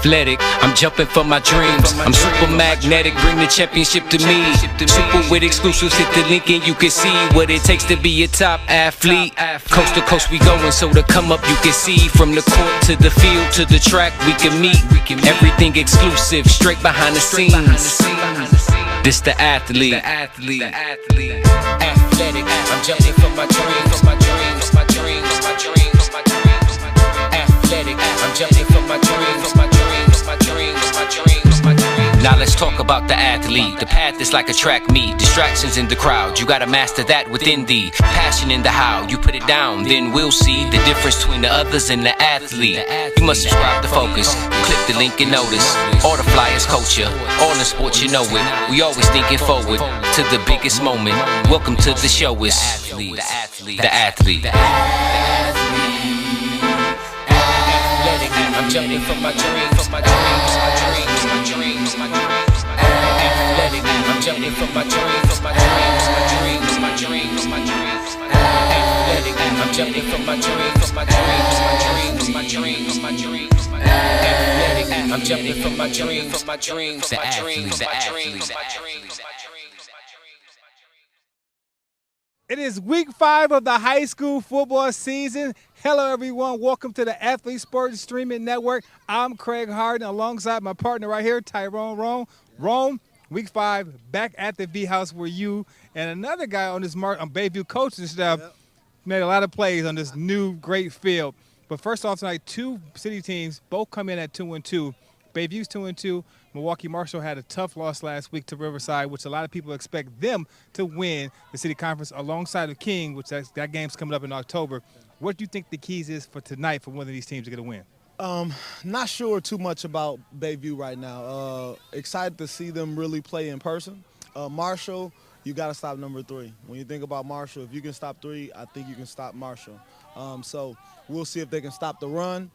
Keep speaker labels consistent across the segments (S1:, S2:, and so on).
S1: athletic. I'm jumping for my dreams. I'm super magnetic, bring the championship to me. Super with exclusives, hit the link and you can see what it takes to be a top athlete. Coast to coast we going, so to come up you can see. From the court to the field to the track we can meet. Everything exclusive, straight behind the scenes. This the athlete. Athletic. I'm jumping for my dreams. Athletic. I'm jumping for my dreams. Now let's talk about the athlete. The path is like a track meet. Distractions in the crowd. You gotta master that within thee. Passion in the how. You put it down, then we'll see the difference between the others and the athlete. You must subscribe to Focus. Click the link and notice. All the flyers culture. All in sports, you know it. We always thinking forward to the biggest moment. Welcome to the show. It's the athlete. I'm jumping for my dreams. Athletic. I'm jumping for my dreams. Athletic. I'm jumping for my dreams. Athletic. I'm jumping for my dreams. The athlete.
S2: It is week 5 of the high school football season. Hello, everyone. Welcome to the Athlete Sports Streaming Network. I'm Craig Harden alongside my partner right here, Tyrone Rome. Rome, week 5, back at the V House where you and another guy on this on BayView coaching staff made a lot of plays on this new great field. But first off tonight, 2 city teams both come in at 2-2. BayView's 2-2. Milwaukee Marshall had a tough loss last week to Riverside, which a lot of people expect them to win the city conference alongside of King, which that game's coming up in October. What do you think the keys is for tonight for one of these teams to get a win?
S3: Not sure too much about BayView right now. Excited to see them really play in person. Marshall, you got to stop number 3. When you think about Marshall, if you can stop 3, I think you can stop Marshall. So we'll see if they can stop the run.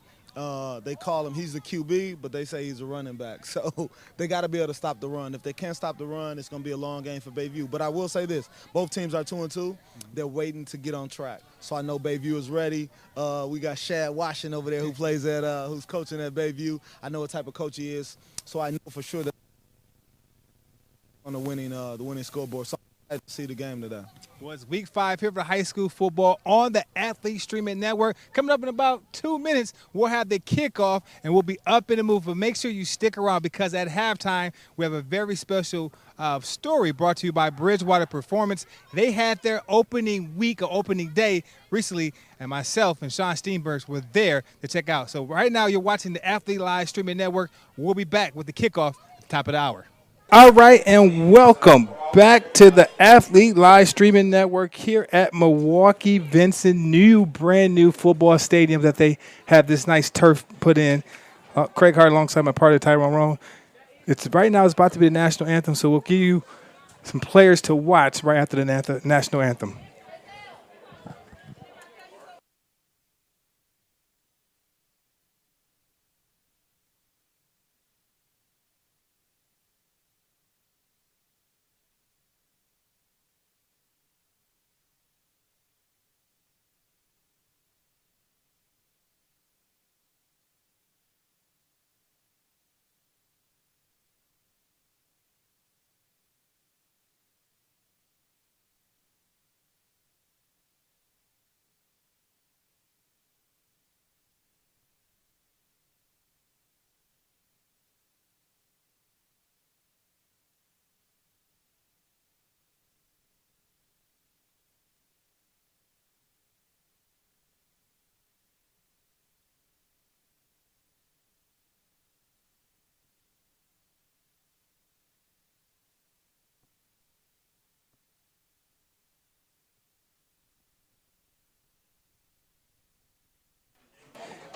S3: They call him, he's the QB, but they say he's a running back. So they got to be able to stop the run. If they can't stop the run, it's going to be a long game for BayView. But I will say this, both teams are 2-2. They're waiting to get on track. So I know BayView is ready. We got Shad Washington over there who plays at, who's coaching at BayView. I know what type of coach he is. So I know for sure that on the winning scoreboard. So I'm excited to see the game today.
S2: Well, it's week 5 here for high school football on the Athlete Streaming Network. Coming up in about 2 minutes, we'll have the kickoff, and we'll be up in the move. But make sure you stick around because at halftime, we have a very special story brought to you by Bridgewater Performance. They had their opening week or opening day recently, and myself and Sean Steenbergs were there to check out. So right now, you're watching the Athlete Live Streaming Network. We'll be back with the kickoff at the top of the hour. All right, and welcome back to the Athlete Live Streaming Network here at Milwaukee Vincent, brand new football stadium that they have this nice turf put in. Craig Hart alongside my partner Tyrone Rowan. Right now it's about to be the national anthem, so we'll give you some players to watch right after the national anthem.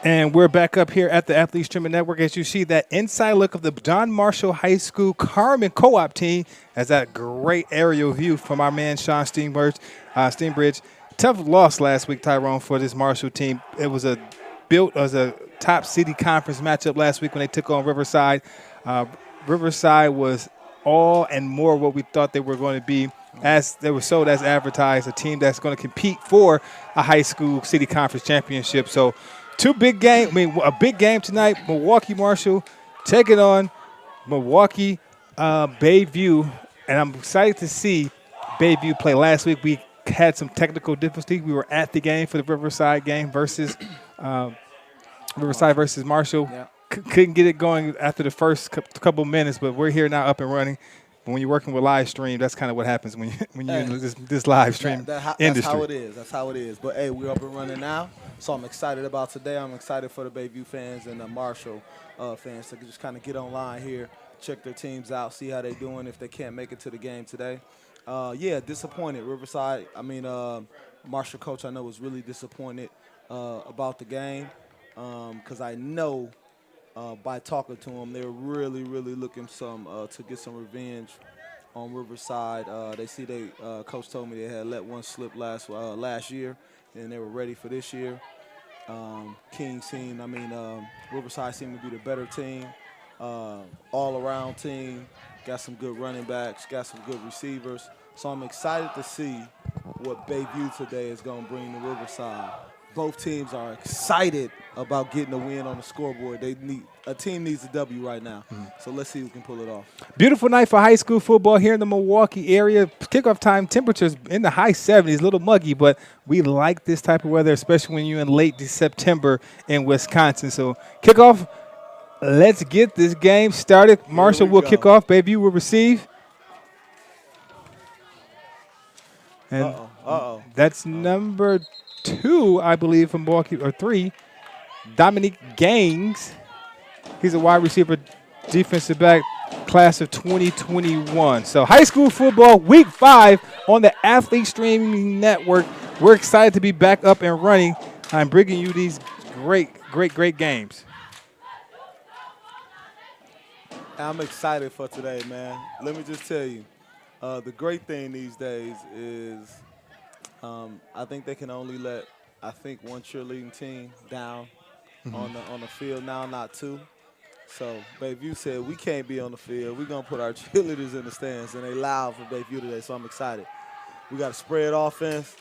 S2: And we're back up here at the Athlete Streaming Network as you see that inside look of the John Marshall High School Carmen Co-op team as that great aerial view from our man Sean Steenbridge. Tough loss last week, Tyrone, for this Marshall team. It was built as a top city conference matchup last week when they took on Riverside. Riverside was all and more what we thought they were going to be, as they were sold as advertised, a team that's going to compete for a high school city conference championship. So a big game tonight. Milwaukee Marshall taking on Milwaukee BayView, and I'm excited to see BayView play. Last week we had some technical difficulties. We were at the game for the Riverside game versus Riverside versus Marshall.
S3: Yeah.
S2: Couldn't get it going after the first couple minutes, but we're here now, up and running. But when you're working with live stream, that's kind of what happens when you're in this live stream
S3: That's
S2: industry.
S3: how it is. That's how it is. But, hey, we're up and running now, so I'm excited about today. I'm excited for the BayView fans and the Marshall fans to just kind of get online here, check their teams out, see how they're doing if they can't make it to the game today. Yeah, disappointed. Riverside, Marshall coach I know was really disappointed about the game because I know by talking to them, they're really, really looking to get some revenge on Riverside. Coach told me they had let one slip last year, and they were ready for this year. Riverside seemed to be the better team, all-around team. Got some good running backs, got some good receivers. So I'm excited to see what BayView today is going to bring to Riverside. Both teams are excited about getting a win on the scoreboard. A team needs a W right now. So let's see who can pull it off.
S2: Beautiful night for high school football here in the Milwaukee area. Kickoff time temperatures in the high 70s, a little muggy, but we like this type of weather, especially when you're in late September in Wisconsin. So kickoff, let's get this game started. Marshall will kick off. BayView will receive. And that's number 2, I believe, from Milwaukee, or 3, Dominique Gaines. He's a wide receiver, defensive back, class of 2021. So high school football, week 5 on the Athlete Streaming Network. We're excited to be back up and running. I'm bringing you these great games.
S3: I'm excited for today, man. Let me just tell you, the great thing these days is I think they can only let, one cheerleading team down on the field now, not 2. So BayView said we can't be on the field. We're going to put our cheerleaders in the stands, and they loud for BayView today, so I'm excited. We got a spread offense.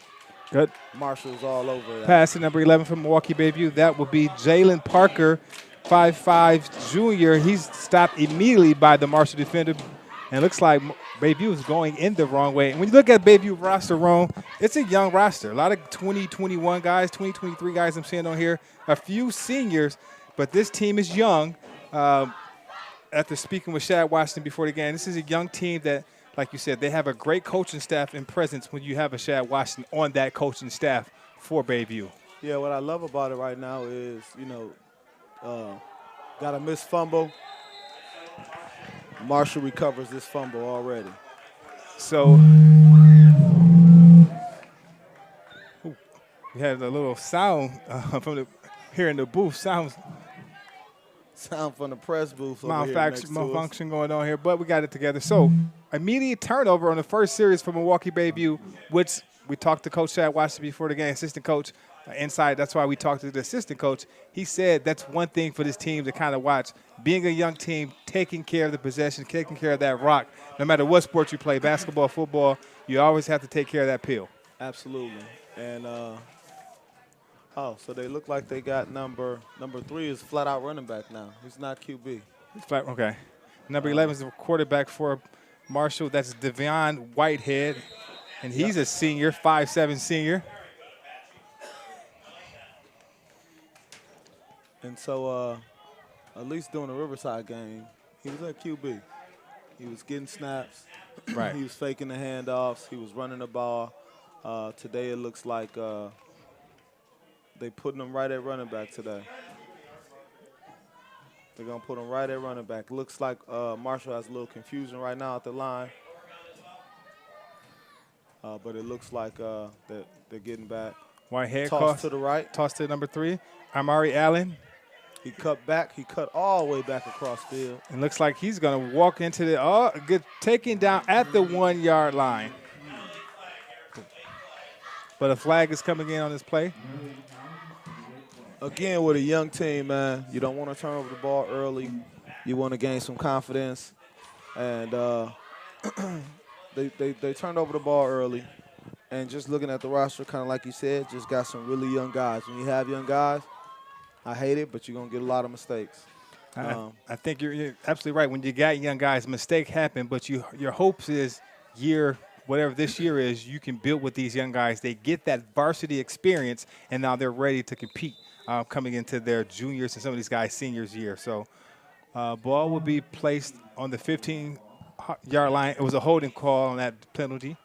S2: Good.
S3: Marshall's all over that.
S2: Passing number 11 from Milwaukee BayView. That will be Jalen Parker, 5'5", junior. He's stopped immediately by the Marshall defender. And it looks like BayView is going in the wrong way. And when you look at BayView roster, Rome, it's a young roster. A lot of 20, 21 guys, 20, 23 guys I'm seeing on here. A few seniors, but this team is young. After speaking with Shad Washington before the game, this is a young team that, like you said, they have a great coaching staff and presence when you have a Shad Washington on that coaching staff for BayView.
S3: Yeah, what I love about it right now is, got a missed fumble. Marshall recovers this fumble already.
S2: So we had a little sound from here in the booth. Sound
S3: from the press booth.
S2: Malfunction going on here, but we got it together. So immediate turnover on the first series for Milwaukee BayView, which we talked to Coach Shad Washington before the game, assistant coach. Inside, that's why we talked to the assistant coach. He said that's one thing for this team to kind of watch. Being a young team, taking care of the possession, taking care of that rock. No matter what sport you play, basketball, football, you always have to take care of that pill.
S3: Absolutely. And, so they look like they got number 3 is flat-out running back now. He's not QB.
S2: Okay. Number 11 is the quarterback for Marshall. That's Devion Whitehead, and he's a senior, 5'7" senior.
S3: And so, at least during the Riverside game, he was at QB. He was getting snaps.
S2: Right.
S3: He was faking the handoffs. He was running the ball. Today it looks like they putting him right at running back today. They're going to put him right at running back. Looks like Marshall has a little confusion right now at the line. But it looks like that they're getting back.
S2: Whitehead
S3: toss to the right.
S2: Toss to number 3, Amari Allen.
S3: He cut back. He cut all the way back across field.
S2: It looks like he's going to walk into the good taking down at the 1-yard line. But a flag is coming in on this play.
S3: Again, with a young team, man, you don't want to turn over the ball early. You want to gain some confidence. And they turned over the ball early. And just looking at the roster, kind of like you said, just got some really young guys. When you have young guys, I hate it, but you're going to get a lot of mistakes.
S2: I think you're absolutely right. When you got young guys, mistakes happen, but your hopes is whatever this year is, you can build with these young guys. They get that varsity experience, and now they're ready to compete coming into their juniors and some of these guys' seniors year. So ball will be placed on the 15-yard line. It was a holding call on that penalty.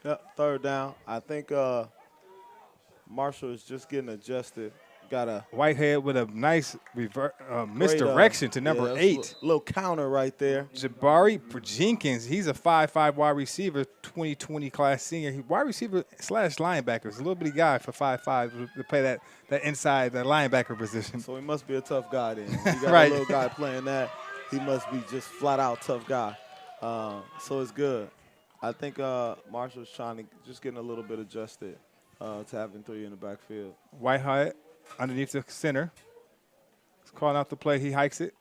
S3: Yep, third down. I think Marshall is just getting adjusted. Got a
S2: Whitehead with a nice misdirection to number 8.
S3: Little counter right there.
S2: Jabari Jenkins, he's a 5'5" wide receiver, 2020 class senior. Wide receiver / linebacker. He's a little bitty guy for 5'5" to play that inside, that linebacker position.
S3: So he must be a tough guy then. You got
S2: Right.
S3: a little guy playing that. He must be just flat out tough guy. So it's good. I think Marshall's just getting a little bit adjusted to having 3 in the backfield.
S2: Whitehead underneath the center. He's calling out the play. He hikes it,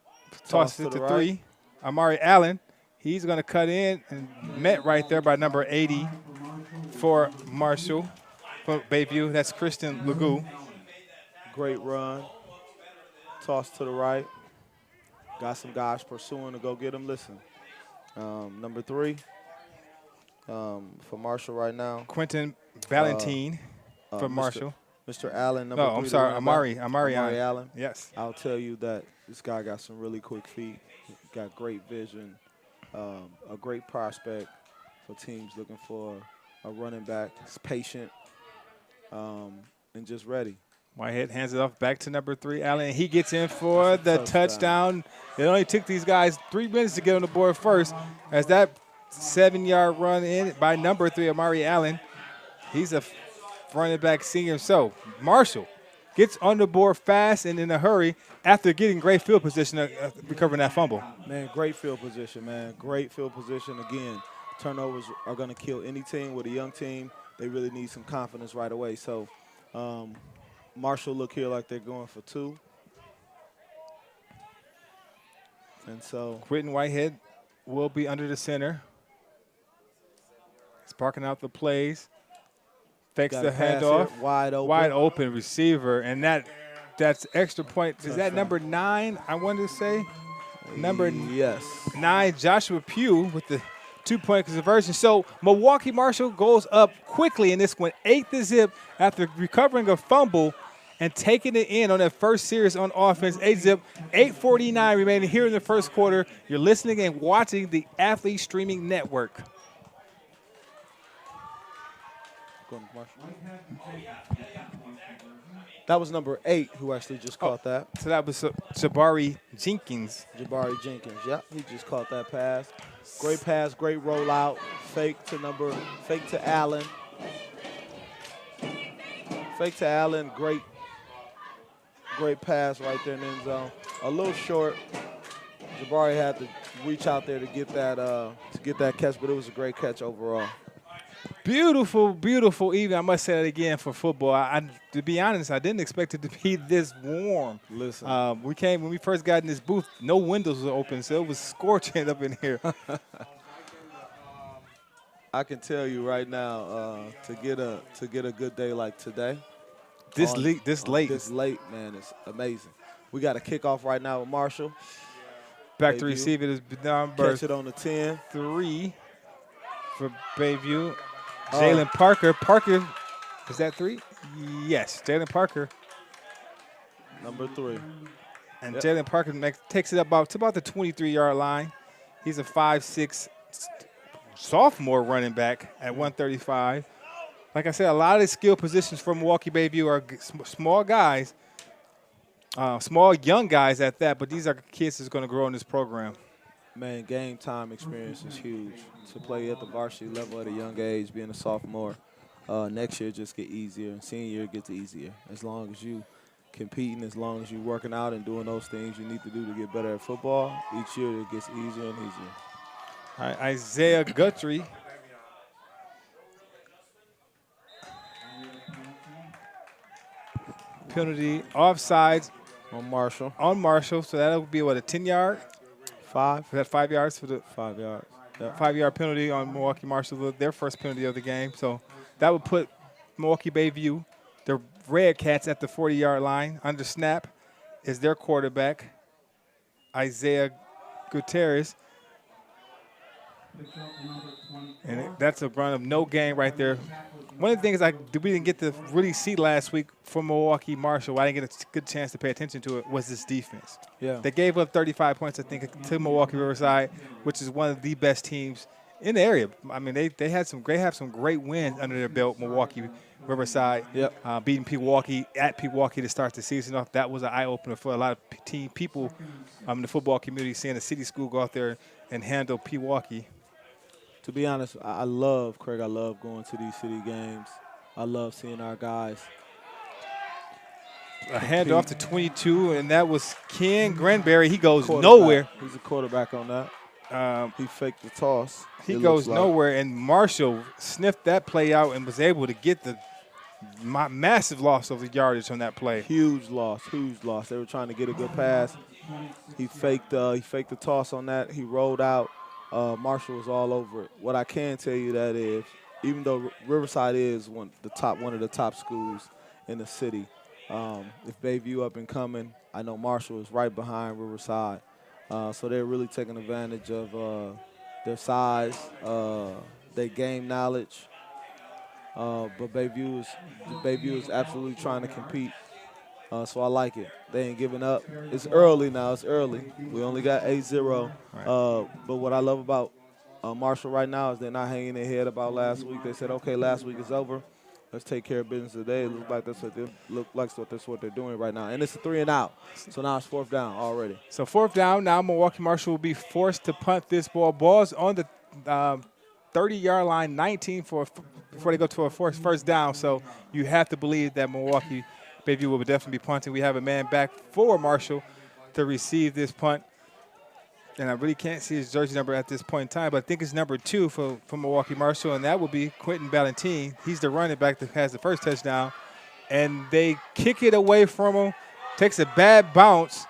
S2: tosses it to 3. Amari Allen, he's going to cut in and met right there by number 80 for Marshall. From BayView, that's Christian Legou.
S3: Great run. Toss to the right. Got some guys pursuing to go get him. Listen, number 3 for Marshall right now.
S2: Quentin Valentine for Marshall.
S3: Mr. Allen, number 3.
S2: No, I'm sorry, Amari
S3: Allen.
S2: Yes.
S3: I'll tell you that this guy got some really quick feet. He got great vision, a great prospect for teams looking for a running back. He's patient and just ready.
S2: Whitehead hands it off back to number 3, Allen. He gets in for the touchdown. It only took these guys 3 minutes to get on the board first. As that 7-yard run in by number 3, Amari Allen. He's a running back senior. So Marshall gets on the board fast and in a hurry after getting great field position, recovering that fumble.
S3: Man, great field position, man. Great field position. Again, turnovers are going to kill any team. With a young team, they really need some confidence right away. So Marshall look here like they're going for 2. And so
S2: Quentin Whitehead will be under the center. He's parking out the plays. Fakes the handoff.
S3: Wide open.
S2: Wide open receiver. And that's extra point. Is that number 9, I wanted to say? Number 9, Joshua Pugh with the 2-point conversion. So Milwaukee Marshall goes up quickly in this one, 8-0 after recovering a fumble and taking it in on that first series on offense, 8-0, 8:49 remaining here in the first quarter. You're listening and watching the Athlete Streaming Network.
S3: That was number 8 who actually just caught that.
S2: So that was Jabari Jenkins.
S3: Jabari Jenkins, yep. He just caught that pass. Great pass, great rollout. Fake to Allen. Fake to Allen, great pass right there in the end zone. A little short. Jabari had to reach out there to get that catch, but it was a great catch overall.
S2: Beautiful, beautiful evening. I must say that again for football. To be honest, I didn't expect it to be this warm.
S3: Listen.
S2: When we first got in this booth, no windows were open, so it was scorching up in here.
S3: I can tell you right now, to get a good day like today.
S2: This late,
S3: man, it's amazing. We got a kickoff right now with Marshall.
S2: Back to receive it is number
S3: Catch it on the 10.
S2: 3 for BayView. Jalen Parker. Parker, is that 3? Yes, Jalen Parker.
S3: Number 3.
S2: And Jalen Parker takes it to about the 23-yard line. He's a 5'6" sophomore running back at 135. Like I said, a lot of the skill positions for Milwaukee BayView are small guys, small young guys at that, but these are kids that's going to grow in this program.
S3: Man, game time experience is huge. To play at the varsity level at a young age, being a sophomore, next year just get easier, and senior year gets easier. As long as you competing, as long as you working out and doing those things you need to do to get better at football, each year it gets easier and easier.
S2: All right, Isaiah Guthrie. Penalty offsides
S3: on Marshall.
S2: So that'll be what, a 10-yard?
S3: 5.
S2: Is that 5 yards for the
S3: 5 yards?
S2: Yep. 5-yard penalty on Milwaukee Marshall, their first penalty of the game. So that would put Milwaukee BayView, the Red Cats, at the 40-yard line. Under snap is their quarterback. Isaiah Gutierrez. And that's a run of no gain right there. One of the things we didn't get to really see last week from Milwaukee Marshall, I didn't get a good chance to pay attention to it, was this defense.
S3: Yeah.
S2: They gave up 35 points, I think, to Milwaukee Riverside, which is one of the best teams in the area. I mean, they have some great wins under their belt, Milwaukee Riverside.
S3: Yep.
S2: Beating Pewaukee at Pewaukee to start the season off. That was an eye-opener for a lot of people in the football community, seeing a city school go out there and handle Pewaukee.
S3: To be honest, I love going to these city games. I love seeing our guys.
S2: A handoff to 22, and that was Ken Granberry. He goes
S3: Quarterback.
S2: nowhere.
S3: He's a quarterback on that. He faked the toss.
S2: He goes nowhere, and Marshall sniffed that play out and was able to get the massive loss of the yardage on that play.
S3: Huge loss. They were trying to get a good pass. He faked the toss on that. He rolled out. Marshall was all over it. What I can tell you that is, even though Riverside is one of the top schools in the city, if BayView up and coming, I know Marshall is right behind Riverside. So they're really taking advantage of their size, their game knowledge. But BayView is absolutely trying to compete. So I like it. They ain't giving up. It's early now. It's early. We only got 8-0. Right. But what I love about Marshall right now is they're not hanging their head about last week. They said, okay, last week is over. Let's take care of business today. It looks like that's what they're doing right now. And it's a 3-and-out. So now it's 4th down already.
S2: So 4th down. Now Milwaukee Marshall will be forced to punt this ball. Ball's on the 30-yard line, 19 before they go to a first down. So you have to believe that Milwaukee BayView will definitely be punting. We have a man back for Marshall to receive this punt. And I really can't see his jersey number at this point in time, but I think it's number 2 for Milwaukee Marshall, and that would be Quentin Ballantine. He's the running back that has the first touchdown. And they kick it away from him, takes a bad bounce,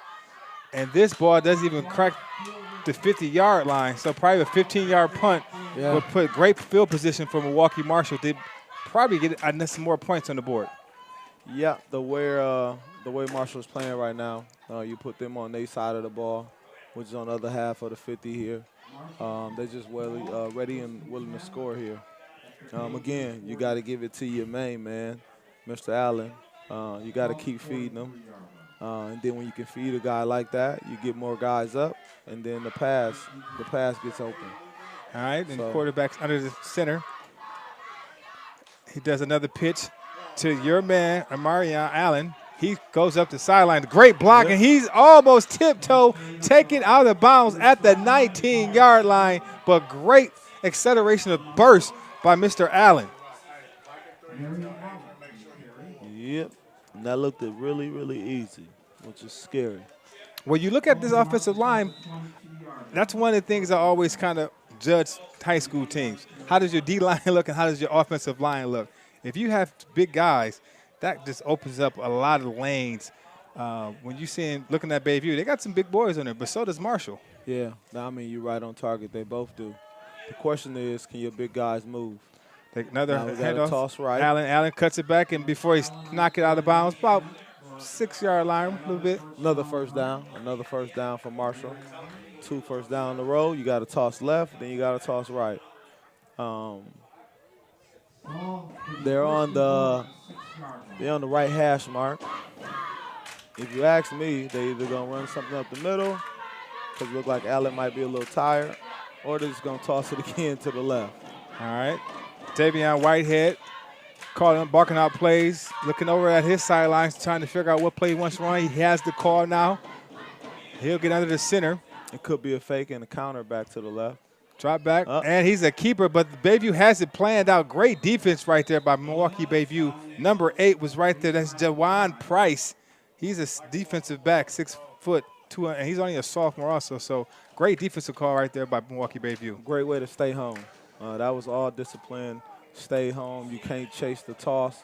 S2: and this ball doesn't even crack the 50-yard line. So probably a 15-yard punt would put great field position for Milwaukee Marshall. They probably get some more points on the board.
S3: Yeah, the way Marshall's playing right now, you put them on their side of the ball, which is on the other half of the 50 here. They're just ready and willing to score here. Again, you got to give it to your main man, Mr. Allen. You got to keep feeding them. And then when you can feed a guy like that, you get more guys up, and then the pass gets open.
S2: All right, and quarterback's under the center. He does another pitch to your man, Amarion Allen. He goes up the sideline. Great block, and he's almost tiptoe taken out of bounds at the 19-yard line, but great acceleration of burst by Mr. Allen.
S3: Yep, and that looked really, really easy, which is scary.
S2: When you look at this offensive line, that's one of the things I always kind of judge high school teams. How does your D-line look and how does your offensive line look? If you have big guys, that just opens up a lot of lanes. When you looking at BayView, they got some big boys on there, but so does Marshall.
S3: Yeah, I mean, you're right on target. They both do. The question is, can your big guys move?
S2: Take another handoff.
S3: Toss right.
S2: Allen cuts it back, and before he knock it out of bounds, about 6-yard line, a little bit.
S3: Another first down for Marshall. 2 first down in the row. You got to toss left, then you got to toss right. They're on the right hash mark. If you ask me, they either gonna run something up the middle, because it looks like Allen might be a little tired, or they're just gonna toss it again to the left.
S2: All right, Davion Whitehead barking out plays, looking over at his sidelines, trying to figure out what play he wants to run. He has the call now. He'll get under the center.
S3: It could be a fake and a counter back to the left.
S2: Drop back, and he's a keeper, but BayView has it planned out. Great defense right there by Milwaukee BayView. Number 8 was right there. That's Jawan Price. He's a defensive back, 6'2", and he's only a sophomore also. So great defensive call right there by Milwaukee BayView.
S3: Great way to stay home. That was all discipline. Stay home. You can't chase the toss.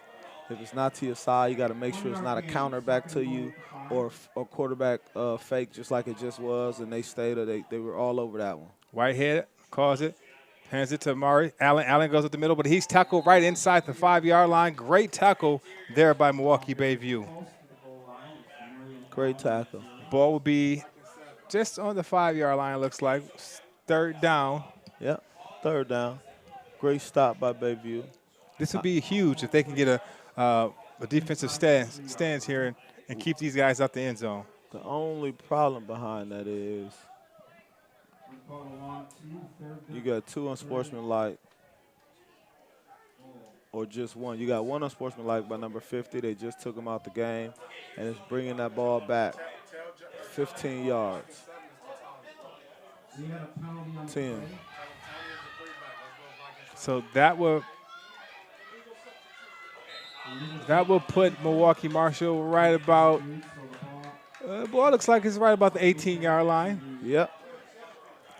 S3: If it's not to your side, you got to make sure it's not a counter back to you or quarterback fake just like it just was, and they stayed. Or they were all over that one.
S2: Whitehead calls it, hands it to Amari. Allen goes up the middle, but he's tackled right inside the 5-yard line. Great tackle there by Milwaukee BayView.
S3: Great tackle.
S2: Ball will be just on the 5-yard line, looks like. Third down.
S3: Yep, third down. Great stop by BayView.
S2: This would be huge if they can get a defensive stance here and keep these guys out the end zone.
S3: The only problem behind that is you got 2 unsportsmanlike or just 1. You got 1 unsportsmanlike by number 50. They just took him out the game, and it's bringing that ball back 15 yards. 10.
S2: So that will put Milwaukee Marshall right about. Ball looks like it's right about the 18-yard line.
S3: Yep.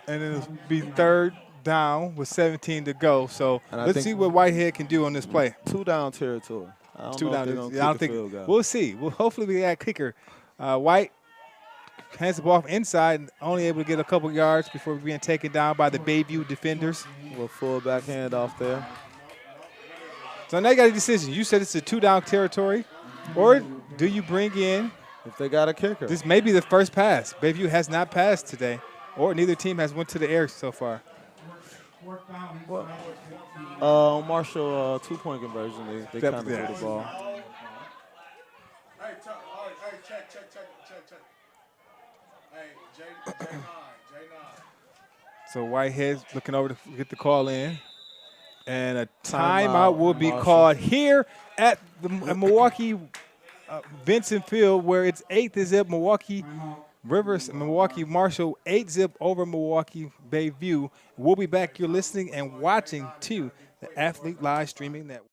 S2: And then it'll be third down with 17 to go. So let's see what Whitehead can do on this play.
S3: 2 down territory. I don't know if they're gonna
S2: I don't
S3: kick a
S2: think
S3: field goal.
S2: we'll see. Well, hopefully we got kicker. White hands the ball off inside and only able to get a couple yards before being taken down by the BayView defenders.
S3: A little fullback handoff there.
S2: So now you got a decision. You said it's a 2-down territory, or do you bring in?
S3: If they got a kicker.
S2: This may be the first pass. BayView has not passed today, or neither team has went to the air so far.
S3: Marshall, 2-point conversion. They kind of threw the ball.
S4: Hey, check. Hey, J9.
S2: So Whitehead's looking over to get the call in. And a timeout will be called here at the Milwaukee Vincent Field, where it's 8-zip Milwaukee Rivers, Milwaukee Marshall, 8-zip over Milwaukee BayView. We'll be back. You're listening and watching to the Athlete Live Streaming Network.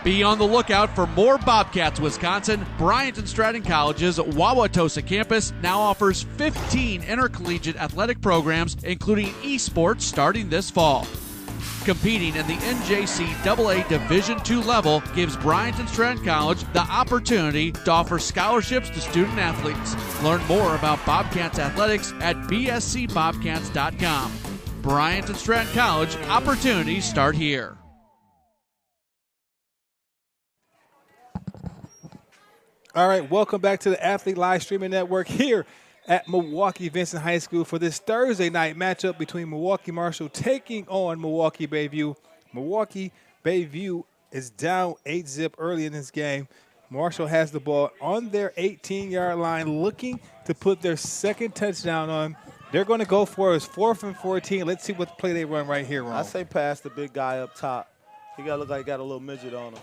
S5: Be on the lookout for more Bobcats Wisconsin. Bryant and Stratton College's Wauwatosa campus now offers 15 intercollegiate athletic programs, including esports, starting this fall. Competing in the NJCAA Division II level gives Bryant and Stratton College the opportunity to offer scholarships to student athletes. Learn more about Bobcats athletics at bscbobcats.com. Bryant and Stratton College, opportunities start here.
S2: All right, welcome back to the Athlete Live Streaming Network here at Milwaukee Vincent High School for this Thursday night matchup between Milwaukee Marshall taking on Milwaukee BayView. Milwaukee BayView is down 8-zip early in this game. Marshall has the ball on their 18-yard line, looking to put their second touchdown on. They're going to go for his 4th and 14. Let's see what play they run right here, Ron.
S3: I say pass the big guy up top. He got to look like he got a little midget on him.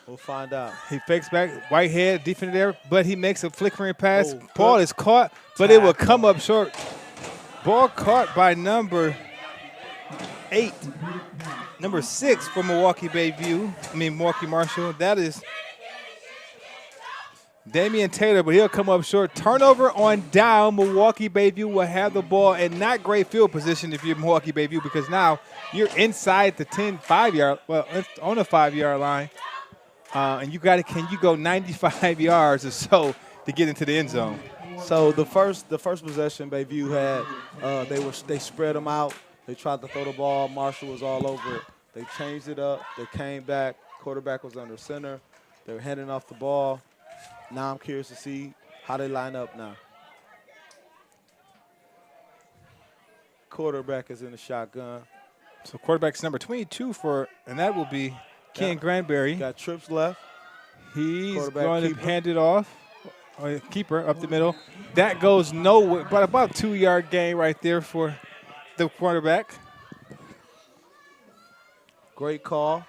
S3: We'll find out.
S2: He fakes back, Whitehead, defender there, but he makes a flickering pass.
S3: Oh,
S2: Ball is caught, but it will come up short. Ball caught by number 8. Number 6 for Milwaukee Marshall. That is Damian Taylor, but he'll come up short. Turnover on down. Milwaukee BayView will have the ball and not great field position if you're Milwaukee BayView, because now you're inside the 5-yard, well, on the 5-yard line. And can you go 95 yards or so to get into the end zone?
S3: So the first possession BayView had, they spread them out. They tried to throw the ball. Marshall was all over it. They changed it up. They came back. Quarterback was under center. They were handing off the ball. Now I'm curious to see how they line up now. Quarterback is in the shotgun.
S2: So quarterback's number 22 and that will be Ken Granberry.
S3: Got trips left.
S2: He's going to hand it off. Keeper up the middle. That goes nowhere, but about 2-yard gain right there for the quarterback.
S3: Great call.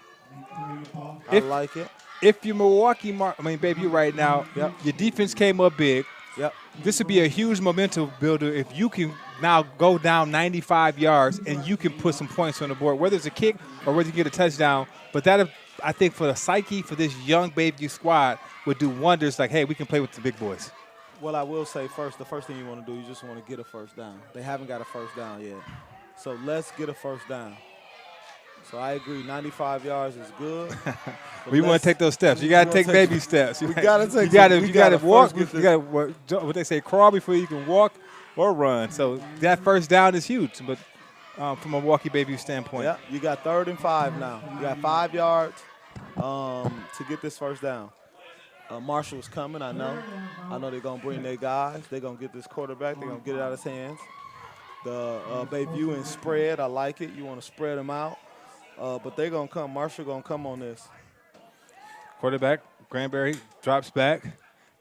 S3: I like it.
S2: If you're BayView right now, your defense came up big.
S3: Yep.
S2: This would be a huge momentum builder if you can now go down 95 yards and you can put some points on the board, whether it's a kick or whether you get a touchdown. But that, I think, for the psyche for this young BayView squad would do wonders. Like, hey, we can play with the big boys.
S3: Well, I will say the first thing you want to do, you just want to get a first down. They haven't got a first down yet. So let's get a first down. So I agree, 95 yards is good.
S2: We want to take those steps. You got to take baby steps.
S3: We got to take.
S2: You got to walk. You got to what they say, crawl before you can walk or run. So that first down is huge. But from a Milwaukee BayView standpoint,
S3: yeah, you got 3rd and 5 now. You got 5 yards to get this first down. Marshall's coming, I know. I know they're going to bring their guys. They're going to get this quarterback. They're going to get it out of his hands. The BayView and spread, I like it. You want to spread them out. But they're going to come. Marshall going to come on this.
S2: Quarterback, Granberry drops back.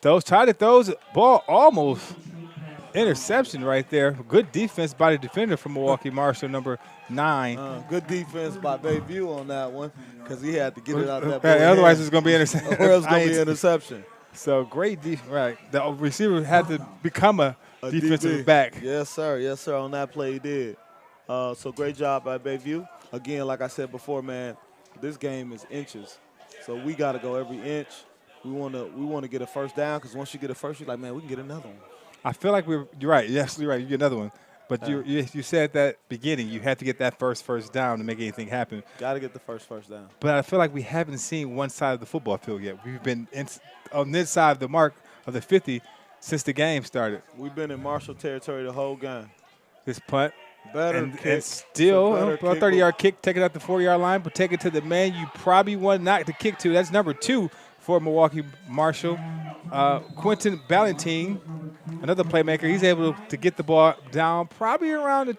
S2: Tried to throw the ball almost. Interception right there. Good defense by the defender from Milwaukee Marshall, number 9.
S3: Good defense by BayView on that one because he had to get it out that
S2: Otherwise, it's going to be interception.
S3: Or else it's going to be interception.
S2: So great defense. Right. The receiver had to become a defensive back.
S3: Yes, sir. Yes, sir. On that play, he did. So great job by BayView. Again, like I said before, man, this game is inches. So we got to go every inch. We want to get a first down because once you get a first, you're like, man, we can get another one.
S2: I feel like you're right. Yes, you're right. You get another one. But you said at that beginning you had to get that first down to make anything happen.
S3: Got to get the first down.
S2: But I feel like we haven't seen one side of the football field yet. We've been on this side of the mark of the 50 since the game started.
S3: We've been in Marshall territory the whole game.
S2: This punt.
S3: Better kick.
S2: And still a 30-yard kick, take it out the 40-yard line, but take it to the man you probably want not to kick to. That's number 2 for Milwaukee Marshall. Quentin Ballantine, another playmaker. He's able to get the ball down probably around the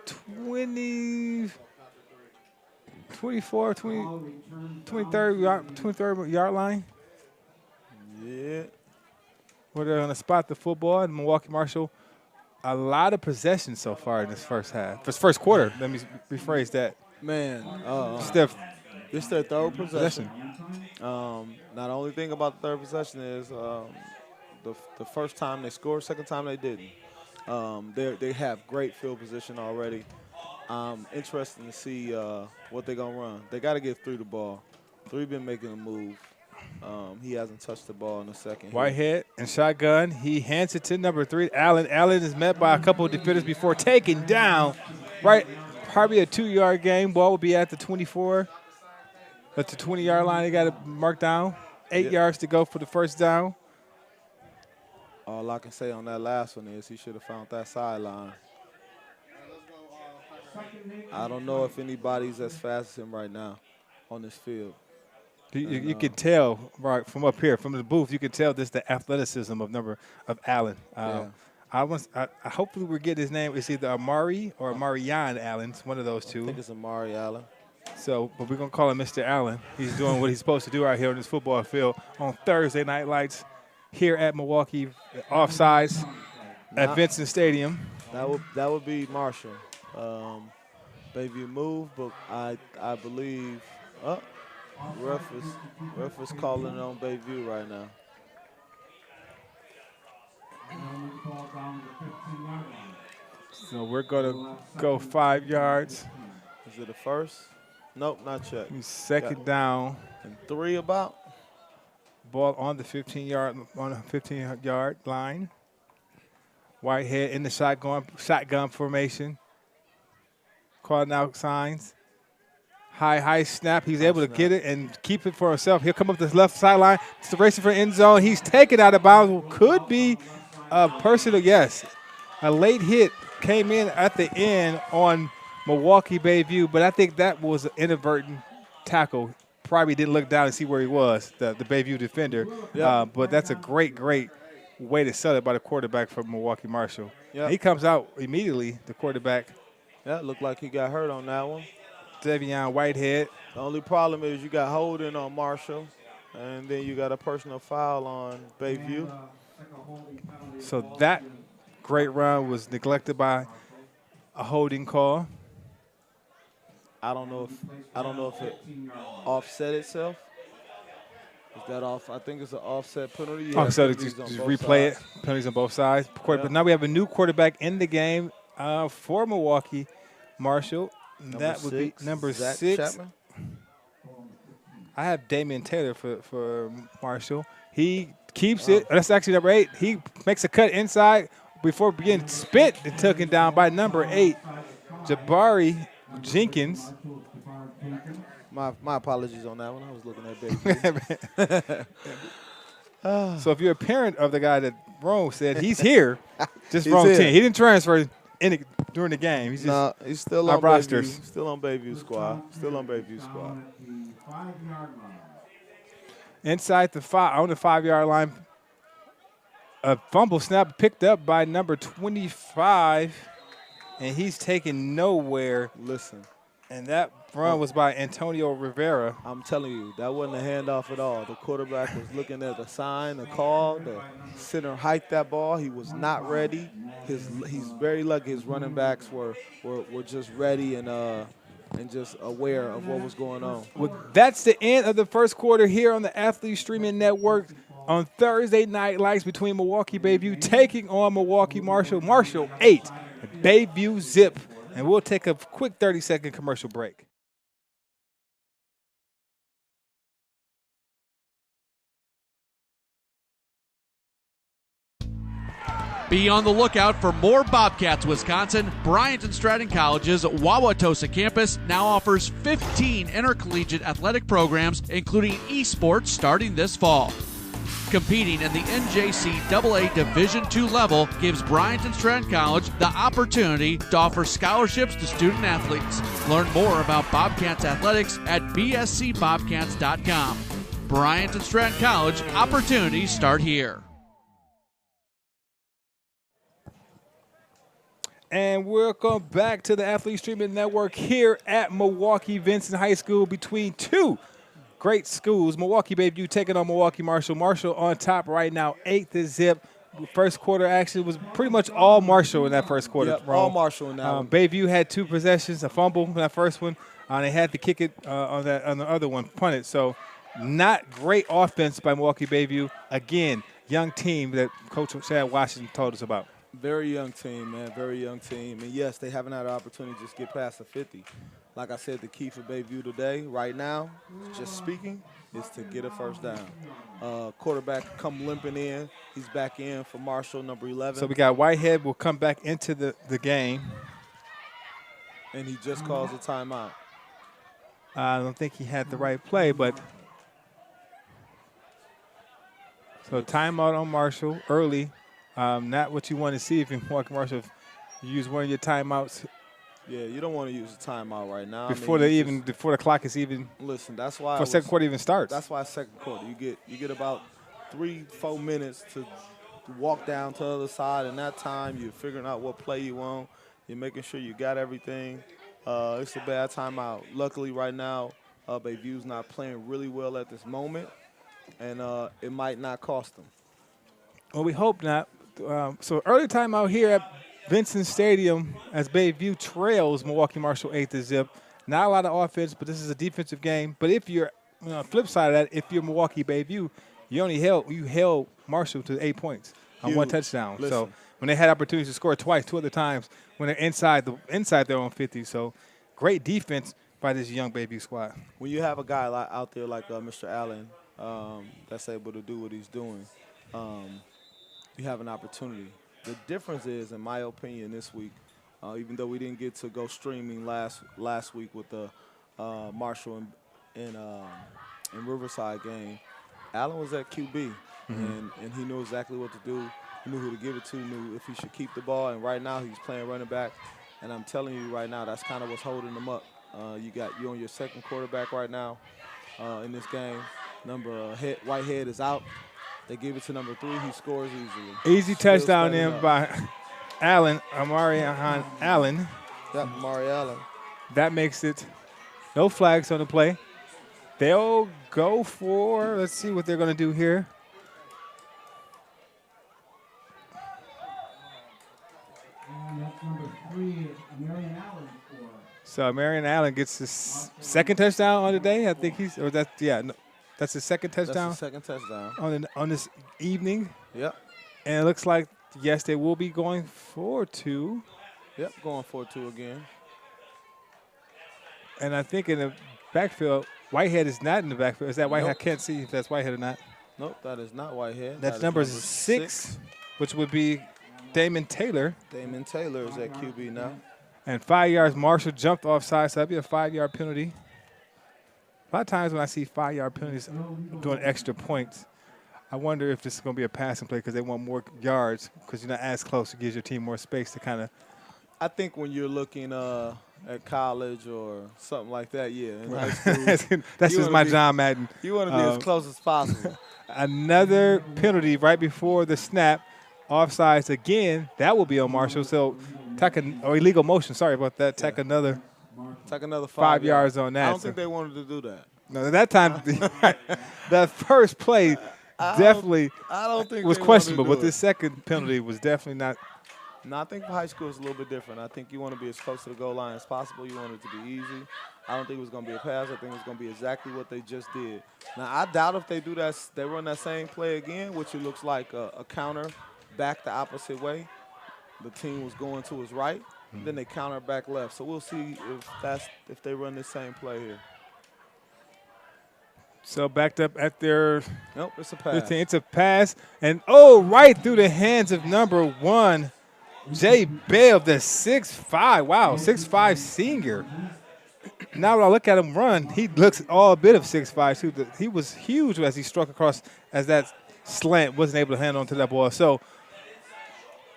S2: 23rd yard line.
S3: Yeah.
S2: Where they're going to spot the football. And Milwaukee Marshall, a lot of possession so far in this first half. This first quarter, let me rephrase that.
S3: Man,
S2: Steph.
S3: This is their third possession. Now, the only thing about the third possession is the first time they scored, second time they didn't. They have great field position already. Interesting to see what they're going to run. They got to get through the ball. 3 been making a move. He hasn't touched the ball in the second.
S2: Whitehead and shotgun. He hands it to number 3, Allen. Allen is met by a couple of defenders before taken down. Right, probably a 2-yard game. Ball will be at the 24. At the 20-yard line, they got to mark down. 8 yards to go for the first down.
S3: All I can say on that last one is he should have found that sideline. I don't know if anybody's as fast as him right now on this field.
S2: You can tell right from up here, from the booth, you can tell this the athleticism of Allen. Hopefully we're getting his name. It's either Amari or Amarian Allen. It's one of those two.
S3: I think it's Amari Allen.
S2: So, but we're going to call him Mr. Allen. He's doing what he's supposed to do out here on this football field on Thursday Night Lights here at Milwaukee, offsides at Vincent Stadium.
S3: That would be Marshall. BayView move, but I believe ref is calling it on BayView right now.
S2: So we're going to go 5 yards.
S3: Is it a first? Nope, not yet.
S2: Second down.
S3: And 3 about.
S2: Ball on the 15-yard line. Whitehead in the shotgun formation. Calling out signs. High snap. He's able to get it and keep it for himself. He'll come up the left sideline. It's racing for end zone. He's taken out of bounds. Could be a personal, yes. A late hit came in at the end on Milwaukee BayView, but I think that was an inadvertent tackle. Probably didn't look down and see where he was, the BayView defender. Yep. But that's a great way to sell it by the quarterback from Milwaukee Marshall. Yep. He comes out immediately, the quarterback.
S3: Yeah, it looked like he got hurt on that one.
S2: Devion Whitehead.
S3: The only problem is you got holding on Marshall, and then you got a personal foul on BayView.
S2: So that great run was neglected by a holding call.
S3: I don't know if it offset itself. Is that off? I think it's an offset penalty. Yeah,
S2: so just replay it. Penalties on both sides. But now we have a new quarterback in the game for Milwaukee Marshall. That would be number 6.
S3: Chapman?
S2: I have Damian Taylor for Marshall. He keeps it. That's actually number 8. He makes a cut inside before being spit and taken down by number 8, Jabari Jenkins.
S3: My apologies on that one. I was looking at BayView.
S2: So if you're a parent of the guy that Rome said, he's here, just wrong team. He didn't transfer during the game. He's just
S3: he's still on rosters. Still on BayView squad. Still on BayView squad.
S2: inside the on the 5-yard line. A fumble snap picked up by number 25, and he's taken nowhere.
S3: Listen.
S2: And that run was by Antonio Rivera.
S3: I'm telling you, that wasn't a handoff at all. The quarterback was looking at the sign, the call. The center hiked that ball. He was not ready. He's very lucky his running backs were just ready and just aware of what was going on.
S2: Well, that's the end of the first quarter here on the Athlete Streaming Network on Thursday Night Lights between Milwaukee BayView taking on Milwaukee Marshall. Marshall 8, BayView zip. And we'll take a quick 30-second commercial break.
S5: Be on the lookout for more Bobcats, Wisconsin. Bryant and Stratton College's Wauwatosa campus now offers 15 intercollegiate athletic programs, including esports, starting this fall. Competing in the NJCAA Division II level gives Bryant and Stratton College the opportunity to offer scholarships to student athletes. Learn more about Bobcats athletics at bscbobcats.com. Bryant and Stratton College, opportunities start here.
S2: And welcome back to the Athlete Streaming Network here at Milwaukee Vincent High School between two great schools. Milwaukee BayView taking on Milwaukee Marshall. Marshall on top right now, 8-0. First quarter action was pretty much all Marshall in that first quarter.
S3: Yep, all Marshall in that one.
S2: BayView had 2 possessions, a fumble in that first one. They had to kick it on the other one, punt it. So not great offense by Milwaukee BayView. Again, young team that Coach Chad Washington told us about.
S3: Very young team, man, very young team. And, yes, they haven't had an opportunity to just get past the 50. Like I said, the key for BayView today, right now, just speaking, is to get a first down. Quarterback come limping in. He's back in for Marshall, number 11.
S2: So we got Whitehead will come back into the game.
S3: And he just calls a timeout.
S2: I don't think he had the right play, but so timeout on Marshall early. Not what you want to see if you walk Marshall. If you use one of your timeouts.
S3: Yeah, you don't want to use a timeout right now.
S2: Before before the clock is even.
S3: Listen, that's why.
S2: Before second quarter even starts.
S3: That's why second quarter you get about 3-4 minutes to walk down to the other side. In that time, you're figuring out what play you want. You're making sure you got everything. It's a bad timeout. Luckily, right now, BayView's not playing really well at this moment, and it might not cost them.
S2: Well, we hope not. So early timeout here at Vincent Stadium as BayView trails Milwaukee Marshall 8-0. Not a lot of offense, but this is a defensive game. But if you're flip side of that, if you're Milwaukee BayView, you held Marshall to 8 points on 1 touchdown.
S3: Listen.
S2: So when they had opportunities to score twice, 2 other times when they're inside their own 50. So great defense by this young BayView squad.
S3: When you have a guy out there like Mr. Allen that's able to do what he's doing, you have an opportunity. The difference is, in my opinion, this week, even though we didn't get to go streaming last week with the Marshall and Riverside game, Allen was at QB, and he knew exactly what to do. He knew who to give it to, knew if he should keep the ball, and right now he's playing running back. And I'm telling you right now, that's kind of what's holding him up. You on your second quarterback right now in this game. Whitehead is out. They give it to number 3. He scores easily.
S2: Easy touchdown in by Allen, Amari Allen.
S3: Yep, Amari Allen.
S2: That makes it no flags on the play. They'll go for, let's see what they're going to do here. So Marion Allen gets his second touchdown on the day. I think that's his second touchdown.
S3: That's the second touchdown
S2: on this evening.
S3: Yep.
S2: And it looks like, yes, they will be going for 2.
S3: Yep, going for 2 again.
S2: And I think in the backfield, Whitehead is not in the backfield. Is that Whitehead?
S3: Nope.
S2: I can't see if that's Whitehead or not.
S3: Nope, that is not Whitehead.
S2: That's number 6, which would be Damon Taylor.
S3: Damon Taylor is at QB now.
S2: And 5 yards, Marshall jumped offside, so that'd be a 5-yard penalty. A lot of times when I see 5-yard penalties doing extra points, I wonder if this is going to be a passing play because they want more yards because you're not as close. It gives your team more space to kind of.
S3: I think when you're looking at college or something like that, yeah. In high school,
S2: That's
S3: you
S2: just
S3: wanna
S2: my
S3: be-
S2: John Madden.
S3: You want to be as close as possible.
S2: Another penalty right before the snap. Offsides again. That will be on Marshall. So, or illegal motion. Sorry about that. Take another.
S3: Take another
S2: 5 yards on that.
S3: I don't think they wanted to do that.
S2: No, that time, that first play definitely
S3: I don't think
S2: was
S3: they wanted to
S2: questionable,
S3: do
S2: but
S3: it.
S2: this second penalty was definitely not.
S3: No, I think for high school it's a little bit different. I think you want to be as close to the goal line as possible. You want it to be easy. I don't think it was going to be a pass. I think it was going to be exactly what they just did. Now, I doubt if they do that, they run that same play again, which it looks like a counter back the opposite way. The team was going to his right, then they counter back left. So we'll see if they run the same play here.
S2: So backed up at their
S3: Nope, it's a pass.
S2: 15. It's a pass, and right through the hands of number 1, Jay Bell, the 6'5". Wow, 6'5" senior. Now when I look at him run, he looks all bit of 6'5", too. He was huge as he struck across as that slant wasn't able to hand on to that ball. So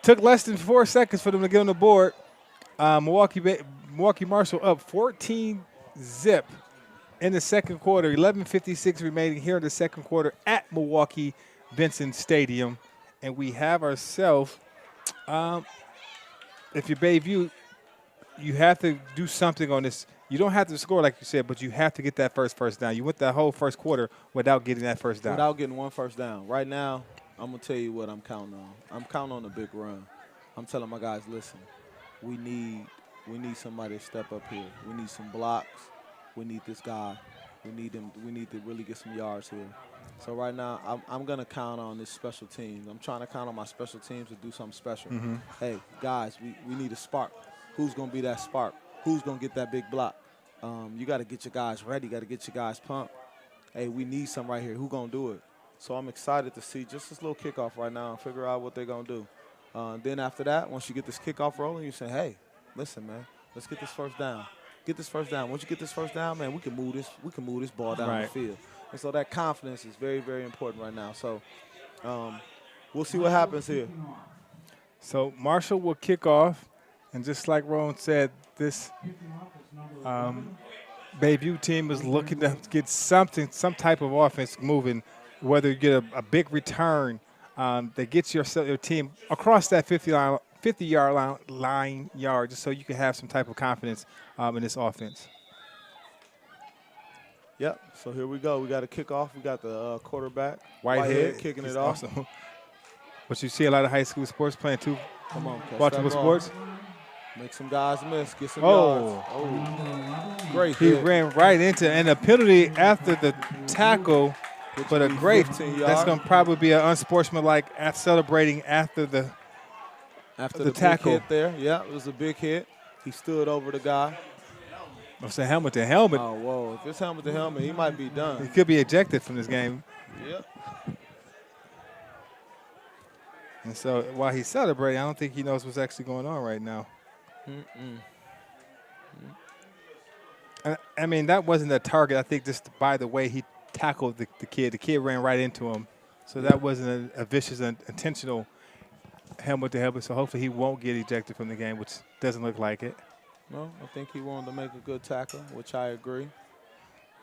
S2: took less than 4 seconds for them to get on the board. Milwaukee Marshall up 14-0 in the second quarter. 11:56 remaining here in the second quarter at Milwaukee Benson Stadium. And we have ourselves, if you're BayView, you have to do something on this. You don't have to score like you said, but you have to get that first down. You went that whole first quarter without getting that first down.
S3: Without getting one first down. Right now, I'm going to tell you what I'm counting on. I'm counting on a big run. I'm telling my guys, listen, we need somebody to step up here. We need some blocks. We need this guy. We need to really get some yards here. So right now, I'm going to count on this special teams. I'm trying to count on my special teams to do something special. Hey, guys, we need a spark. Who's going to be that spark? Who's going to get that big block? You got to get your guys ready. You got to get your guys pumped. Hey, we need some right here. Who's going to do it? So I'm excited to see just this little kickoff right now and figure out what they're going to do. Then after that, once you get this kickoff rolling, you say, hey, listen, man, let's get this first down. Get this first down. Once you get this first down, man, we can move this ball down the field. And so that confidence is very, very important right now. So we'll see what happens here.
S2: So Marshall will kick off. And just like Ron said, this BayView team is looking to get some type of offense moving, whether you get a big return that gets your team across that 50-yard line just so you can have some type of confidence in this offense.
S3: Yep, so here we go. We got a kickoff. We got the quarterback,
S2: Whitehead
S3: kicking it off.
S2: Awesome. But you see a lot of high school sports playing too.
S3: Come on,
S2: Baltimore sports.
S3: Make some guys miss. Get some yards. Great
S2: He
S3: hit.
S2: ran right into, and a penalty after the tackle, but a great, that's going to probably be an unsportsmanlike celebrating after the tackle.
S3: Big hit there. Yeah, it was a big hit. He stood over the guy.
S2: It's a helmet to helmet.
S3: Oh, whoa. If it's helmet to helmet, he might be done.
S2: He could be ejected from this game.
S3: Yep.
S2: And so while he's celebrating, I don't think he knows what's actually going on right now. I mean, that wasn't a target. I think just by the way he tackled the kid. The kid ran right into him. So that wasn't a vicious, intentional helmet to helmet. So hopefully he won't get ejected from the game, which doesn't look like it.
S3: No, I think he wanted to make a good tackle, which I agree.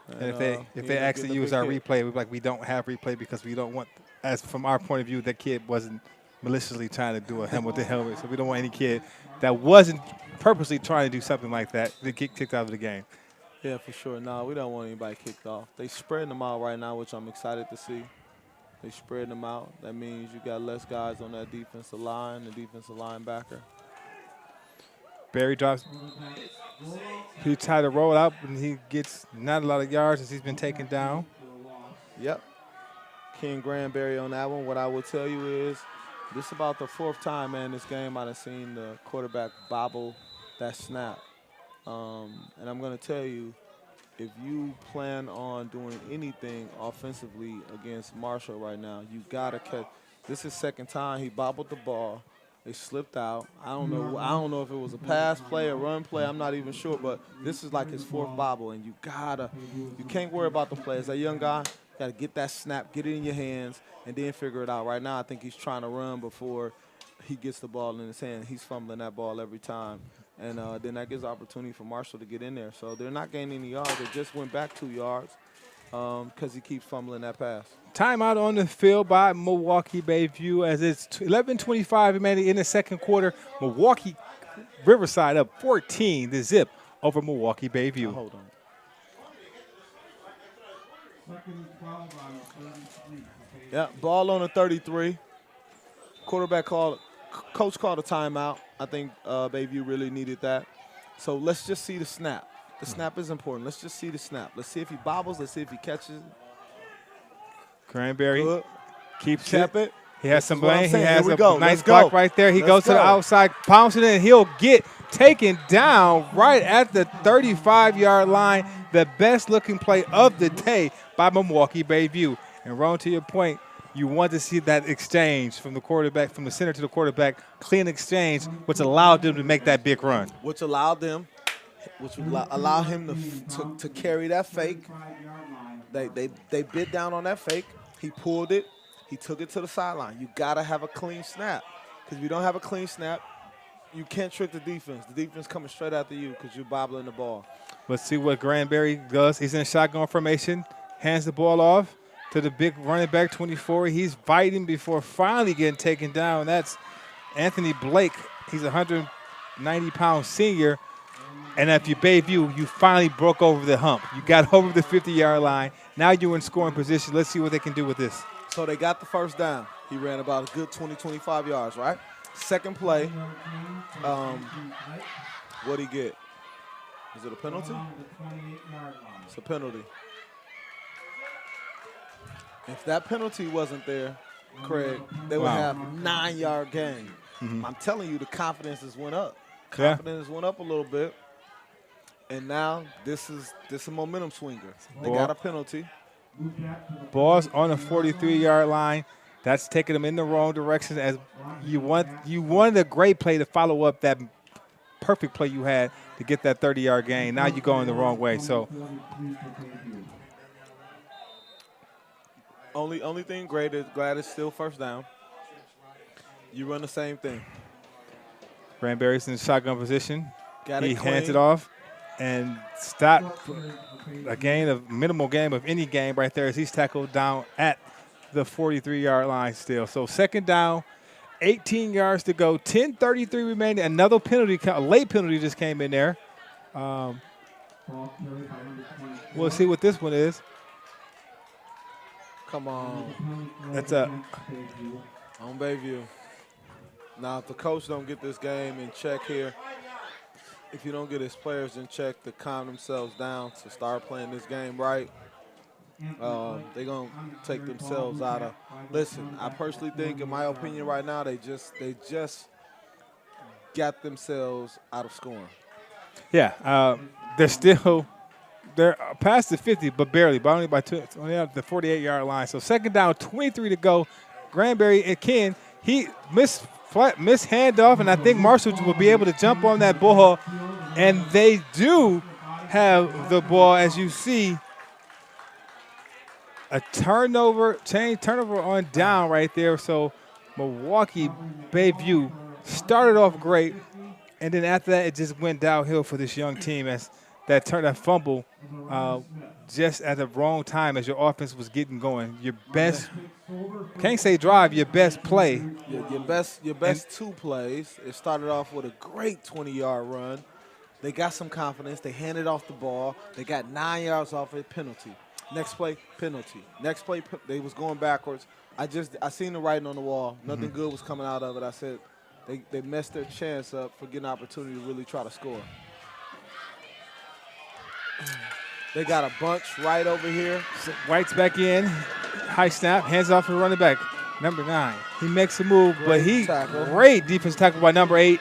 S2: And if they actually use our replay, we're like, we don't have replay because we don't want, as from our point of view, that kid wasn't maliciously trying to do a helmet to helmet. So we don't want any kid that wasn't purposely trying to do something like that to get kicked out of the game.
S3: Yeah, for sure. No, we don't want anybody kicked off. They spreading them out right now, which I'm excited to see. They spreading them out. That means you got less guys on that defensive line, the defensive linebacker.
S2: Barry drops. He tried to roll out, and he gets not a lot of yards as he's been taken down.
S3: Yep. King Granberry on that one. What I will tell you is this is about the fourth time, man, this game I've seen the quarterback bobble that snap. And I'm going to tell you, if you plan on doing anything offensively against Marshall right now, you got to catch. This is second time he bobbled the ball. They slipped out. I don't know if it was a pass play or run play. I'm not even sure, but this is like his fourth bobble, and you can't worry about the play. As a young guy, you got to get that snap, get it in your hands, and then figure it out. Right now, I think he's trying to run before he gets the ball in his hand. He's fumbling that ball every time. And then that gives opportunity for Marshall to get in there. So they're not gaining any yards. They just went back 2 yards because he keeps fumbling that pass.
S2: Timeout on the field by Milwaukee BayView as it's 11:25 remaining in the second quarter. Milwaukee Riverside up 14-0 over Milwaukee BayView.
S3: Hold on. Yeah, ball on the 33. Coach called a timeout. I think BayView really needed that. So let's just see the snap. The snap is important. Let's just see the snap. Let's see if he bobbles. Let's see if he catches.
S2: Cranberry
S3: Good.
S2: keeps
S3: Tap it.
S2: He has some blame. He
S3: saying.
S2: has
S3: Here we
S2: a
S3: go.
S2: nice
S3: Let's
S2: block
S3: go.
S2: right there. He
S3: Let's
S2: goes to the
S3: go.
S2: outside, pounces it, and he'll get taken down right at the 35-yard line. The best looking play of the day by Milwaukee BayView. And Ron, to your point, you want to see that exchange from the quarterback, from the center to the quarterback, clean exchange, which allowed them to make that big run.
S3: Which would allow him to carry that fake. They bit down on that fake. He pulled it. He took it to the sideline. You got to have a clean snap. Because if you don't have a clean snap, you can't trick the defense. The defense coming straight after you because you're bobbling the ball.
S2: Let's see what Granberry does. He's in shotgun formation, hands the ball off to the big running back, 24. He's fighting before finally getting taken down. That's Anthony Blake. He's a 190-pound senior. And if you BayView, you finally broke over the hump. You got over the 50-yard line. Now you're in scoring position. Let's see what they can do with this.
S3: So they got the first down. He ran about a good 20, 25 yards, right? Second play, what'd he get? Is it a penalty? It's a penalty. If that penalty wasn't there, Craig, they would have 9-yard gain. I'm telling you, the confidence went up. Confidence went up a little bit. And now this is a momentum swinger. They got a penalty.
S2: Ball's on the 43-yard line. That's taking them in the wrong direction. As you wanted a great play to follow up that perfect play you had to get that 30-yard gain. Now you're going the wrong way. So
S3: only thing glad it's still first down. You run the same thing.
S2: Granberry's in shotgun position. He
S3: clean.
S2: hands it off and stop a minimal gain of any game right there as he's tackled down at the 43-yard line still. So second down, 18 yards to go, 10:33 remaining. Another penalty, a late penalty just came in there. We'll see what this one is.
S3: Come on.
S2: That's
S3: on BayView. Now, if the coach don't get this game in check here, if you don't get his players in check to calm themselves down to start playing this game right, they're going to take themselves out of. Listen, I personally think, in my opinion right now, they just got themselves out of scoring.
S2: Yeah, they're past the 50, but barely, but only by only at the 48-yard line. So second down, 23 to go. Granberry again, he missed handoff, and I think Marshall will be able to jump on that ball, and they do have the ball, as you see. A turnover on down right there. So Milwaukee BayView started off great, and then after that it just went downhill for this young team as that fumble just at the wrong time as your offense was getting going. Your best, can't say drive, your best play.
S3: Your best two plays. It started off with a great 20-yard run. They got some confidence. They handed off the ball. They got 9 yards off it, penalty. Next play, penalty. Next play, they was going backwards. I seen the writing on the wall. Nothing good was coming out of it. I said they messed their chance up for getting an opportunity to really try to score. They got a bunch right over here.
S2: White's back in. High snap, hands off to the running back. Number 9. He makes a move, great defense tackle by number 8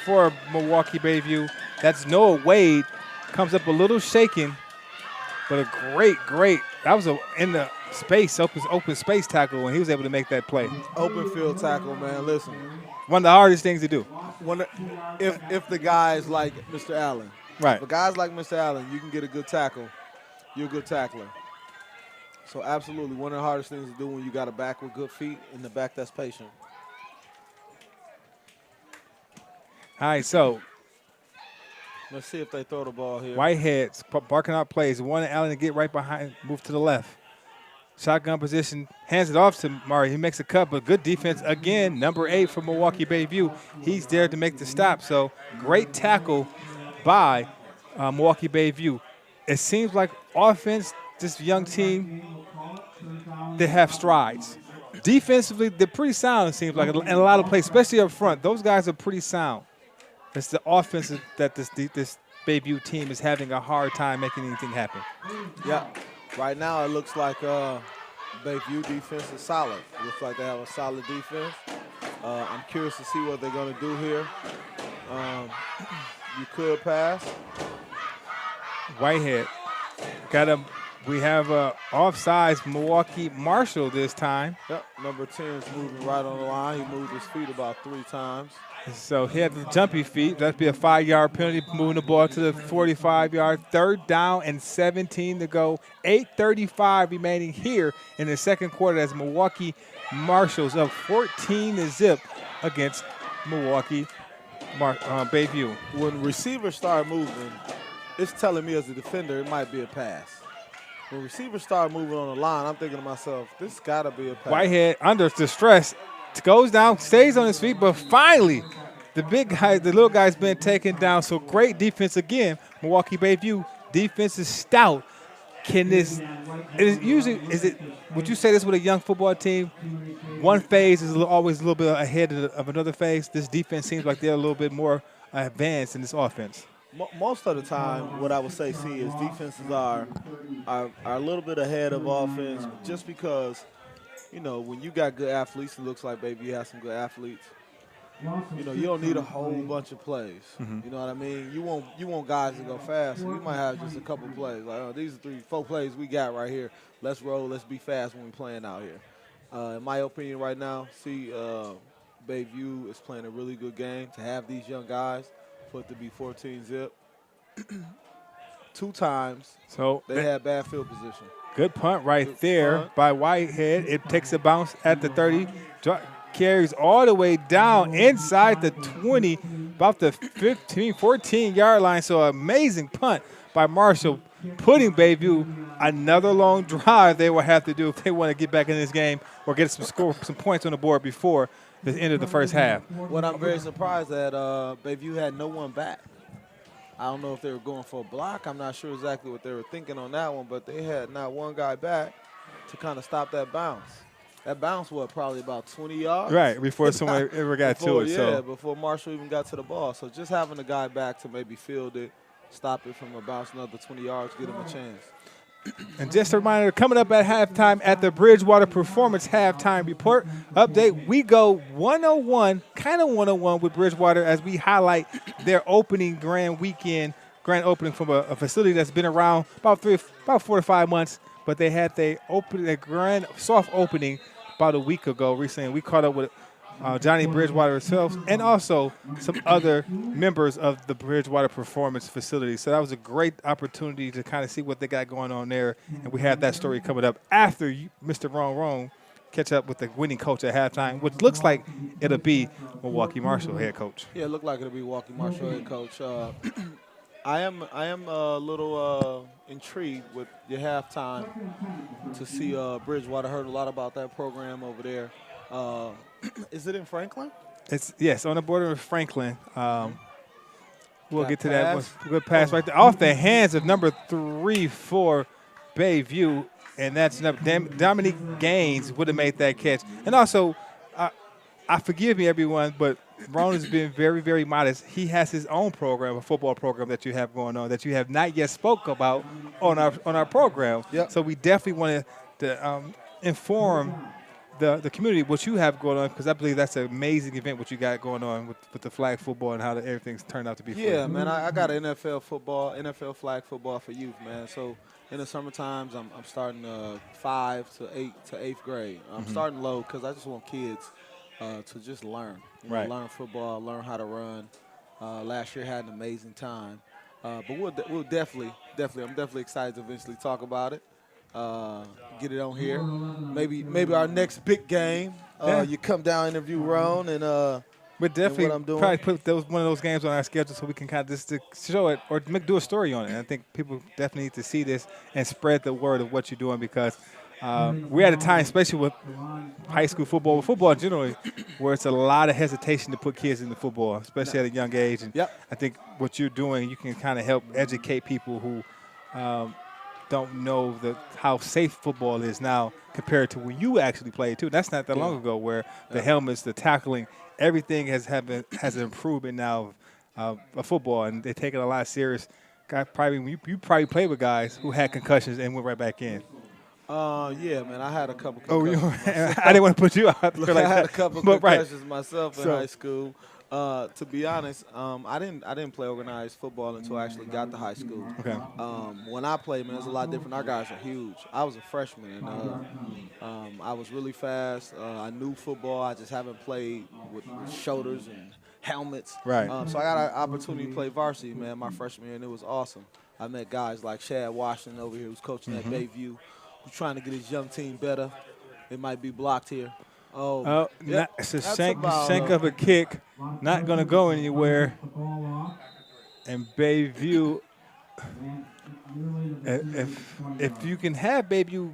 S2: for Milwaukee BayView. That's Noah Wade. Comes up a little shaken. But a great, that was in the space, open space tackle when he was able to make that play.
S3: Open field tackle, man, listen.
S2: One of the hardest things to do.
S3: If the guys like Mr. Allen.
S2: Right.
S3: If guys like Mr. Allen, you can get a good tackle, you're a good tackler. So absolutely, one of the hardest things to do when you got a back with good feet and the back that's patient.
S2: All right, so
S3: Let's see if they throw the ball here.
S2: Whitehead's barking out plays. One Allen to get right behind, move to the left. Shotgun position, hands it off to Murray. He makes a cut, but good defense again. Number 8 for Milwaukee BayView. He's there to make the stop. So great tackle by Milwaukee BayView. It seems like offense, this young team, they have strides. Defensively, they're pretty sound, it seems like, in a lot of plays, especially up front. Those guys are pretty sound. It's the offense that this BayView team is having a hard time making anything happen.
S3: Yeah. Right now, it looks like BayView defense is solid. It looks like they have a solid defense. I'm curious to see what they're going to do here. You could pass.
S2: Whitehead we have offsides Milwaukee Marshall this time.
S3: Yep, number 10 is moving right on the line. He moved his feet about 3 times.
S2: So he had the jumpy feet. That'd be a 5-yard penalty, moving the ball to the 45-yard. 3rd down and 17 to go. 8:35 remaining here in the second quarter as Milwaukee Marshall's up 14-0 against Milwaukee BayView.
S3: When receivers start moving, it's telling me as a defender it might be a pass. When receivers start moving on the line, I'm thinking to myself, this got to be a pass.
S2: Whitehead under distress. Goes down, stays on his feet, but finally, the little guy's been taken down. So great defense again. Milwaukee BayView defense is stout. Would you say this with a young football team? One phase is always a little bit ahead of another phase. This defense seems like they're a little bit more advanced in this offense.
S3: Most of the time, what I would say, is defenses are a little bit ahead of offense just because, you know, when you got good athletes, it looks like BayView has some good athletes. You know, you don't need a whole bunch of plays.
S2: Mm-hmm.
S3: You know what I mean? You want guys to go fast. So you might have just a couple plays. Like, oh, these are 3-4 plays we got right here. Let's roll. Let's be fast when we're playing out here. In my opinion right now, BayView is playing a really good game. To have these young guys for it to be 14-0. 2 times
S2: So
S3: they had bad field position.
S2: Good punt right
S3: Good
S2: there
S3: punt.
S2: by Whitehead. It takes a bounce at the 30. Carries all the way down inside the 20, about the 15, 14-yard line. So amazing punt by Marshall, putting BayView another long drive they will have to do if they want to get back in this game or get some points on the board before the end of the first half.
S3: What I'm very surprised at, BayView had no one back. I don't know if they were going for a block. I'm not sure exactly what they were thinking on that one, but they had not one guy back to kind of stop that bounce. That bounce was probably about 20 yards.
S2: Right, before someone ever got to it.
S3: Yeah, before Marshall even got to the ball. So just having a guy back to maybe field it, stop it from a bounce another 20 yards, give him a chance.
S2: And just a reminder, coming up at halftime at the Bridgewater Performance Halftime Report Update, we go 101, kind of 101 with Bridgewater as we highlight their opening grand opening from a facility that's been around about 4 to 5 months, but they had their grand soft opening about a week ago recently. We caught up with Johnny Bridgewater himself and also some other members of the Bridgewater Performance facility. So that was a great opportunity to kind of see what they got going on there. And we have that story coming up after Mr. Wrong catch up with the winning coach at halftime, which looks like it'll be Milwaukee Marshall head coach.
S3: Yeah, it looked like it'll be Milwaukee Marshall head coach. I am a little intrigued with your halftime to see Bridgewater. Heard a lot about that program over there. Is it in Franklin?
S2: Yes, on the border of Franklin. We'll get to
S3: pass.
S2: that. Good pass right there. Off the hands of number 3 for BayView, and that's Dominique Gaines would have made that catch. And also, I forgive me, everyone, but Ron has been very, very modest. He has his own program, a football program that you have going on that you have not yet spoke about on our program.
S3: Yep.
S2: So we definitely want to inform the community what you have going on, because I believe that's an amazing event what you got going on with the flag football and how everything's turned out to be.
S3: Yeah, man, I got an NFL flag football for youth, man. So in the summer times, I'm starting 5 to 8th grade. I'm starting low because I just want kids to just learn.
S2: Right.
S3: Learn football, learn how to run. Last year had an amazing time. But we'll definitely, I'm definitely excited to eventually talk about it. Get it on here. Maybe our next big game.
S2: Yeah.
S3: You come down, interview Ron, and
S2: But
S3: in what
S2: definitely
S3: I'm doing.
S2: probably put one of those games on our schedule so we can kind of just to show it or do a story on it. And I think people definitely need to see this and spread the word of what you're doing because we're at a time, especially with high school football, with football generally, where it's a lot of hesitation to put kids into football, especially at a young age. And
S3: Yep.
S2: I think what you're doing, you can kind of help educate people who don't know how safe football is now compared to when you actually played too. That's not that long ago where the helmets, the tackling, everything has an improvement now of football, and they take it a lot serious. You probably played with guys who had concussions and went right back in.
S3: Yeah, man, I had a couple
S2: Oh,
S3: concussions.
S2: I didn't want to put you out there like
S3: I had
S2: that.
S3: a couple
S2: But
S3: concussions myself in
S2: So-
S3: high school. To be honest, I didn't play organized football until I actually got to high school.
S2: Okay.
S3: When I played, man, it's a lot different. Our guys are huge. I was a freshman, and I was really fast. I knew football. I just haven't played with shoulders and helmets.
S2: Right.
S3: So I got an opportunity to play varsity, man, my freshman year, and it was awesome. I met guys like Shad Washington over here, who's coaching at BayView, who's trying to get his young team better. It might be blocked here. Yep.
S2: It's a
S3: That's
S2: shank
S3: about,
S2: of a kick, not going to go anywhere. And BayView, if you can have BayView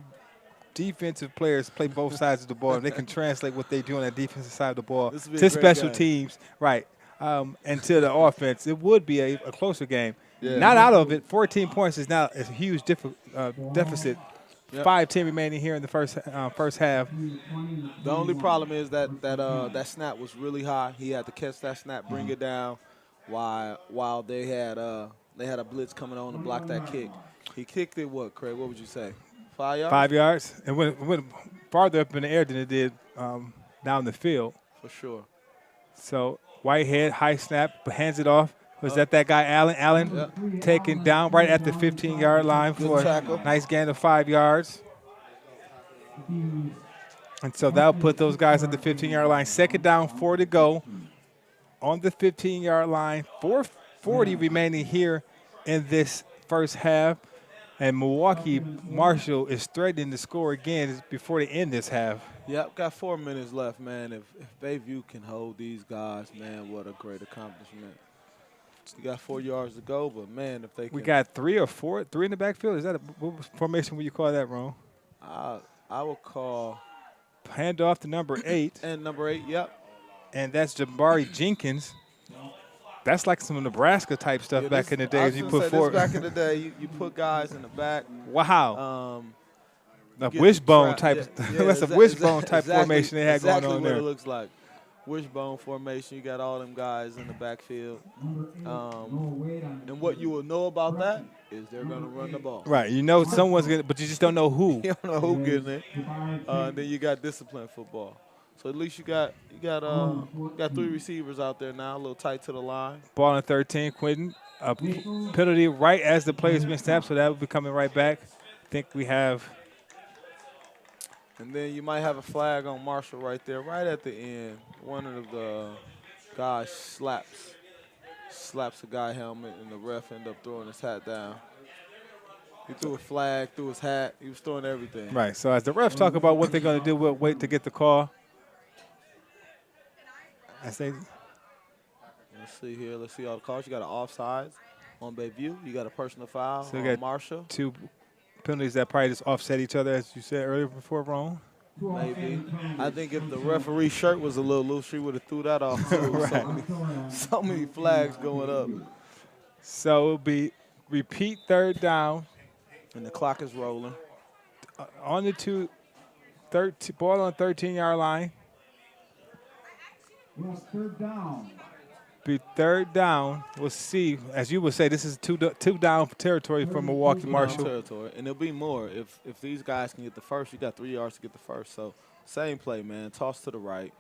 S2: defensive players play both sides of the ball, and they can translate what they do on that defensive side of the ball
S3: This would be a
S2: to
S3: great
S2: special
S3: game.
S2: teams, right, and to the offense, it would be a closer game.
S3: Yeah.
S2: Not out of it. 14 points is now a huge deficit.
S3: Yep.
S2: 5-10 remaining here in the first half.
S3: The only problem is that snap was really high. He had to catch that snap, bring it down, while they had a blitz coming on to block that kick. He kicked it, what, Craig? What would you say? 5 yards?
S2: 5 yards. And went farther up in the air than it did down the field.
S3: For sure.
S2: So Whitehead, high snap, hands it off. Was that guy, Allen? Allen taken down right at the 15-yard line for
S3: tackle.
S2: a nice gain of 5 yards. And so that'll put those guys at the 15-yard line. Second down, 4 to go on the 15-yard line. 4:40 remaining here in this first half. And Milwaukee Marshall is threatening to score again before they end this half.
S3: Yep, got 4 minutes left, man. If BayView can hold these guys, man, what a great accomplishment. You got 4 yards to go, but, man, if they can.
S2: We got 3 or 4, 3 in the backfield. Is that what formation would you call that, Ron?
S3: I will call.
S2: Hand off to number 8.
S3: And number 8, yep.
S2: And that's Jabari Jenkins. That's like some Nebraska type stuff back in the days you put forward.
S3: Back in the day, you put guys in the back.
S2: Wow. A
S3: Get
S2: wishbone
S3: the
S2: type.
S3: trap.
S2: That's a wishbone type formation they had going on
S3: what
S2: there.
S3: it looks like. Wishbone formation. You got all them guys in the backfield. And what you will know about that is they're going to run the ball.
S2: Right. You know someone's going to, but you just don't know who.
S3: You don't know who getting it. And then you got disciplined football. So at least you got 3 receivers out there now, a little tight to the line.
S2: Ball in 13, Quentin. A penalty right as the play has been snapped, so that will be coming right back. I think we have.
S3: And then you might have a flag on Marshall right there, right at the end. One of the guys slaps a guy helmet, and the ref ended up throwing his hat down. He threw a flag, threw his hat. He was throwing everything.
S2: Right. So as the refs talk about what they're going to do, we'll wait to get the call.
S3: Let's see here. Let's see all the calls. You got an offsides on BayView. You got a personal foul
S2: So you
S3: on
S2: got
S3: Marshall.
S2: 2 penalties that probably just offset each other, as you said earlier before, Ron.
S3: Maybe. I think if the referee's shirt was a little loose, she would have threw that off too.
S2: Right.
S3: So many flags going up.
S2: So it'll be repeat third down.
S3: And the clock is rolling.
S2: On the ball on 13-yard line.
S6: Third down.
S2: Be third down. We'll see. As you would say, this is two down territory for Milwaukee Marshall.
S3: Territory. And there'll be more. If these guys can get the first, you got 3 yards to get the first. So same play, man. Toss to the right.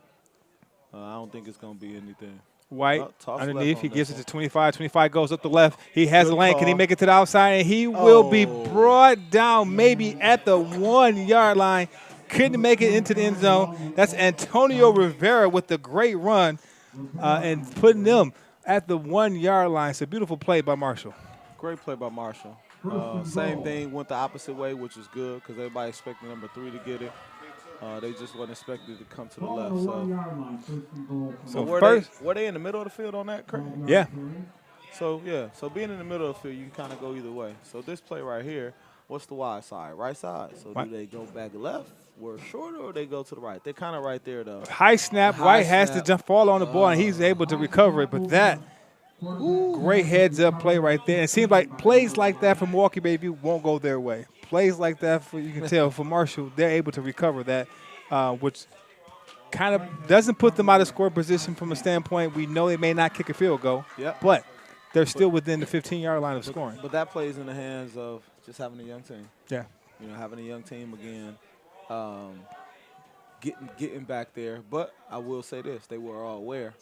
S3: I don't think it's going to be anything.
S2: White
S3: Toss
S2: underneath.
S3: left
S2: He
S3: on
S2: gives
S3: this
S2: it to 25. 25 goes up the left. He has
S3: Good
S2: a lane. Can he
S3: call.
S2: make it to the outside? And he will be brought down maybe at the 1-yard line. Couldn't make it into the end zone. That's Antonio Rivera with the great run and putting them at the 1-yard line. It's a beautiful play by Marshall.
S3: Great play by Marshall. Same thing, went the opposite way, which is good because everybody expected number 3 to get it. They just weren't expected to come to the left. So were they in the middle of the field on that, Craig?
S2: Yeah.
S3: So being in the middle of the field, you can kind of go either way. So this play right here, what's the wide side? Right side. So do they go back left, where shorter, or they go to the right? They're kind of right there, though.
S2: High snap. White has to jump, fall on the ball, and he's able to recover it. But that great heads-up play right there. It seems like plays like that from Milwaukee BayView won't go their way. Plays like that, you can tell, for Marshall, they're able to recover that, which kind of doesn't put them out of score position from a standpoint. We know they may not kick a field goal, but they're still within the 15-yard line of scoring.
S3: But that plays in the hands of just having a young team.
S2: Yeah.
S3: You know, having a young team again, getting back there. But I will say this: they were all aware.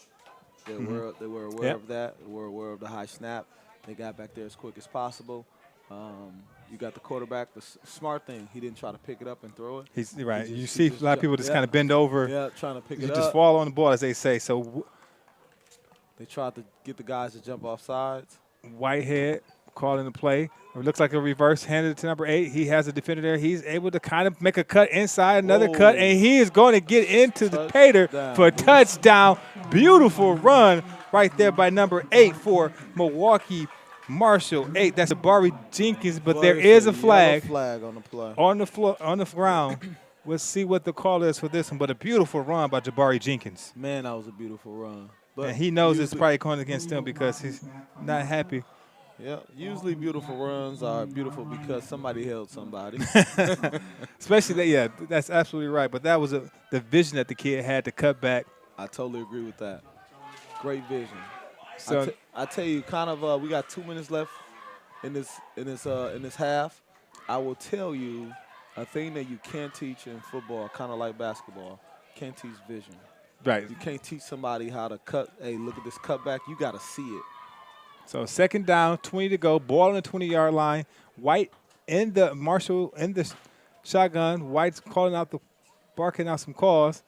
S3: They were aware of that. They were aware of the high snap. They got back there as quick as possible. You got the quarterback. The smart thing, he didn't try to pick it up and throw it.
S2: He's right. You see a lot of people just kind of bend over.
S3: Yeah, trying to pick it up.
S2: You just fall on the ball, as they say. So
S3: they tried to get the guys to jump off sides.
S2: Whitehead calling the play. It looks like a reverse, handed it to number 8. He has a defender there. He's able to kind of make a cut inside, another cut, and he is going to get into the pater for a touchdown. Beautiful run right there by number 8 for Milwaukee Marshall. 8. That's Jabari Jenkins, but there is a flag
S3: on the play.
S2: On the ground. We'll see what the call is for this one, but a beautiful run by Jabari Jenkins.
S3: Man, that was a beautiful run. But
S2: and he knows it's probably going against him because he's not happy.
S3: Yeah, usually beautiful runs are beautiful because somebody held somebody.
S2: Especially that, that's absolutely right. But that was the vision that the kid had to cut back.
S3: I totally agree with that. Great vision.
S2: So
S3: I tell you, kind of, we got 2 minutes left in this half. I will tell you a thing that you can't teach in football, kind of like basketball. Can't teach vision.
S2: Right.
S3: You can't teach somebody how to cut. Hey, look at this cutback. You got to see it.
S2: So 2nd down, 20 to go, ball on the 20-yard line. White in the Marshall in the shotgun. White's barking out some calls.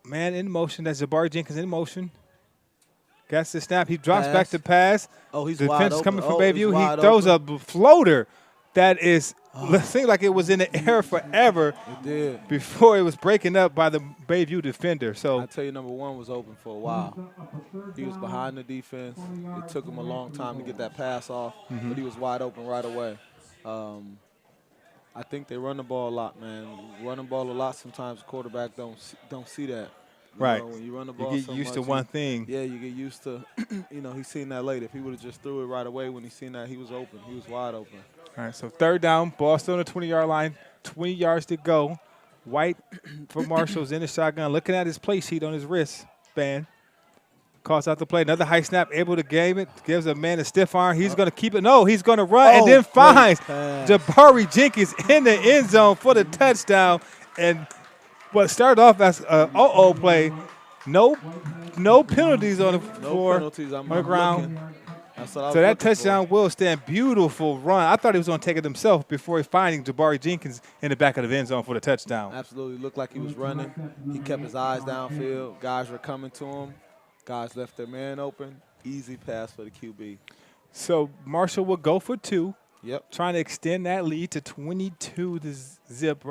S2: Man in motion. That's Jabari Jenkins in motion. Gets the snap. He drops back to pass.
S3: Oh, he's
S2: defense
S3: wide open.
S2: Coming from BayView. He throws a floater that is seemed like it was in the air forever.
S3: It did.
S2: Before it was breaking up by the BayView defender. So
S3: I tell you, number 1 was open for a while. He was behind the defense. It took him a long time to get that pass off, but he was wide open right away. I think they run the ball a lot, man. Run the ball a lot. Sometimes the quarterback don't see that.
S2: Right.
S3: When you run the ball,
S2: you get used to one thing.
S3: Yeah, you get used to. He's seen that late. If he would have just threw it right away when he seen that, he was open. He was wide open.
S2: All right, so 3rd down, ball still on the 20-yard line, 20 yards to go. White for Marshall's in the shotgun, looking at his play sheet on his wristband. Calls out the play. Another high snap, able to game it. Gives a man a stiff arm. He's going to keep it. No, he's going to run and then finds Jabari Jenkins in the end zone for the touchdown. And what started off as an play, no penalties on the floor, on the ground. So that touchdown will stand. Beautiful run. I thought he was going to take it himself before finding Jabari Jenkins in the back of the end zone for the touchdown.
S3: Absolutely. Looked like he was running. He kept his eyes downfield. Guys were coming to him. Guys left their man open. Easy pass for the QB.
S2: So Marshall will go for 2.
S3: Yep.
S2: Trying to extend that lead to 22 to zip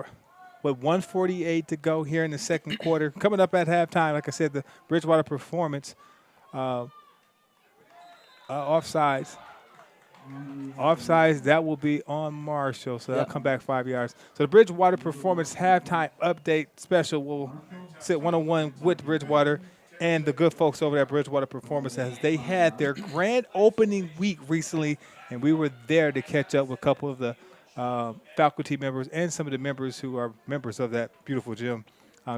S2: with 1:48 to go here in the 2nd quarter. Coming up at halftime, like I said, the Bridgewater performance. Offsides. Offsides, that will be on Marshall, so that'll come back 5 yards. So the Bridgewater Performance halftime update special will sit one-on-one with Bridgewater and the good folks over at Bridgewater Performance as they had their grand opening week recently, and we were there to catch up with a couple of the faculty members and some of the members who are members of that beautiful gym.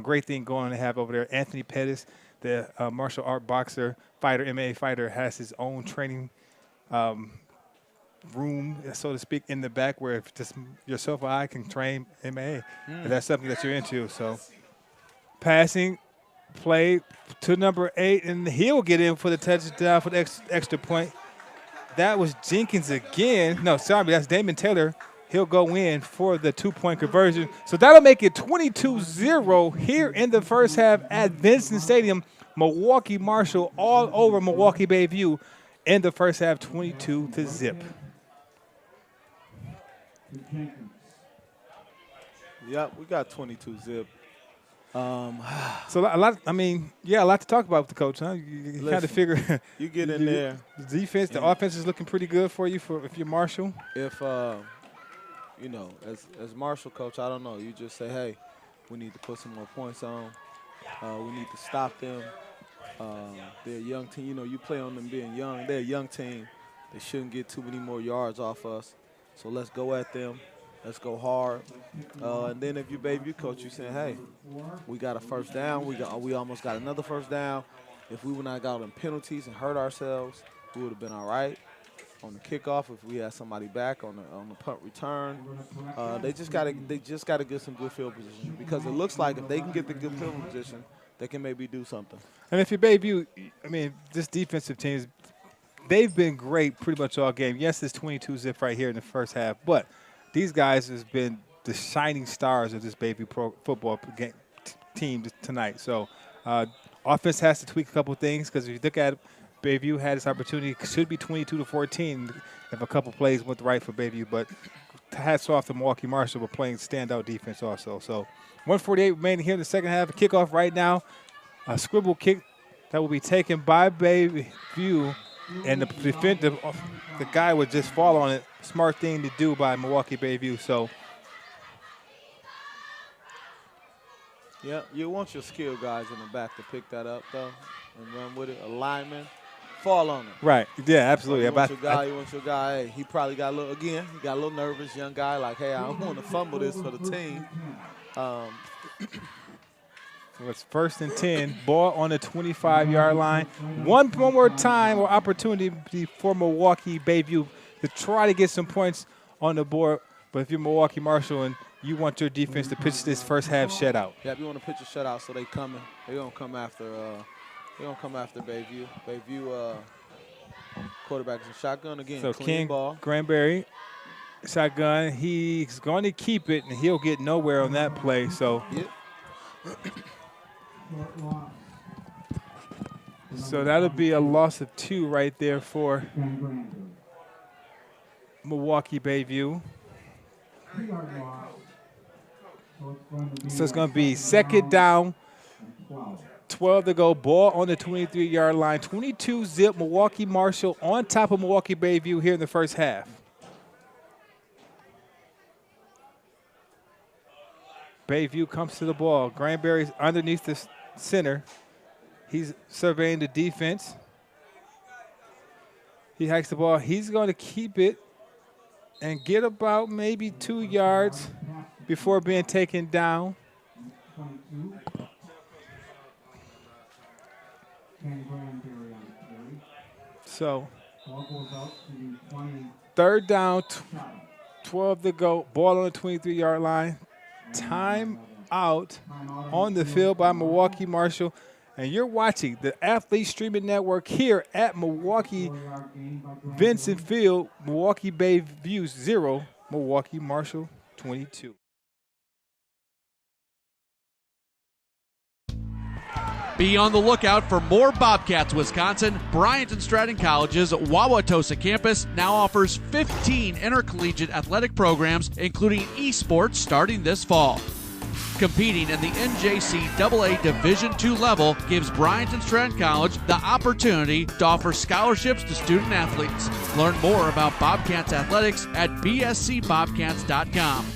S2: Great thing going to have over there. Anthony Pettis, the martial art boxer, fighter, MMA fighter, has his own training room, so to speak, in the back where if just yourself or I can train MMA. If that's something that you're into. So passing play to number 8, and he'll get in for the touchdown for the extra point. That was Jenkins again. No, sorry, that's Damon Taylor. He'll go in for the 2-point conversion. So that'll make it 22-0 here in the first half at Vincent Stadium. Milwaukee Marshall all over Milwaukee BayView in the first half, 22 to zip.
S3: Yep, we got 22 zip.
S2: So a lot. I mean, yeah, a lot to talk about with the coach, huh? You kind of figure
S3: you get in there.
S2: The defense, the offense is looking pretty good for you if you're Marshall.
S3: If you know, as Marshall coach, I don't know. You just say, hey, we need to put some more points on. We need to stop them. They're a young team. You know, you play on them being young. They're a young team. They shouldn't get too many more yards off us. So let's go at them. Let's go hard. And then if you BayView coach, you say, hey, we got a first down. We almost got another first down. If we would not got them penalties and hurt ourselves, we would have been all right. On the kickoff, if we had somebody back on the punt return, they just gotta get some good field position, because it looks like if they can get the good field position, they can maybe do something.
S2: And if you're BayView, I mean, this defensive team, they've been great pretty much all game. Yes, it's 22 zip right here in the first half, but these guys has been the shining stars of this BayView football team tonight. So offense has to tweak a couple things, because if you look at it, BayView had this opportunity. It should be 22-14 if a couple plays went right for BayView. But hats off to Milwaukee Marshall for playing standout defense also. So 1:48 remaining here in the second half. A kickoff right now. A scribble kick that will be taken by BayView. And the guy would just fall on it. Smart thing to do by Milwaukee BayView. So,
S3: yeah, you want your skilled guys in the back to pick that up, though, and run with it. A lineman, fall on it.
S2: Right. Yeah, absolutely.
S3: You want your guy. Hey, he probably got he got a little nervous, young guy, like, hey, I don't want to fumble this for the team.
S2: So it's 1st and 10. Ball on the 25-yard line. One more time or opportunity for Milwaukee BayView to try to get some points on the board. But if you're Milwaukee Marshall and you want your defense to pitch this first half shutout.
S3: Yeah, if you want to pitch a shutout, so they coming. They're gonna come after. BayView. BayView quarterback is a shotgun again.
S2: So
S3: clean
S2: King
S3: ball.
S2: Granberry, shotgun. He's going to keep it, and he'll get nowhere on that play. So.
S3: Yep.
S2: So that'll be a loss of 2 right there for Milwaukee BayView. So it's going to be 2nd down, 12 to go. Ball on the 23-yard line. 22 zip. Milwaukee Marshall on top of Milwaukee BayView here in the first half. BayView comes to the ball. Granberry's underneath the center. He's surveying the defense. He hikes the ball. He's going to keep it and get about maybe 2 yards before being taken down. So 3rd down, 12 to go. Ball on the 23-yard line. Time out on the field by Milwaukee Marshall. And you're watching the Athlete Streaming Network here at Milwaukee Vincent Field. Milwaukee BayView 0, Milwaukee Marshall 22.
S5: Be on the lookout for more Bobcats, Wisconsin. Bryant and Stratton College's Wauwatosa campus now offers 15 intercollegiate athletic programs, including esports, starting this fall. Competing in the NJCAA Division II level gives Bryant and Stratton College the opportunity to offer scholarships to student athletes. Learn more about Bobcats athletics at bscbobcats.com.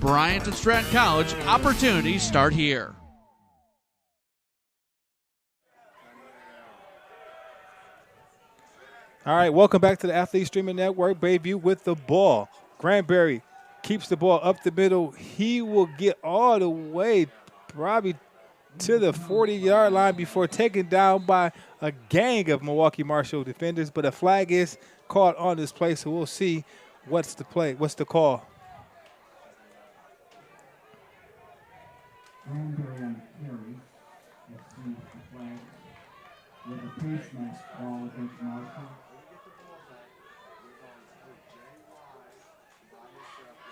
S5: Bryant and Stratton College, opportunities start here.
S2: All right, welcome back to the Athlete Streaming Network. BayView with the ball. Granberry keeps the ball up the middle. He will get all the way probably to the 40-yard line before taken down by a gang of Milwaukee Marshall defenders. But a flag is caught on this play, so we'll see what's the play. What's the call?
S6: Granberry on carry. Let's see the flag with a face mask ball against Marshall.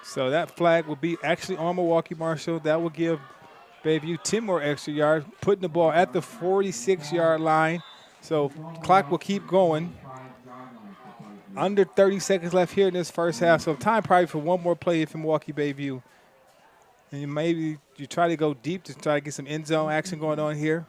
S2: So that flag will be actually on Milwaukee Marshall. That will give BayView 10 more extra yards, putting the ball at the 46-yard line. So clock will keep going. Under 30 seconds left here in this first half. So time probably for one more play for Milwaukee BayView. And maybe you try to go deep to try to get some end zone action going on here.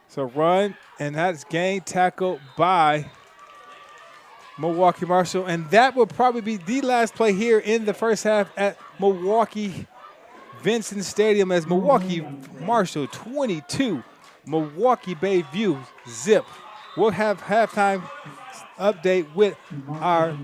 S2: So run, and that's gain tackled by Milwaukee Marshall. And that will probably be the last play here in the first half at Milwaukee Vincent Stadium as Milwaukee Marshall 22, Milwaukee BayView zip. We'll have halftime update with our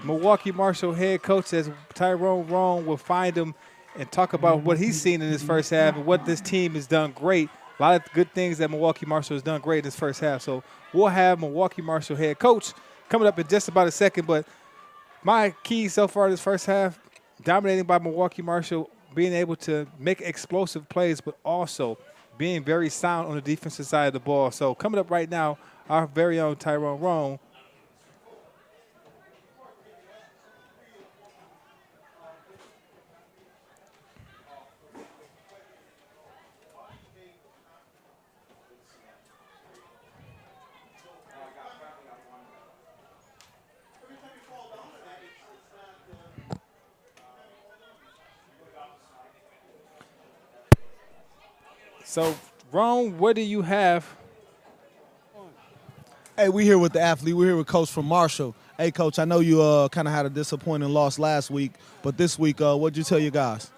S2: Milwaukee Marshall head coach as Tyrone Roan will find him and talk about what he's seen in this first half and what this team has done great. A lot of good things that Milwaukee Marshall has done great in this first half. So we'll have Milwaukee Marshall head coach coming up in just about a second. But my key so far this first half, dominating by Milwaukee Marshall, being able to make explosive plays, but also being very sound on the defensive side of the ball. So coming up right now, our very own Tyrone Roan. So, Ron, what do you have?
S3: Hey, we here with the athlete. We're here with Coach from Marshall. Hey, Coach, I know you kind of had a disappointing loss last week, but this week, what'd you tell your guys?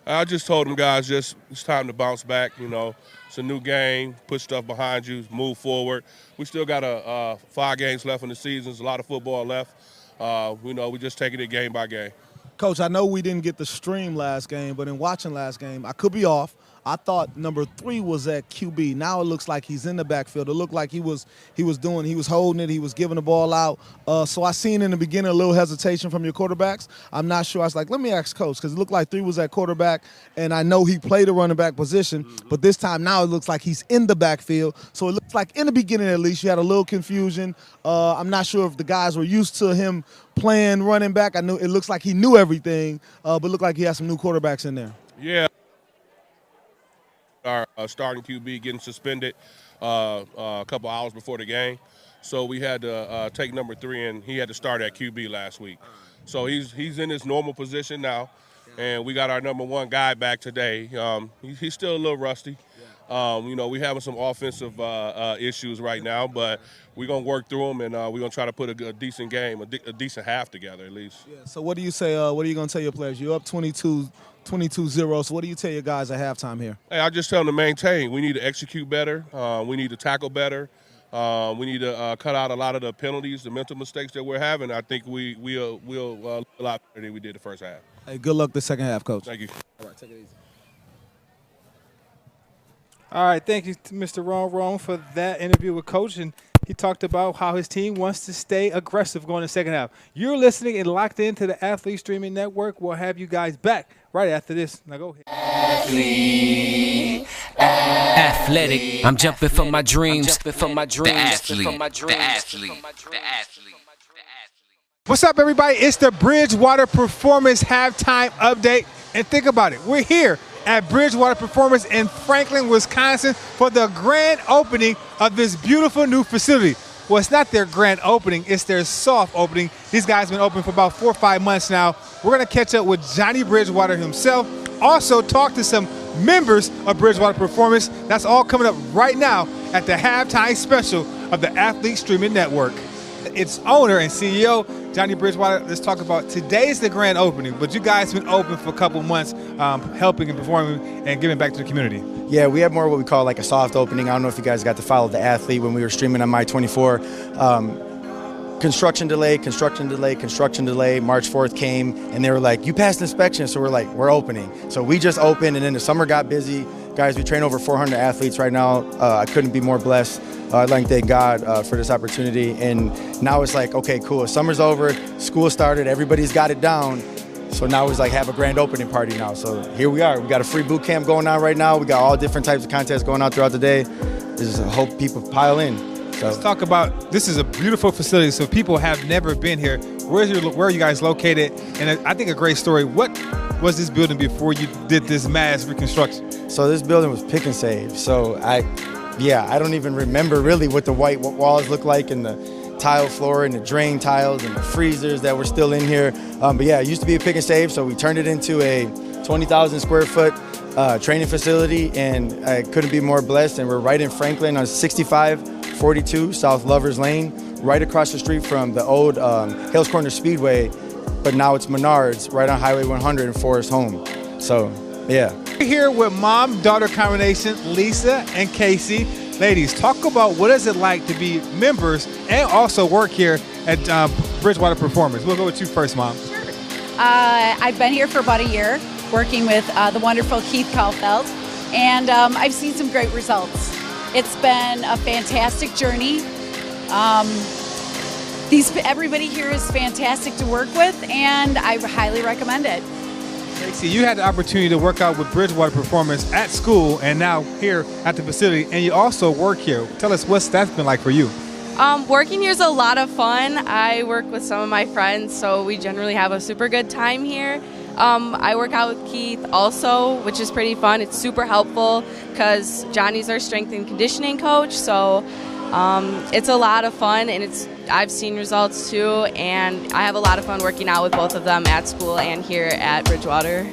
S4: I just told them guys, it's time to bounce back. You know, it's a new game. Put stuff behind you. Move forward. We still got 5 games left in the season. There's a lot of football left. We're just taking it game by game.
S3: Coach, I know we didn't get the stream last game, but in watching last game, I could be off. I thought number 3 was at QB. Now it looks like he's in the backfield. It looked like he was holding it, he was giving the ball out. So I seen in the beginning a little hesitation from your quarterbacks. I'm not sure. I was like, let me ask Coach, because it looked like 3 was at quarterback, and I know he played a running back position, but this time now it looks like he's in the backfield. So it looks like in the beginning at least you had a little confusion. I'm not sure if the guys were used to him playing running back. I knew it looks like he knew everything, but it looked like he had some new quarterbacks in there.
S4: Yeah. Our starting QB getting suspended a couple hours before the game. So we had to take number 3, and he had to start at QB last week. So he's in his normal position now, and we got our number 1 guy back today. He's still a little rusty. We're having some offensive issues right now, but we're going to work through them, and we're going to try to put a decent game, a decent half together at least.
S3: Yeah, so what do you say, what are you going to tell your players? You're up 22-0, so what do you tell your guys at halftime here?
S4: Hey, I just tell them to maintain. We need to execute better. We need to tackle better. We need to cut out a lot of the penalties, the mental mistakes that we're having. I think we'll a lot better than we did the first half.
S3: Hey, good luck the second half, Coach.
S4: Thank you.
S3: All right, take it easy.
S2: All right, thank you to Mr. Ron for that interview with Coach. And he talked about how his team wants to stay aggressive going in the second half. You're listening and locked into the Athlete Streaming Network. We'll have you guys back right after this. Now go ahead.
S1: Athletic. I'm jumping for my dreams. The athlete.
S2: What's up, everybody? It's the Bridgewater Performance halftime update. And think about it. We're here at Bridgewater Performance in Franklin, Wisconsin for the grand opening of this beautiful new facility. Well, it's not their grand opening, it's their soft opening. These guys have been open for about 4 or 5 months now. We're gonna catch up with Johnny Bridgewater himself, also talk to some members of Bridgewater Performance. That's all coming up right now at the halftime special of the Athlete Streaming Network. Its owner and CEO, Johnny Bridgewater. Let's talk about today's the grand opening, but you guys have been open for a couple months, helping and performing and giving back to the community.
S7: Yeah, we have more what we call like a soft opening. I don't know if you guys got to follow the athlete when we were streaming on My24. Construction delay. March 4th came, and they were like, you passed inspection, so we're like, we're opening. So we just opened, and then the summer got busy. Guys, we train over 400 athletes right now. I couldn't be more blessed. I'd like to thank God for this opportunity. And now it's like, okay, cool. Summer's over, school started, everybody's got it down. So now it's like have a grand opening party now. So here we are. We got a free boot camp going on right now. We got all different types of contests going on throughout the day. Just hope people pile in. So.
S2: Let's talk about, this is a beautiful facility, so people have never been here. Where are you guys located? And I think a great story. What was this building before you did this mass reconstruction?
S7: So this building was pick and save. So yeah, I don't even remember really what the white walls look like and the tile floor and the drain tiles and the freezers that were still in here. But yeah, it used to be a pick and save, so we turned it into a 20,000 square foot training facility, and I couldn't be more blessed. And we're right in Franklin on 6542 South Lovers Lane, right across the street from the old Hales Corner Speedway, but now it's Menards, right on Highway 100 in Forest Home. So, yeah.
S2: We're here with mom-daughter combination, Lisa and Casey. Ladies, talk about what is it like to be members and also work here at Bridgewater Performance. We'll go with you first, Mom.
S8: Sure. I've been here for about a year, working with the wonderful Keith Kaufeld, and I've seen some great results. It's been a fantastic journey. Everybody here is fantastic to work with, and I highly recommend it.
S2: Casey, you had the opportunity to work out with Bridgewater Performance at school and now here at the facility, and you also work here. Tell us what's that's been like for you.
S9: Working here is a lot of fun. I work with some of my friends, so we generally have a super good time here. I work out with Keith also, which is pretty fun. It's super helpful because Johnny's our strength and conditioning coach, so it's a lot of fun, and I've seen results too, and I have a lot of fun working out with both of them at school and here at Bridgewater.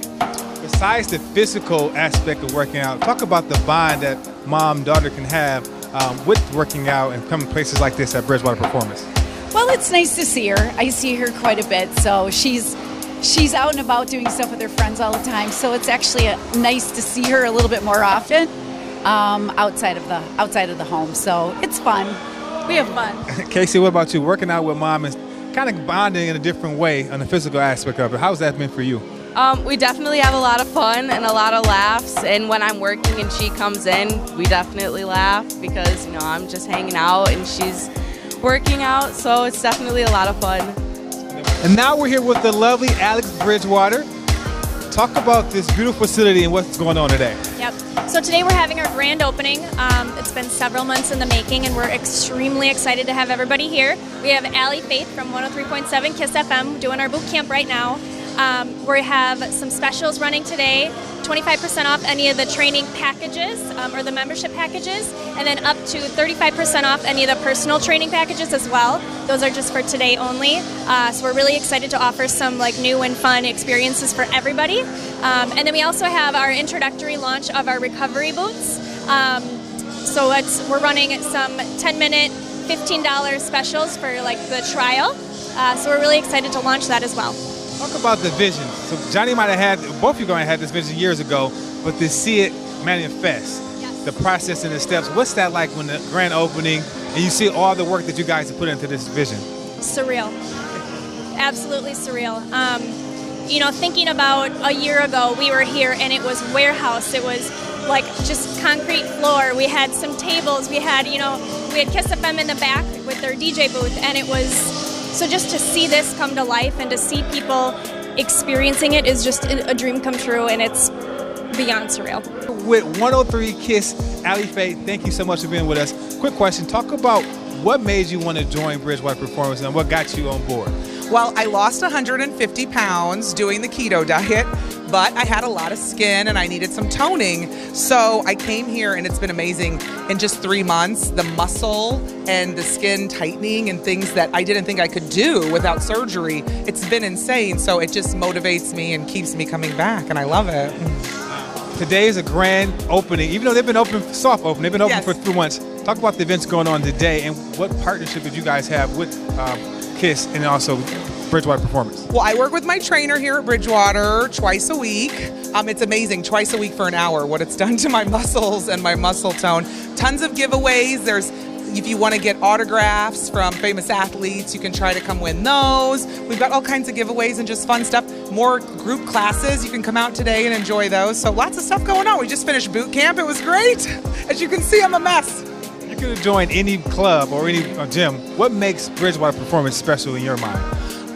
S2: Besides the physical aspect of working out, talk about the bond that mom-daughter can have with working out and coming places like this at Bridgewater Performance.
S8: Well, it's nice to see her. I see her quite a bit, so she's out and about doing stuff with her friends all the time, so it's actually nice to see her a little bit more often outside of the home, so it's fun. We have fun.
S2: Casey, what about you? Working out with mom is kind of bonding in a different way on the physical aspect of it. How's that been for you?
S9: We definitely have a lot of fun and a lot of laughs, and when I'm working and she comes in, we definitely laugh because, I'm just hanging out and she's working out, so it's definitely a lot of fun.
S2: And now we're here with the lovely Alex Bridgewater. Talk about this beautiful facility and what's going on today.
S10: Yep. So today we're having our grand opening. It's been several months in the making, and we're extremely excited to have everybody here. We have Allie Faith from 103.7 KISS FM doing our boot camp right now. We have some specials running today, 25% off any of the training packages or the membership packages, and then up to 35% off any of the personal training packages as well. Those are just for today only. So we're really excited to offer some new and fun experiences for everybody. And then we also have our introductory launch of our recovery boots. So we're running some 10-minute, $15 specials for the trial. So we're really excited to launch that as well.
S2: Talk about the vision. So Johnny might have had, both of you might have had this vision years ago, but to see it manifest, yes. The process and the steps, what's that like when the grand opening and you see all the work that you guys have put into this vision?
S10: Surreal. Absolutely surreal. Thinking about a year ago, we were here and it was warehouse. It was just concrete floor. We had some tables. We had KISS FM in the back with their DJ booth, and it was... So just to see this come to life and to see people experiencing it is just a dream come true, and it's beyond surreal.
S2: With 103 KISS, Allie Faye, thank you so much for being with us. Quick question, talk about what made you want to join Bridgewater Performance and what got you on board?
S11: Well, I lost 150 pounds doing the keto diet, but I had a lot of skin and I needed some toning. So I came here and it's been amazing. In just 3 months, the muscle and the skin tightening and things that I didn't think I could do without surgery, it's been insane. So it just motivates me and keeps me coming back, and I love it.
S2: Today is a grand opening, even though they've been open, soft open, they've been open for 3 months. Talk about the events going on today and what partnership did you guys have with KISS and also Bridgewater Performance?
S11: Well, I work with my trainer here at Bridgewater twice a week. It's amazing, twice a week for an hour, what it's done to my muscles and my muscle tone. Tons of giveaways. If you want to get autographs from famous athletes, you can try to come win those. We've got all kinds of giveaways and just fun stuff. More group classes. You can come out today and enjoy those. So lots of stuff going on. We just finished boot camp. It was great. As you can see, I'm a mess.
S2: You could have joined any club or any gym. What makes Bridgewater Performance special in your mind?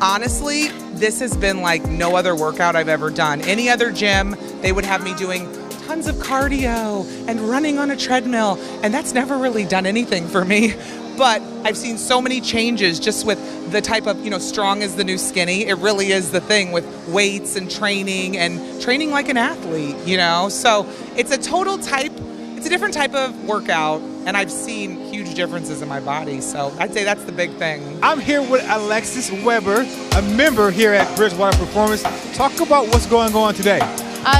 S11: Honestly, this has been like no other workout I've ever done. Any other gym, they would have me doing tons of cardio and running on a treadmill, and that's never really done anything for me. But I've seen so many changes just with the type of, strong is the new skinny. It really is the thing with weights and training like an athlete, So it's a different type of workout and I've seen huge differences in my body. So I'd say that's the big thing.
S2: I'm here with Alexis Weber, a member here at Bridgewater Performance. Talk about what's going on today.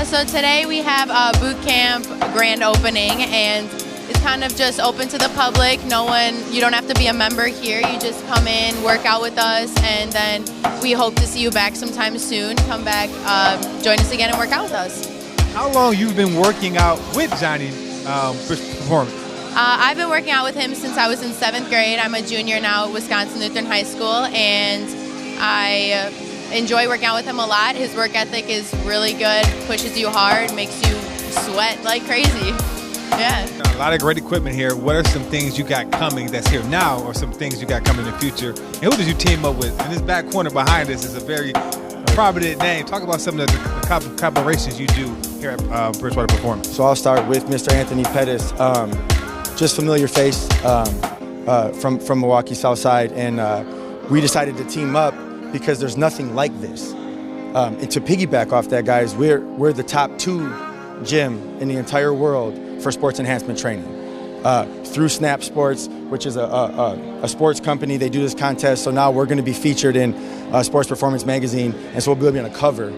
S12: So today we have a boot camp grand opening, and it's kind of just open to the public. You don't have to be a member here. You just come in, work out with us, and then we hope to see you back sometime soon. Come back, join us again, and work out with us.
S2: How long you've been working out with Johnny Performance?
S12: I've been working out with him since I was in 7th grade. I'm a junior now at Wisconsin Lutheran High School, and I enjoy working out with him a lot. His work ethic is really good, pushes you hard, makes you sweat like crazy. Yeah.
S2: A lot of great equipment here. What are some things you got coming that's here now, or some things you got coming in the future? And who did you team up with? And this back corner behind us is a very prominent name. Talk about some of the collaborations you do here at Bridgewater Performance.
S7: So I'll start with Mr. Anthony Pettis, just familiar face from Milwaukee South Side, and we decided to team up because there's nothing like this. And to piggyback off that, guys, we're the top 2 gym in the entire world for sports enhancement training. Through Snap Sports, which is a sports company, they do this contest. So now we're going to be featured in Sports Performance Magazine, and so we'll be on the cover.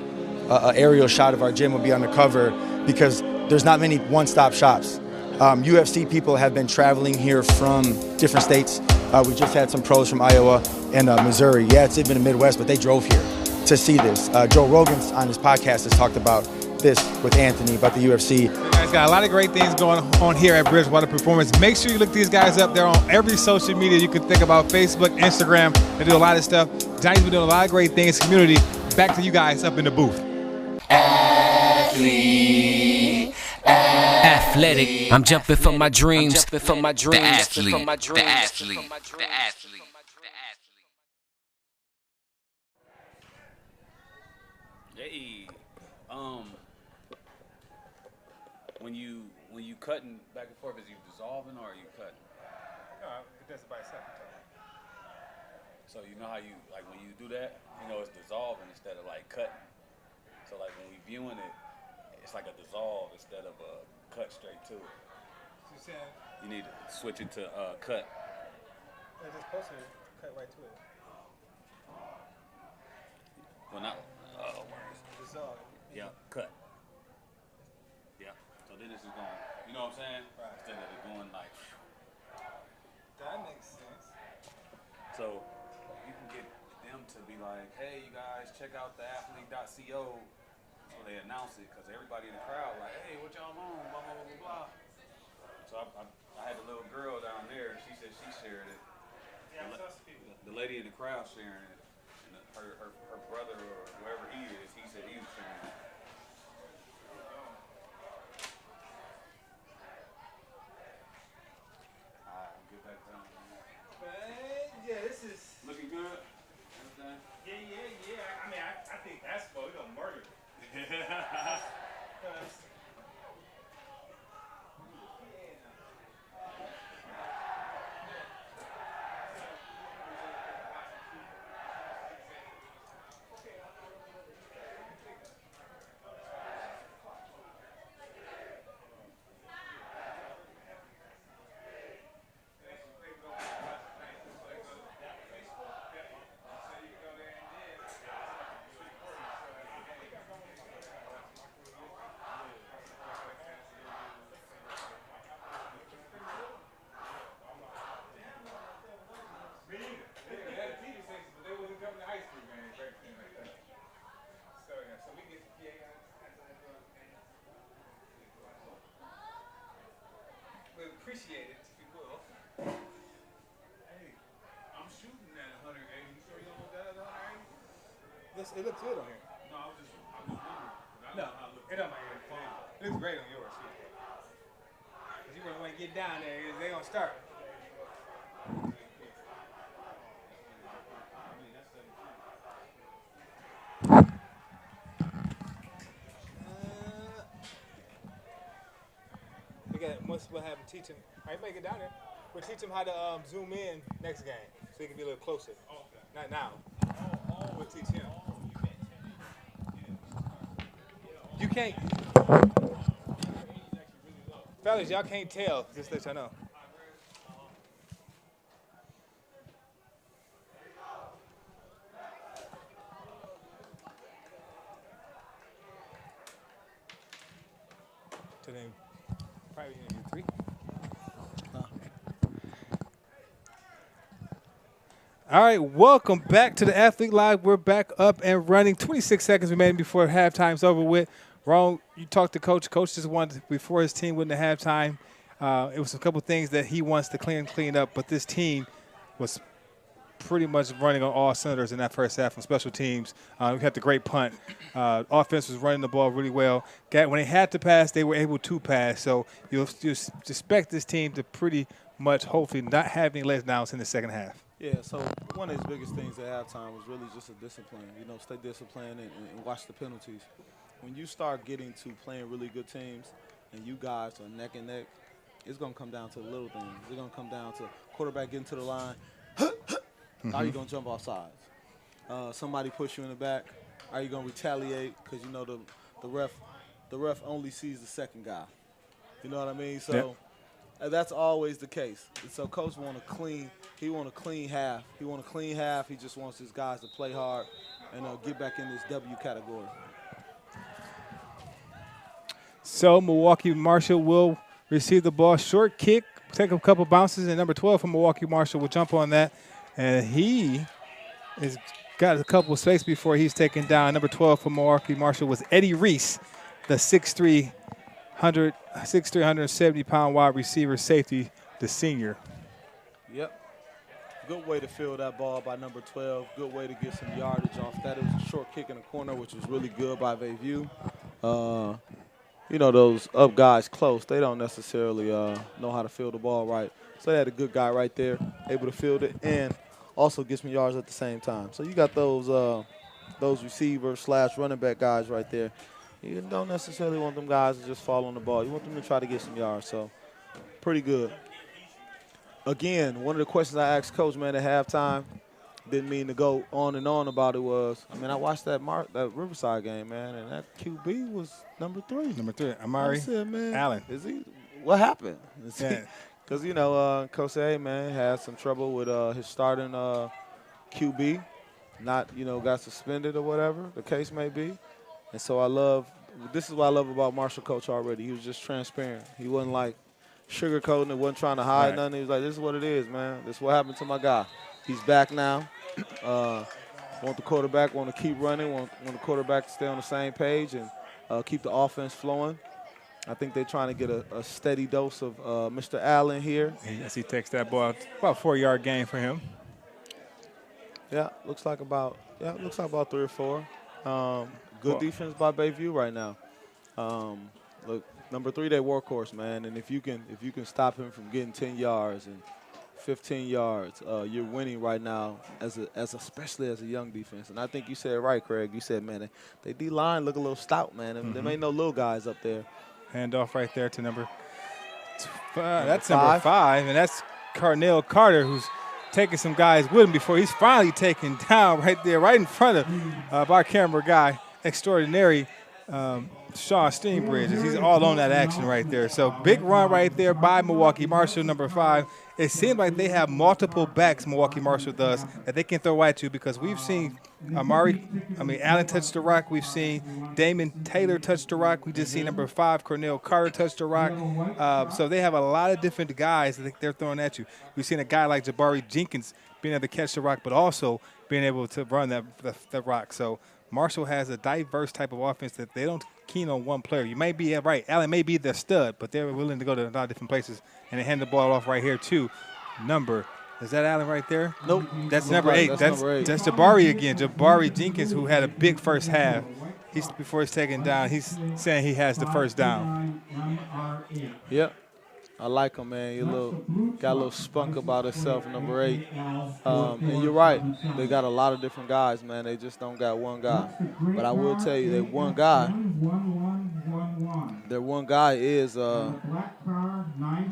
S7: An aerial shot of our gym will be on the cover because there's not many one-stop shops. UFC people have been traveling here from different states. We just had some pros from Iowa and Missouri. Yeah, it's even the Midwest, but they drove here to see this. Joe Rogan on his podcast has talked about this with Anthony, about the UFC.
S2: You guys got a lot of great things going on here at Bridgewater Performance. Make sure you look these guys up. They're on every social media you can think about, Facebook, Instagram. They do a lot of stuff. Johnny's been doing a lot of great things, community. Back to you guys up in the booth.
S1: Athlete. Athletic. I'm jumping for my dreams. The athlete. The athlete. The athlete.
S13: Hey, when you cutting back and forth, is you dissolving or are you cutting?
S2: No, it does it by itself.
S13: So you know how you, like when you do that, you know it's dissolving instead of like cutting. So like when we viewing it, it's like a dissolve instead of a cut straight to it. You need to switch it to cut.
S2: It's just supposed to cut right to it.
S13: Well, not.
S2: Dissolve.
S13: Yeah, cut. Yeah. So then this is going, you know what I'm saying? Right. Instead of it going like.
S2: That makes sense.
S13: So you can get them to be like, hey, you guys, check out the athlete.co. So they announce it because everybody in the crowd like, hey, what y'all on? Blah, blah, blah, blah. So I had a little girl down there. She said she shared it. Yeah, the lady in the crowd sharing it. And her brother or whoever he is, he said he was sharing it. I'll get back down.
S2: Man, yeah, this is
S13: looking good.
S2: Yeah. I mean, I think basketball, we're gonna murder it. Appreciate it if you will. Hey, I'm shooting at 180. You sure you don't want that at 180? It looks good on here. No, I'm just wondering. No, it don't matter. It looks great on yours too. Cause you gonna want to get down there. They gonna start. We'll have him teach him. All right, make it down there. We'll teach him how to zoom in next game, so he can be a little closer. Okay. Not now. We'll teach him. You can't. Fellas, y'all can't tell. Just let y'all know. So then probably need 3. All right, welcome back to the Athlete Live. We're back up and running. 26 seconds remaining before halftime's over with. Ron, you talked to Coach. Coach just wanted, before his team went to halftime, it was a couple things that he wants to clean up, but this team was pretty much running on all cylinders in that first half from special teams. We had the great punt. Offense was running the ball really well. When they had to pass, they were able to pass. So you'll expect this team to pretty much hopefully not have any letdowns in the second half.
S3: Yeah, so one of his biggest things at halftime was really just a discipline. Stay disciplined and watch the penalties. When you start getting to playing really good teams and you guys are neck and neck, it's going to come down to the little things. It's going to come down to quarterback getting to the line. Are you going to jump off sides? Somebody push you in the back. Are you going to retaliate? Because the ref only sees the second guy. You know what I mean? So that's always the case. And so Coach want a clean half. He want a clean half. He just wants his guys to play hard and get back in this W category.
S2: So Milwaukee Marshall will receive the ball. Short kick, take a couple bounces, and number 12 from Milwaukee Marshall will jump on that. And he has got a couple of space before he's taken down. Number 12 from Milwaukee Marshall was Eddie Reese, the 6'3", 170-pound wide receiver safety, the senior.
S3: Yep. Good way to field that ball by number 12. Good way to get some yardage off that. It was a short kick in the corner, which was really good by BayView. Those up guys close, they don't necessarily know how to field the ball right. So they had a good guy right there, able to field it, and also get some yards at the same time. So you got those receivers / running back guys right there. You don't necessarily want them guys to just fall on the ball. You want them to try to get some yards. So pretty good. Again, one of the questions I asked Coach, man, at halftime, didn't mean to go on and on about it was, I watched that Riverside game, man, and that QB was number 3.
S2: Number 3, Amari Allen.
S3: Is he? What happened?
S2: Yeah.
S3: Because, Coach said, hey, man, had some trouble with his starting QB, not, got suspended or whatever the case may be. And so this is what I love about Marshall Coach already. He was just transparent. He wasn't like sugarcoating it, wasn't trying to hide nothing. He was like, this is what it is, man. This is what happened to my guy. He's back now. Want the quarterback, want to keep running, want the quarterback to stay on the same page and keep the offense flowing. I think they're trying to get a steady dose of Mr. Allen here.
S2: As he takes that ball, about 4-yard gain for him.
S3: Yeah, looks like about 3 or 4. Good defense by BayView right now. Look, number 3, they workhorse, man, and if you can stop him from getting 10 yards and 15 yards, you're winning right now especially as a young defense. And I think you said it right, Craig. You said, man, they D-line look a little stout, man. There ain't no little guys up there.
S2: Handoff right there to number 5. That's number 5, and that's Carnell Carter, who's taking some guys with him before he's finally taken down right there, right in front of our camera guy, extraordinary Sean Steenbridge. He's all on that action right there. So big run right there by Milwaukee Marshall, number 5. It seems like they have multiple backs, Milwaukee Marshall does, that they can throw at you because we've seen Allen touch the rock. We've seen Damon Taylor touch the rock. We just seen number 5, Cornell Carter, touch the rock. So they have a lot of different guys that they're throwing at you. We've seen a guy like Jabari Jenkins being able to catch the rock, but also being able to run that rock. So Marshall has a diverse type of offense that they don't keen on one player. You may be right. Allen may be their stud, but they're willing to go to a lot of different places, and they hand the ball off right here too. Is that Allen right there?
S3: Nope.
S2: That's number 8. That's Jabari again. Jabari Jenkins, who had a big first half. Before he's taken down, he's saying he has the first down.
S3: Yep. I like him, man. He got a little spunk about himself, number 8. And you're right. They got a lot of different guys, man. They just don't got one guy. But I will tell you, their one guy is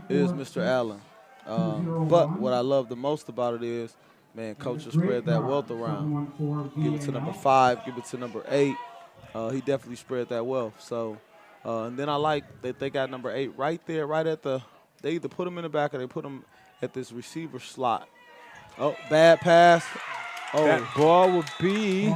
S3: Mr. Allen. But what I love the most about it is, man, Coach has spread that wealth around. Give it to number 5, give it to number 8. He definitely spread that wealth. So, and then I like that they got number 8 right there, right at the – they either put him in the back or they put him at this receiver slot. Oh, bad pass.
S2: That ball will be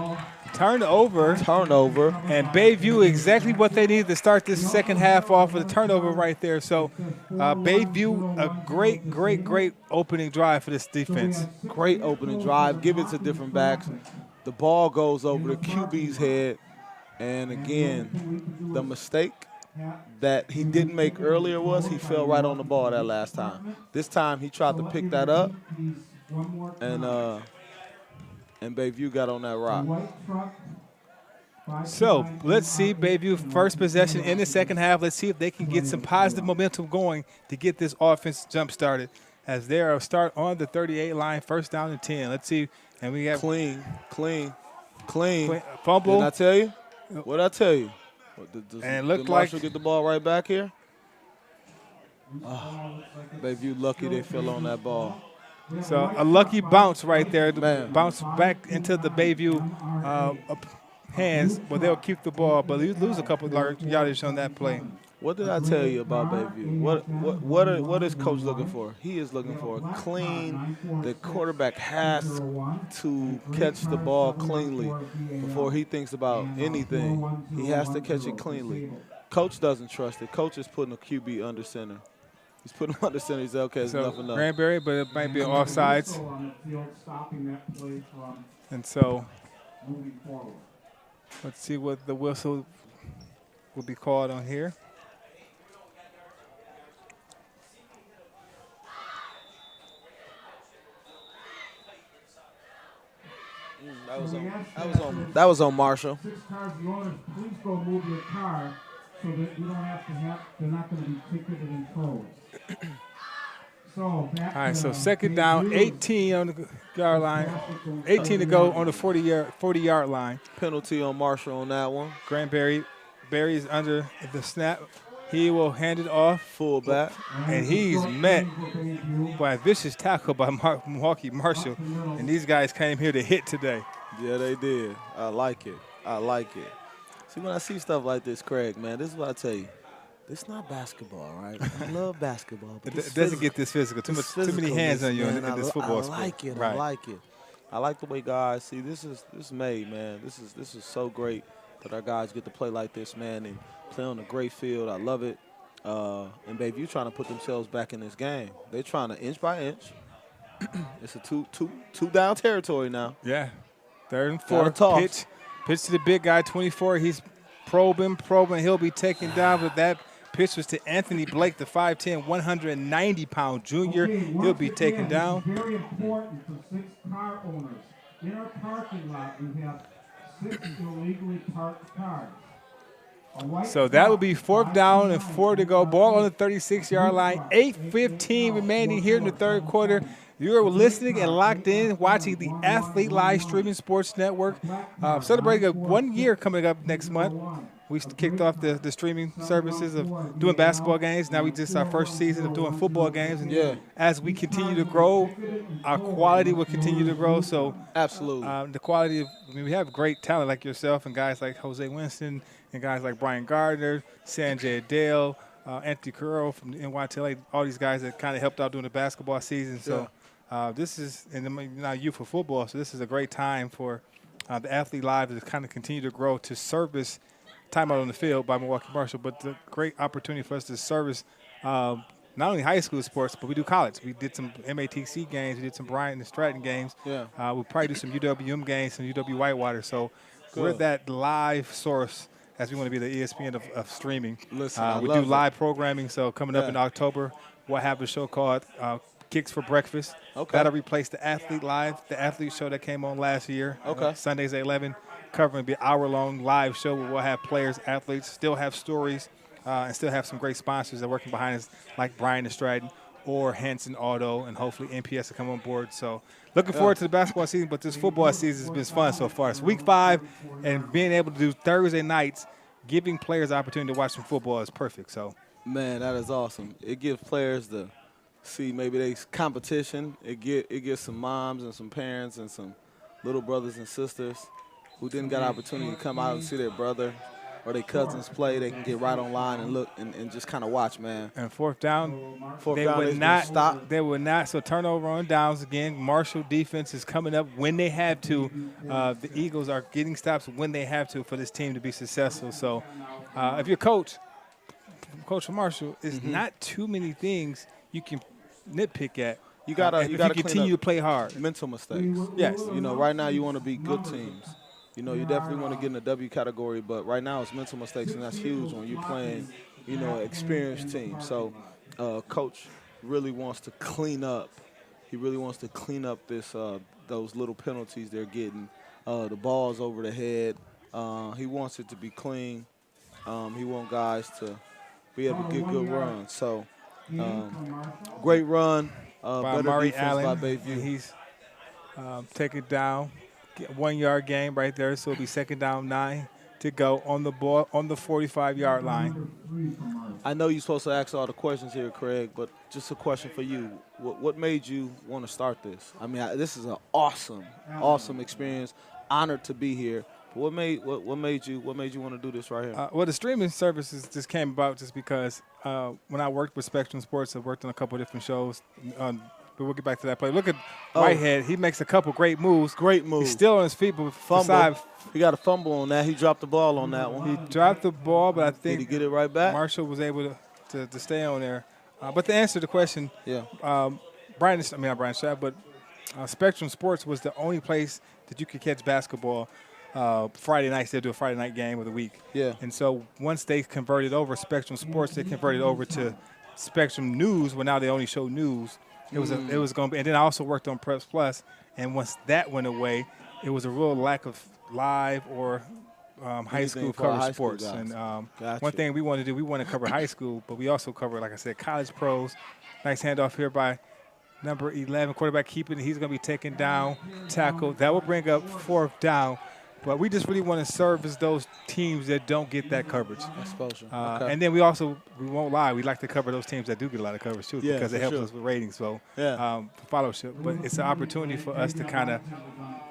S2: turnover.
S3: Turnover.
S2: And BayView exactly what they need to start this second half off with a turnover right there. So BayView, a great opening drive for this defense.
S3: Great opening drive. Give it to different backs. The ball goes over the QB's head. And again, the mistake that he didn't make earlier was he fell right on the ball that last time. This time he tried to pick that up, and BayView got on that rock.
S2: So let's see BayView first possession in the second half. Let's see if they can get some positive momentum going to get this offense jump started. As they are start on the 38 line, first down and 10. Let's see, and we have
S3: clean.
S2: Fumble.
S3: Didn't I tell you? What did I tell you?
S2: And it looked
S3: did
S2: like
S3: Marshall get the ball right back here? Oh, BayView lucky they fell on that ball.
S2: So a lucky bounce right there. Bounce back into the BayView hands, but they'll keep the ball, but you lose a couple of yardage on that play.
S3: What did I tell you about BayView? What is coach looking for? He is looking for a clean. The quarterback has to catch the ball cleanly before he thinks about anything. He has to catch it cleanly. Coach doesn't trust it. Coach is putting a QB under center. He's putting him under center. He's okay. It's enough.
S2: Granberry, but it might be offsides. And so let's see what the whistle will be called on here.
S3: That was on Marshall.
S6: 6 cars, the owners, please go move your car so that you don't have to they're not going to be ticketed and towed.
S2: All right, so second down, 18 on the yard line, 18 to go on the 40-yard line.
S3: Penalty on Marshall on that one.
S2: Barry is under the snap. He will hand it off.
S3: Fullback.
S2: And he's met by a vicious tackle by Milwaukee Marshall. And these guys came here to hit today.
S3: Yeah, they did. I like it. See, when I see stuff like this, Craig, man, this is what I tell you. It's not basketball, right? I love basketball. But
S2: it doesn't get this physical. Too many hands on you in this football sport.
S3: I like it.
S2: Right.
S3: I like it. I like the way guys see this is made, man. This is so great that our guys get to play like this, man, and play on a great field. I love it. And BayView trying to put themselves back in this game. They're trying to inch by inch. It's a two down territory now.
S2: Yeah. 3rd and 4. Pitch to the big guy, 24. He's probing. He'll be taken down, but that pitch was to Anthony Blake, the 5'10", 190-pound junior. He'll be taken down.
S6: Very important for 6 car owners. In our parking lot, we have 6 illegally parked cars.
S2: So that would be 4th down and 4 to go. Ball on the 36-yard line. 8:15 remaining here in the third quarter. You're listening and locked in, watching the Athlete Live Streaming Sports Network. Celebrating 1 year coming up next month. We kicked off the streaming services of doing basketball games. Now we just our first season of doing football games. And as we continue to grow, our quality will continue to grow. So
S3: absolutely,
S2: the quality of we have great talent like yourself and guys like Jose Winston and guys like Brian Gardner, Sanjay Dale, Anthony Curro from NYTLA. All these guys that kind of helped out during the basketball season. So this is now youth for football. So this is a great time for the Athlete Live to kind of continue to grow to service. Time out on the field by Milwaukee Marshall, but the great opportunity for us to service not only high school sports, but we do college. We did some MATC games. We did some Bryant and Stratton games.
S3: Yeah.
S2: We'll probably do some UWM games, some UW Whitewater. So we're that live source as we want to be the ESPN of streaming.
S3: Listen,
S2: we do live programming. So coming up in October, we'll have a show called Kicks for Breakfast.
S3: Okay.
S2: That'll replace the Athlete Live, the athlete show that came on last year.
S3: Okay.
S2: Sundays at 11. Covering be an hour-long live show where we'll have players, athletes, still have stories, and still have some great sponsors that are working behind us, like Brian and Stratton or Hanson Auto, and hopefully NPS will come on board. So looking forward to the basketball season, but this football season has been fun so far. It's week 5, and being able to do Thursday nights, giving players the opportunity to watch some football is perfect. So,
S3: man, that is awesome. It gives players to see maybe they competition. It gives some moms and some parents and some little brothers and sisters who didn't get an opportunity to come out and see their brother or their cousins play, they can get right online and look and just kind of watch, man.
S2: And fourth down,
S3: they would
S2: not
S3: stop.
S2: They would not. So turnover on downs again. Marshall defense is coming up when they have to. The Eagles are getting stops when they have to for this team to be successful. So if you're Coach Marshall, it's not too many things you can nitpick at.
S3: You gotta
S2: continue to play hard.
S3: Mental mistakes.
S2: Yes.
S3: You know, right now you want to be good teams. You know, you definitely want to get in the W category, but right now it's mental mistakes, and that's huge when you're playing, you know, an experienced team. So, Coach really wants to clean up. He really wants to clean up this those little penalties they're getting. The balls over the head. He wants it to be clean. He wants guys to be able to get good runs. So, great run.
S2: By
S3: Better
S2: Allen,
S3: by BayView.
S2: He's taken down, 1 yard gain right there. So it'll be 2nd down, 9 to go on the ball on the 45-yard line.
S3: I know you're supposed to ask all the questions here, Craig, but just a question for you. What made you want to start this? I mean, this is an awesome experience. Honored to be here. But what made you want to do this right here?
S2: Well, the streaming services just came about just because when I worked with Spectrum Sports, I worked on a couple of different shows. But we'll get back to that play. Look at Whitehead. He makes a couple great moves.
S3: Great moves.
S2: He's still on his feet, but
S3: fumble. He got a fumble on that. He dropped the ball on that one.
S2: He dropped the ball, but I think
S3: did he get it right back?
S2: Marshall was able to stay on there. But to answer the question, Spectrum Sports was the only place that you could catch basketball. Friday nights, they'll do a Friday night game of the week.
S3: Yeah.
S2: And so once they converted over Spectrum Sports, they converted over to Spectrum News, where now they only show news. It was going to be, and then I also worked on Preps Plus, and once that went away, it was a real lack of live or high school coverage sports. And one thing we want to do, we want to cover high school, but we also cover, like I said, college pros. Nice handoff here by number 11, quarterback keeping it. He's going to be taken down, tackle. That will bring up 4th down. But we just really want to service those teams that don't get that coverage.
S3: Exposure.
S2: And then we won't lie, we like to cover those teams that do get a lot of coverage too, because it helps us with ratings, so followership. But it's an opportunity for us to kind of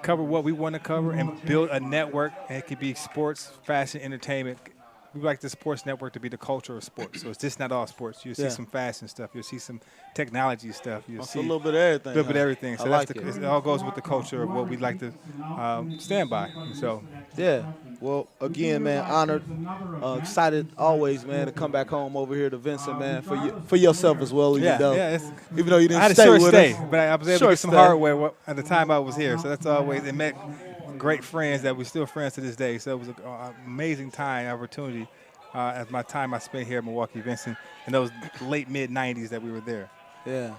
S2: cover what we want to cover and build a network. And it could be sports, fashion, entertainment. We like the sports network to be the culture of sports. So it's just not all sports. You'll see some fashion stuff. You'll see some technology stuff. You'll see
S3: a little bit of everything.
S2: A little bit of everything. So
S3: it
S2: all goes with the culture of what we like to stand by. So
S3: yeah. Well, again, man, honored, excited always, man, to come back home over here to Vincent, man, for yourself as well. Even though you didn't stay with us.
S2: But I was able to get some hardware at the time I was here. So that's always it met great friends that we're still friends to this day. So it was an amazing opportunity at my time I spent here at Milwaukee Vincent in those late mid-90s that we were there.
S3: Yeah.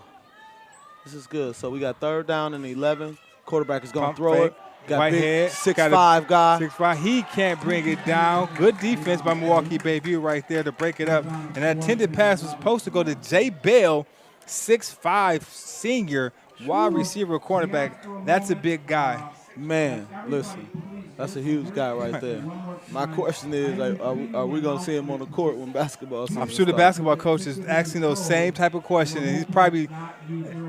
S3: This is good. So we got 3rd down and 11. Quarterback is going to throw it. Got
S2: Whitehead,
S3: 6'5" guy.
S2: 6'5". He can't bring it down. Good defense by Milwaukee BayView right there to break it up. And that intended pass was supposed to go to Jay Bell, 6'5", senior, wide receiver, cornerback. That's a big guy.
S3: Man, listen, that's a huge guy right there. My question is, like, are we going to see him on the court when basketball season
S2: I'm sure the basketball coach is asking those same type of questions, and he's probably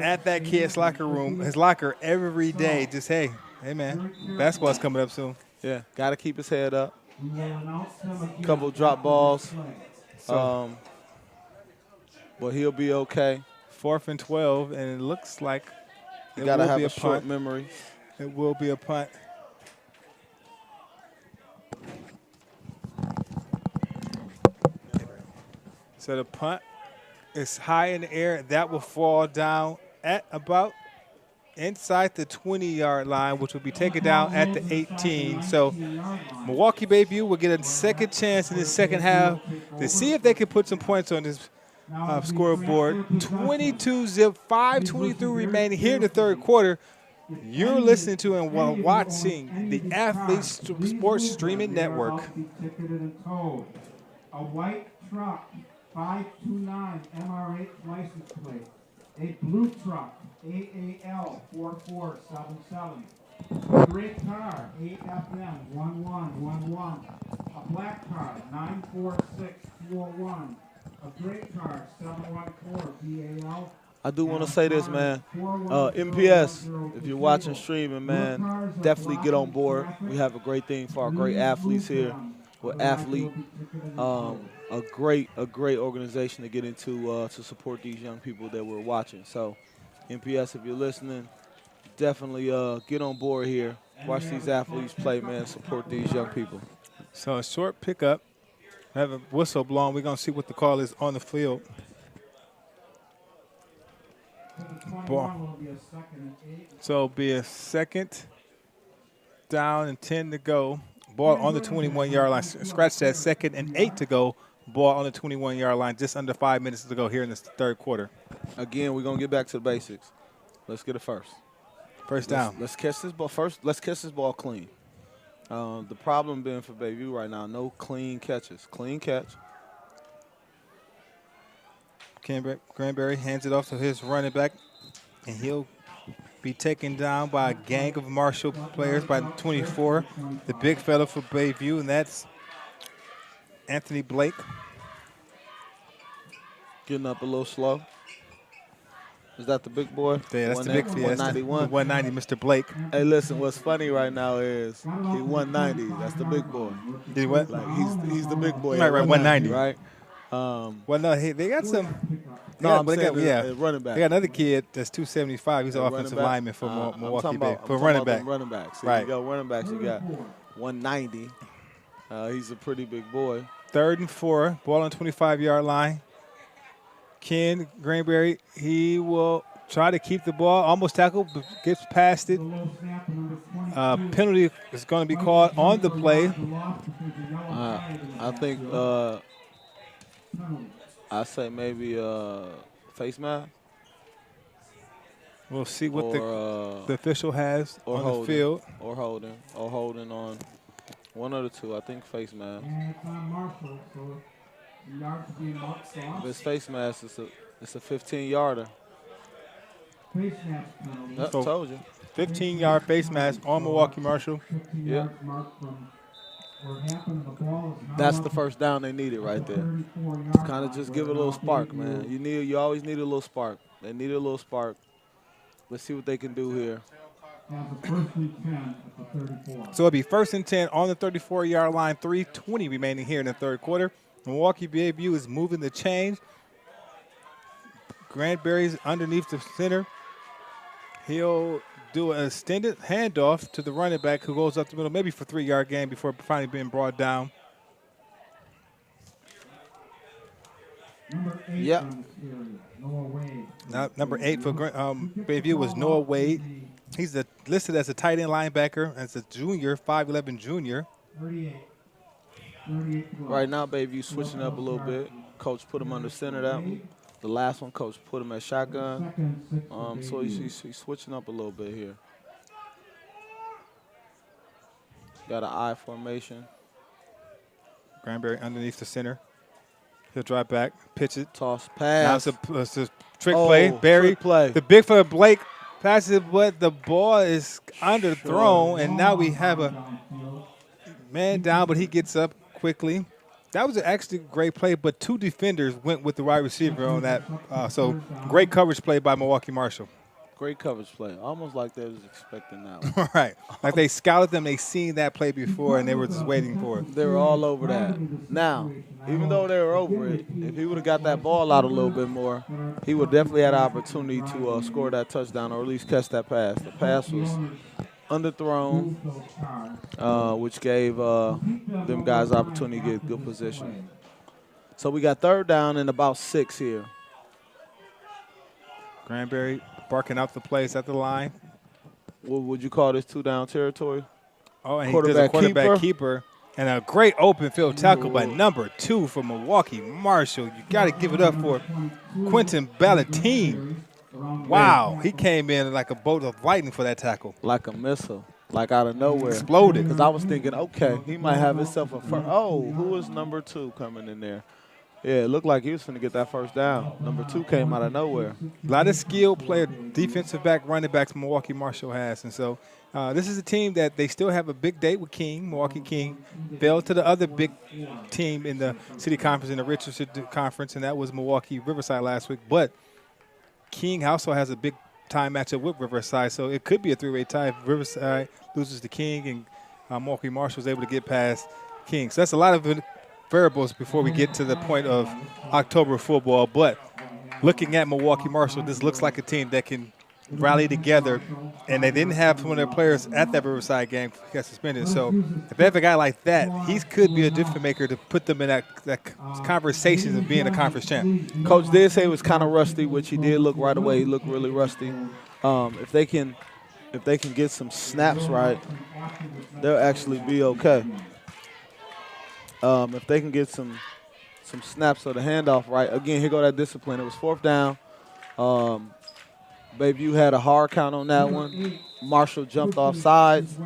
S2: at that kid's locker every day, just, hey man, basketball's coming up soon.
S3: Yeah, got to keep his head up. Couple drop balls. But he'll be okay.
S2: 4th and 12, and it looks like
S3: you got to have a short memory.
S2: It will be a punt. So the punt is high in the air. That will fall down at about inside the 20-yard line, which will be taken down at the 18. So Milwaukee BayView will get a second chance in the second half to see if they can put some points on this scoreboard. 22-zip, 5:23 remaining here in the 3rd quarter. You're listening to and watching the Athlete Sports Streaming Network.
S6: A white truck, 529 MRH license plate. A blue truck, AAL 4477. A gray car, AFM 1111. A black car, 946201. A gray car, 714 BAL.
S3: I do want to say this, man. MPS, if you're watching streaming, man, definitely get on board. We have a great thing for our great athletes here. with Athlete. A great organization to get into to support these young people that we're watching. So, MPS, if you're listening, definitely get on board here. Watch these athletes play, man. Support these young people.
S2: So a short pickup. Have a whistle blown. We're going to see what the call is on the field. Ball. So it'll be a second down and 10 to go. Ball on the 21-yard line. Scratch that, 2nd and 8 to go. Ball on the 21-yard line. Just under 5 minutes to go here in the third quarter.
S3: Again, we're going to get back to the basics. Let's get it first.
S2: First down.
S3: Let's catch this ball first. Let's catch this ball clean. The problem being for BayView right now, no clean catches. Clean catch.
S2: Granberry hands it off to his running back, and he'll be taken down by a gang of Marshall players by 24. The big fella for BayView, and that's Anthony Blake.
S3: Getting up a little slow. Is that the big boy?
S2: Yeah, that's the big fella.
S3: 191.
S2: 190, Mr. Blake.
S3: Hey, listen, what's funny right now is he 190. That's the big boy.
S2: Did what?
S3: Like he's the big boy.
S2: Right,
S3: 190,
S2: right? Well, no, they got some.
S3: Running back.
S2: They got another kid that's 275. He's an offensive lineman for Milwaukee Bay. For running back.
S3: Running backs.
S2: Right.
S3: You got running backs. You got 190. He's a pretty big boy.
S2: 3rd and 4. Ball on 25-yard line. Ken Granberry, he will try to keep the ball. Almost tackled, but gets past it. Penalty is going to be called on the play.
S3: I think I say maybe face mask.
S2: We'll see what the official has on the field.
S3: Or holding on one of the two. I think face mask. If it's face mask, it's a 15-yarder.
S2: So
S3: told you.
S2: 15-yard face mask on Milwaukee Marshall.
S3: Yeah. That's the first down they needed right there. Kind of just give it a little spark, man. You always need a little spark. They need a little spark. Let's see what they can do here.
S2: So it'll be 1st and 10 on the 34-yard line. 3:20 remaining here in the third quarter. Milwaukee BayView is moving the chains. Granberry's underneath the center. He'll do an extended handoff to the running back who goes up the middle, maybe for 3-yard gain before finally being brought down.
S3: Yep.
S2: Number 8 for BayView was Noah Wade. He's listed as a tight end linebacker, as a junior, 5'11 junior.
S3: Right now, BayView switching up a little bit. Coach put him under center that one. The last one, coach put him at shotgun. So he's switching up a little bit here. Got an I formation.
S2: Granberry underneath the center. He'll drive back, pitch it.
S3: Toss, pass.
S2: Now it's a trick play. Barry,
S3: trick play.
S2: The big fella Blake passes it, but the ball is underthrown, and now we have a man down, but he gets up quickly. That was actually a great play, but 2 defenders went with the wide receiver on that. So great coverage play by Milwaukee Marshall.
S3: Great coverage play. Almost like they was expecting that one.
S2: Right. Like they scouted them, they seen that play before, and they were just waiting for it.
S3: They were all over that. Now, even though they were over it, if he would have got that ball out a little bit more, he would definitely had an opportunity to score that touchdown or at least catch that pass. The pass was underthrown, which gave them guys opportunity to get good position. So we got 3rd down and about 6 here.
S2: Granberry barking out the plays at the line.
S3: What would you call this 2-down territory?
S2: Oh, and he does a quarterback keeper. And a great open field tackle by number 2 for Milwaukee Marshall. You got to give it up for Quentin Ballantine. Wow, he came in like a bolt of lightning for that tackle.
S3: Like a missile, like out of nowhere.
S2: Exploded.
S3: Because I was thinking, okay, he might have himself a first. Oh, who is number 2 coming in there? Yeah, it looked like he was going to get that first down. Number 2 came out of nowhere.
S2: A lot of skilled player, defensive back, running backs Milwaukee Marshall has. And so this is a team that they still have a big date with King. Milwaukee King fell to the other big team in the city conference, in the Richardson Conference, and that was Milwaukee Riverside last week. But King also has a big-time matchup with Riverside, so it could be a 3-way tie if Riverside loses to King and Milwaukee Marshall is able to get past Kings. That's a lot of variables before we get to the point of October football. But looking at Milwaukee Marshall, this looks like a team that can rally together. And they didn't have one of their players at that Riverside game who got suspended. So if they have a guy like that, he could be a difference maker to put them in that conversation of being a conference champ.
S3: Coach did say he was kind of rusty, which he did look right away. He looked really rusty. If they can get some snaps right, they'll actually be okay. If they can get some snaps of the handoff right, again, here go that discipline. It was 4th down. BayView had a hard count on that one. Marshall jumped off sides,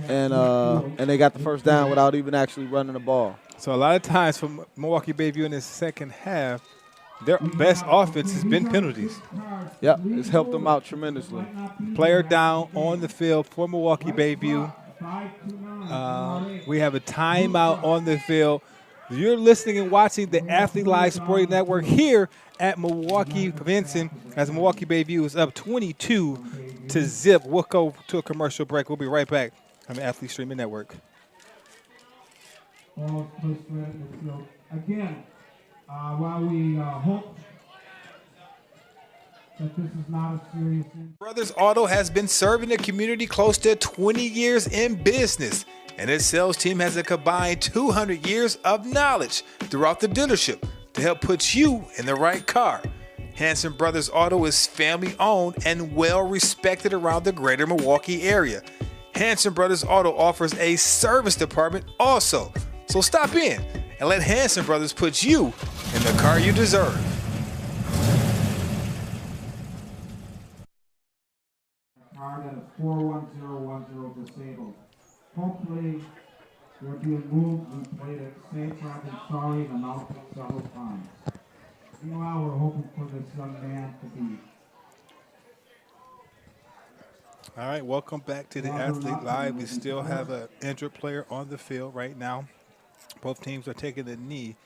S3: and they got the first down without even actually running the ball.
S2: So a lot of times for Milwaukee BayView in the second half, their best offense has been penalties.
S3: Yep, it's helped them out tremendously.
S2: Player down on the field for Milwaukee BayView. We have a timeout on the field. You're listening and watching the Athlete Live Sporting Network here at Milwaukee Vincent as Milwaukee BayView is up 22-0. We'll go to a commercial break. We'll be right back on the Athlete Streaming Network.
S6: Again, while we hope that this is not a serious injury.
S2: Brothers Auto has been serving the community close to 20 years in business, and its sales team has a combined 200 years of knowledge throughout the dealership to help put you in the right car. Hanson Brothers Auto is family owned and well respected around the greater Milwaukee area. Hanson Brothers Auto offers a service department also, so stop in and let Hanson Brothers put you in the car you deserve.
S6: Car that is 41010 disabled. Hopefully, they're being moved and played it safe. I've been sorry and out several times. Meanwhile, we're hoping for this young man to be.
S2: All right, welcome back to the Athlete Live. We still have an injured player on the field right now. Both teams are taking the knee.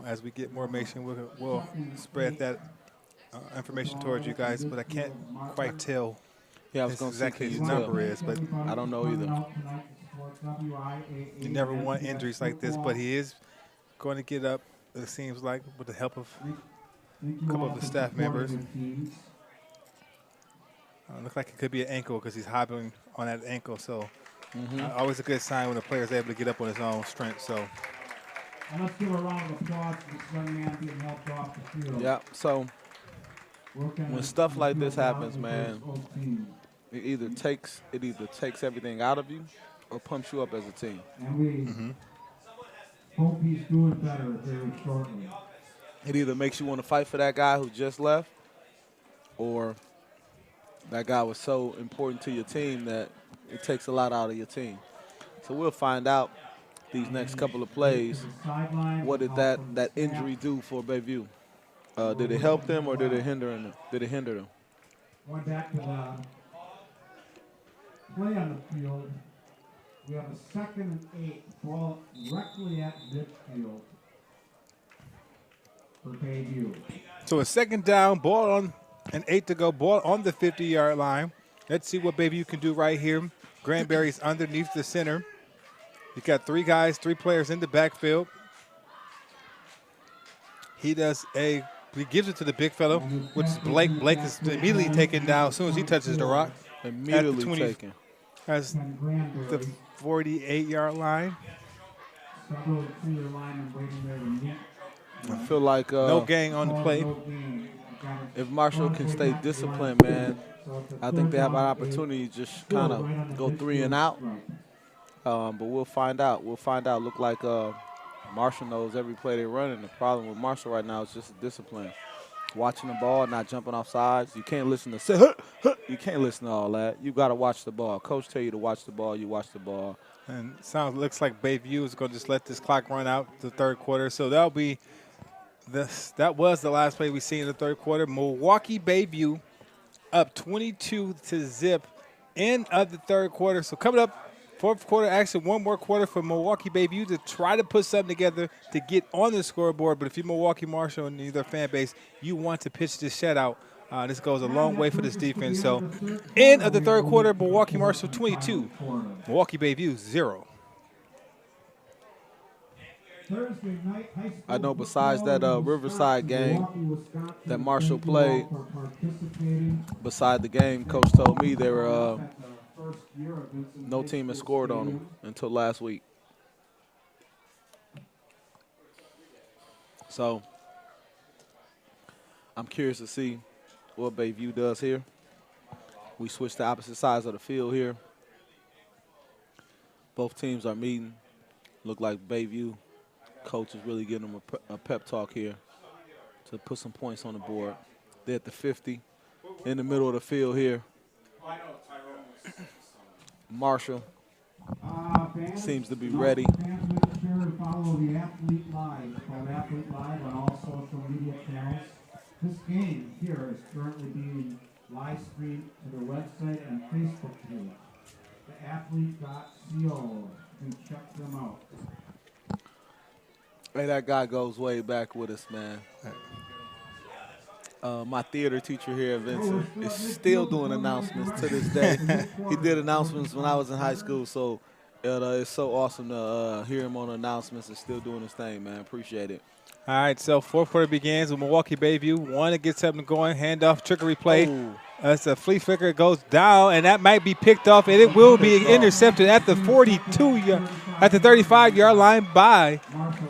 S2: As we get more information, we'll spread that information towards you guys, but I can't quite tell exactly his number is, but
S3: I don't know either.
S2: You never want injuries like this, but he is going to get up, it seems like, with the help of a couple of the staff members. Looks like it could be an ankle because he's hobbling on that ankle, so always a good sign when a player is able to get up on his own strength. So.
S6: And let's give a round of applause for this young man being helped off the field.
S3: Yeah, so when stuff like this happens, man, it either takes everything out of you or pumps you up as a team.
S6: And we hope he's doing better very shortly.
S3: It either makes you want to fight for that guy who just left, or that guy was so important to your team that it takes a lot out of your team. So we'll find out these next couple of plays, what did that injury do for BayView? Did it help them or did it hinder them?
S6: Going back to the play on the field, we have a 2nd and 8, ball directly at midfield for BayView.
S2: So a 2nd down, ball on and 8 to go, ball on the 50-yard line. Let's see what BayView can do right here. Granberry's underneath the center. You got 3 players in the backfield. He gives it to the big fellow, which is Blake. Blake is immediately taken down as soon as he touches the rock.
S3: Immediately taken.
S2: Has the 48-yard line.
S3: I feel like
S2: no gang on the play.
S3: If Marshall can stay disciplined, man, I think they have an opportunity to just kind of go 3 and out. But we'll find out. Look like Marshall knows every play they run, and the problem with Marshall right now is just discipline. Watching the ball, not jumping off sides. You can't listen to you can't listen to all that. You got to watch the ball. Coach tell you to watch the ball. You watch the ball.
S2: And looks like BayView is going to just let this clock run out the 3rd quarter. So that'll be that was the last play we seen in the 3rd quarter. Milwaukee BayView up 22-0 end of the 3rd quarter. So coming up. 4th quarter action, one more quarter for Milwaukee BayView to try to put something together to get on the scoreboard. But if you're Milwaukee Marshall and either fan base, you want to pitch this shutout. This goes a long way for this defense. So end of the 3rd quarter, Milwaukee Marshall 22, Milwaukee BayView 0.
S6: Thursday night high school
S3: I know besides that Riverside game that Marshall played, beside the game, Coach told me there were no team has scored on them until last week. So I'm curious to see what BayView does here. We switched to opposite sides of the field here. Both teams are meeting. Look like BayView coach is really giving them a pep talk here to put some points on the board. They're at the 50 in the middle of the field here. Marshall seems to be ready.
S6: Fans, make sure to follow the Athlete Live. It's called Athlete Live on all social media channels. This game here is currently being live streamed to their website and Facebook page, theathlete.co. You can check them out.
S3: Hey, that guy goes way back with us, man. My theater teacher here at Vincent is still doing announcements to this day. He did announcements when I was in high school, so it's so awesome to hear him on announcements and still doing his thing, man. Appreciate it.
S2: All right, so fourth quarter begins with Milwaukee BayView. Want to get something going, handoff, trickery play. That's a flea flicker. It goes down, and that might be picked off, and it will be intercepted at the 35-yard line by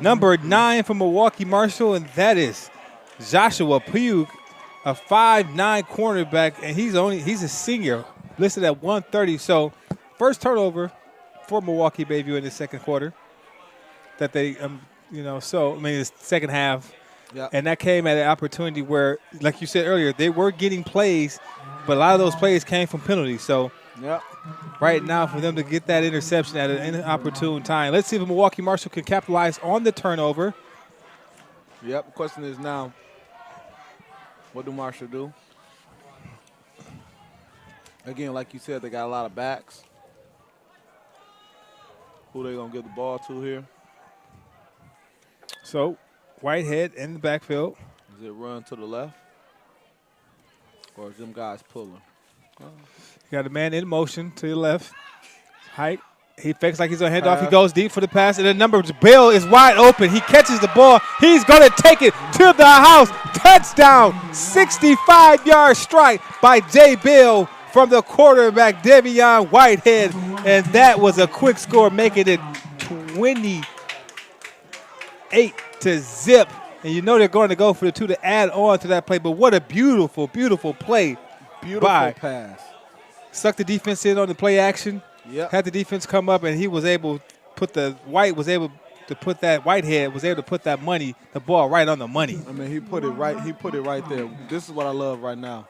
S2: number 9 from Milwaukee Marshall, and that is Joshua Pugh, a 5'9" cornerback, and he's a senior, listed at 130. So first turnover for Milwaukee BayView in the second quarter. That they, the second half.
S3: Yep.
S2: And that came at an opportunity where, like you said earlier, they were getting plays, but a lot of those plays came from penalties. So right now for them to get that interception at an inopportune time. Let's see if Milwaukee Marshall can capitalize on the turnover.
S3: Yep, the question is now, what do Marshall do? Again, like you said, they got a lot of backs. Who they going to give the ball to here?
S2: So Whitehead in the backfield.
S3: Is it run to the left? Or is them guys pulling?
S2: You got a man in motion to the left. Height. He fakes like he's on handoff. He goes deep for the pass, and the number Bill is wide open. He catches the ball. He's going to take it to the house. Touchdown. 65-yard strike by Jay Bill from the quarterback, Devion Whitehead. And that was a quick score, making it 28-0. And you know they're going to go for the 2 to add on to that play. But what a beautiful, beautiful play.
S3: Beautiful pass.
S2: Sucked the defense in on the play action.
S3: Yep.
S2: Had the defense come up, and he was able to put Whitehead was able to put that ball right on the money.
S3: I mean, he put it right there. This is what I love right now.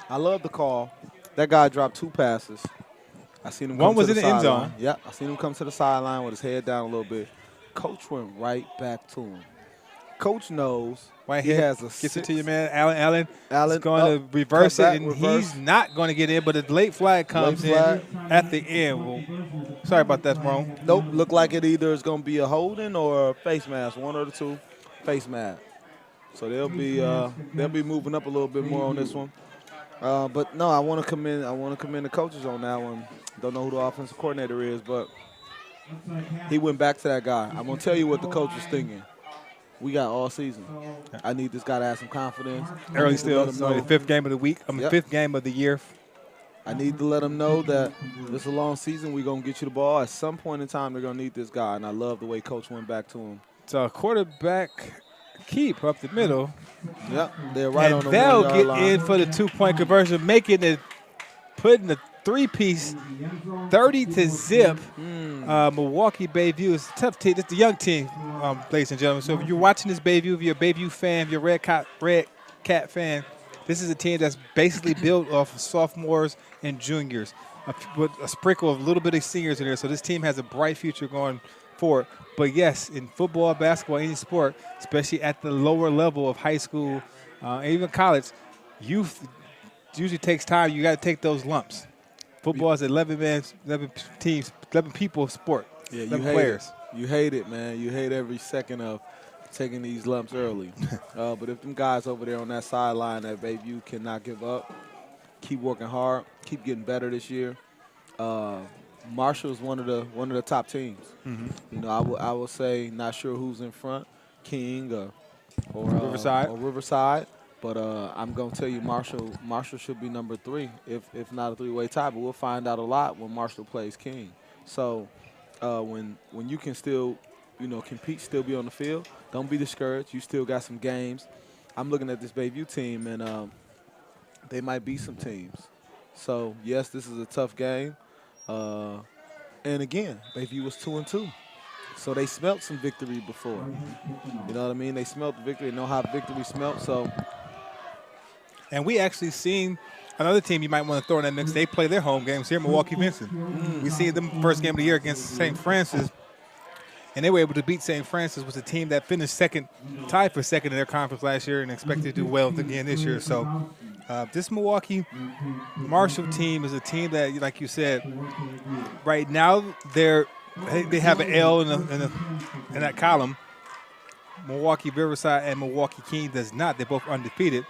S3: I love the call. That guy dropped 2 passes. I seen him.
S2: One
S3: come
S2: was
S3: to
S2: in the end zone.
S3: Yeah, I seen him come to the sideline with his head down a little bit. Coach went right back to him. Coach knows
S2: Whitehead
S3: he has
S2: gets it to you, man. Allen is going to reverse
S3: back,
S2: it, and
S3: reverse.
S2: he's not going to get in, but a late flag comes in at the end. Well, sorry about that, Ron.
S3: Nope, look like it either is going to be a holding or a face mask, one or the two. Face mask. So they'll be moving up a little bit more on this one. But no, I want to commend the coaches on that one. Don't know who the offensive coordinator is, but he went back to that guy. I'm going to tell you what the coach was thinking. We got all season. I need this guy to have some confidence.
S2: Early still, the 5th game of the week. 5th game of the year.
S3: I need to let him know that this is a long season. We're going to get you the ball. At some point in time, they're going to need this guy, and I love the way Coach went back to him.
S2: So a quarterback keep up the middle.
S3: Yep, they're right on the 1
S2: they'll
S3: yard
S2: get
S3: line.
S2: in for the 2-point conversion, putting the 3-piece 30-0. Milwaukee BayView is a tough team. It's a young team, ladies and gentlemen. So if you're watching this BayView, if you're a BayView fan, if you're a Red Cat fan, this is a team that's basically built off of sophomores and juniors, with a sprinkle of a little bit of seniors in there. So this team has a bright future going forward. But yes, in football, basketball, any sport, especially at the lower level of high school, and even college, youth usually takes time. You got to take those lumps. Football is 11 teams, 11 people sport.
S3: Yeah,
S2: 11 players.
S3: You hate it, man. You hate every second of taking these lumps early. But if them guys over there on that sideline at BayView cannot give up, keep working hard, keep getting better this year, Marshall is one of the top teams.
S2: Mhm.
S3: You know, I will say not sure who's in front, King or
S2: Riverside.
S3: or Riverside. But I'm gonna tell you, Marshall should be number 3, if not a 3-way tie. But we'll find out a lot when Marshall plays King. So when you can still, you know, compete, still be on the field, don't be discouraged. You still got some games. I'm looking at this BayView team, and they might beat some teams. So yes, this is a tough game. And again, BayView was 2-2. So they smelt some victory before. You know what I mean? They smelt the victory. They know how victory smelt. So.
S2: And we actually seen another team you might want to throw in that mix. They play their home games here, Milwaukee Vincent. We see them first game of the year against St. Francis, and they were able to beat St. Francis, was a team that finished second, tied for second in their conference last year, and expected to do well again this year. So this Milwaukee Marshall team is a team that, like you said, right now they have an L in that column. Milwaukee Riverside and Milwaukee King does not. They're both undefeated.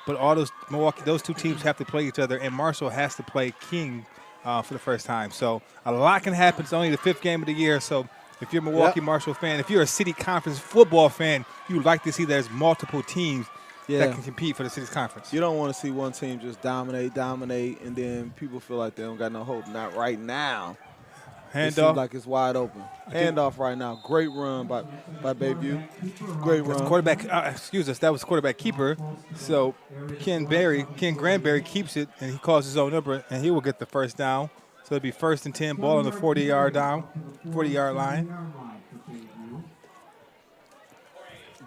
S2: But all those two teams have to play each other, and Marshall has to play King for the first time. So a lot can happen. It's only the 5th game of the year. So if you're a Milwaukee Marshall fan, if you're a city conference football fan, you would like to see there's multiple teams that can compete for the city's conference.
S3: You don't want to see one team just dominate, and then people feel like they don't got no hope. Not right now. It seems like it's wide open. Handoff right now. Great run by BayView. Great run.
S2: Quarterback, excuse us, that was quarterback keeper. So Ken Granberry keeps it, and he calls his own number, and he will get the first down. So it'll be 1st and 10, ball on the 40-yard line.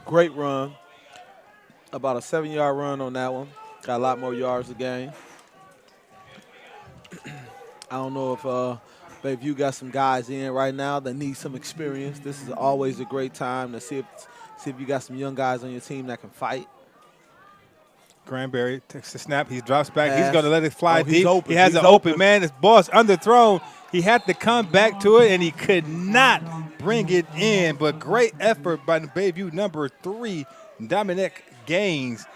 S3: Great run. About a 7-yard run on that one. Got a lot more yards to gain. I don't know if BayView got some guys in right now that need some experience. This is always a great time to see if you got some young guys on your team that can fight.
S2: Granberry takes the snap. He drops back. He's going to let it fly deep.
S3: Open.
S2: He has an open man. His ball's underthrown. He had to come back to it, and he could not bring it in. But great effort by the BayView number 3, Dominic Gaines.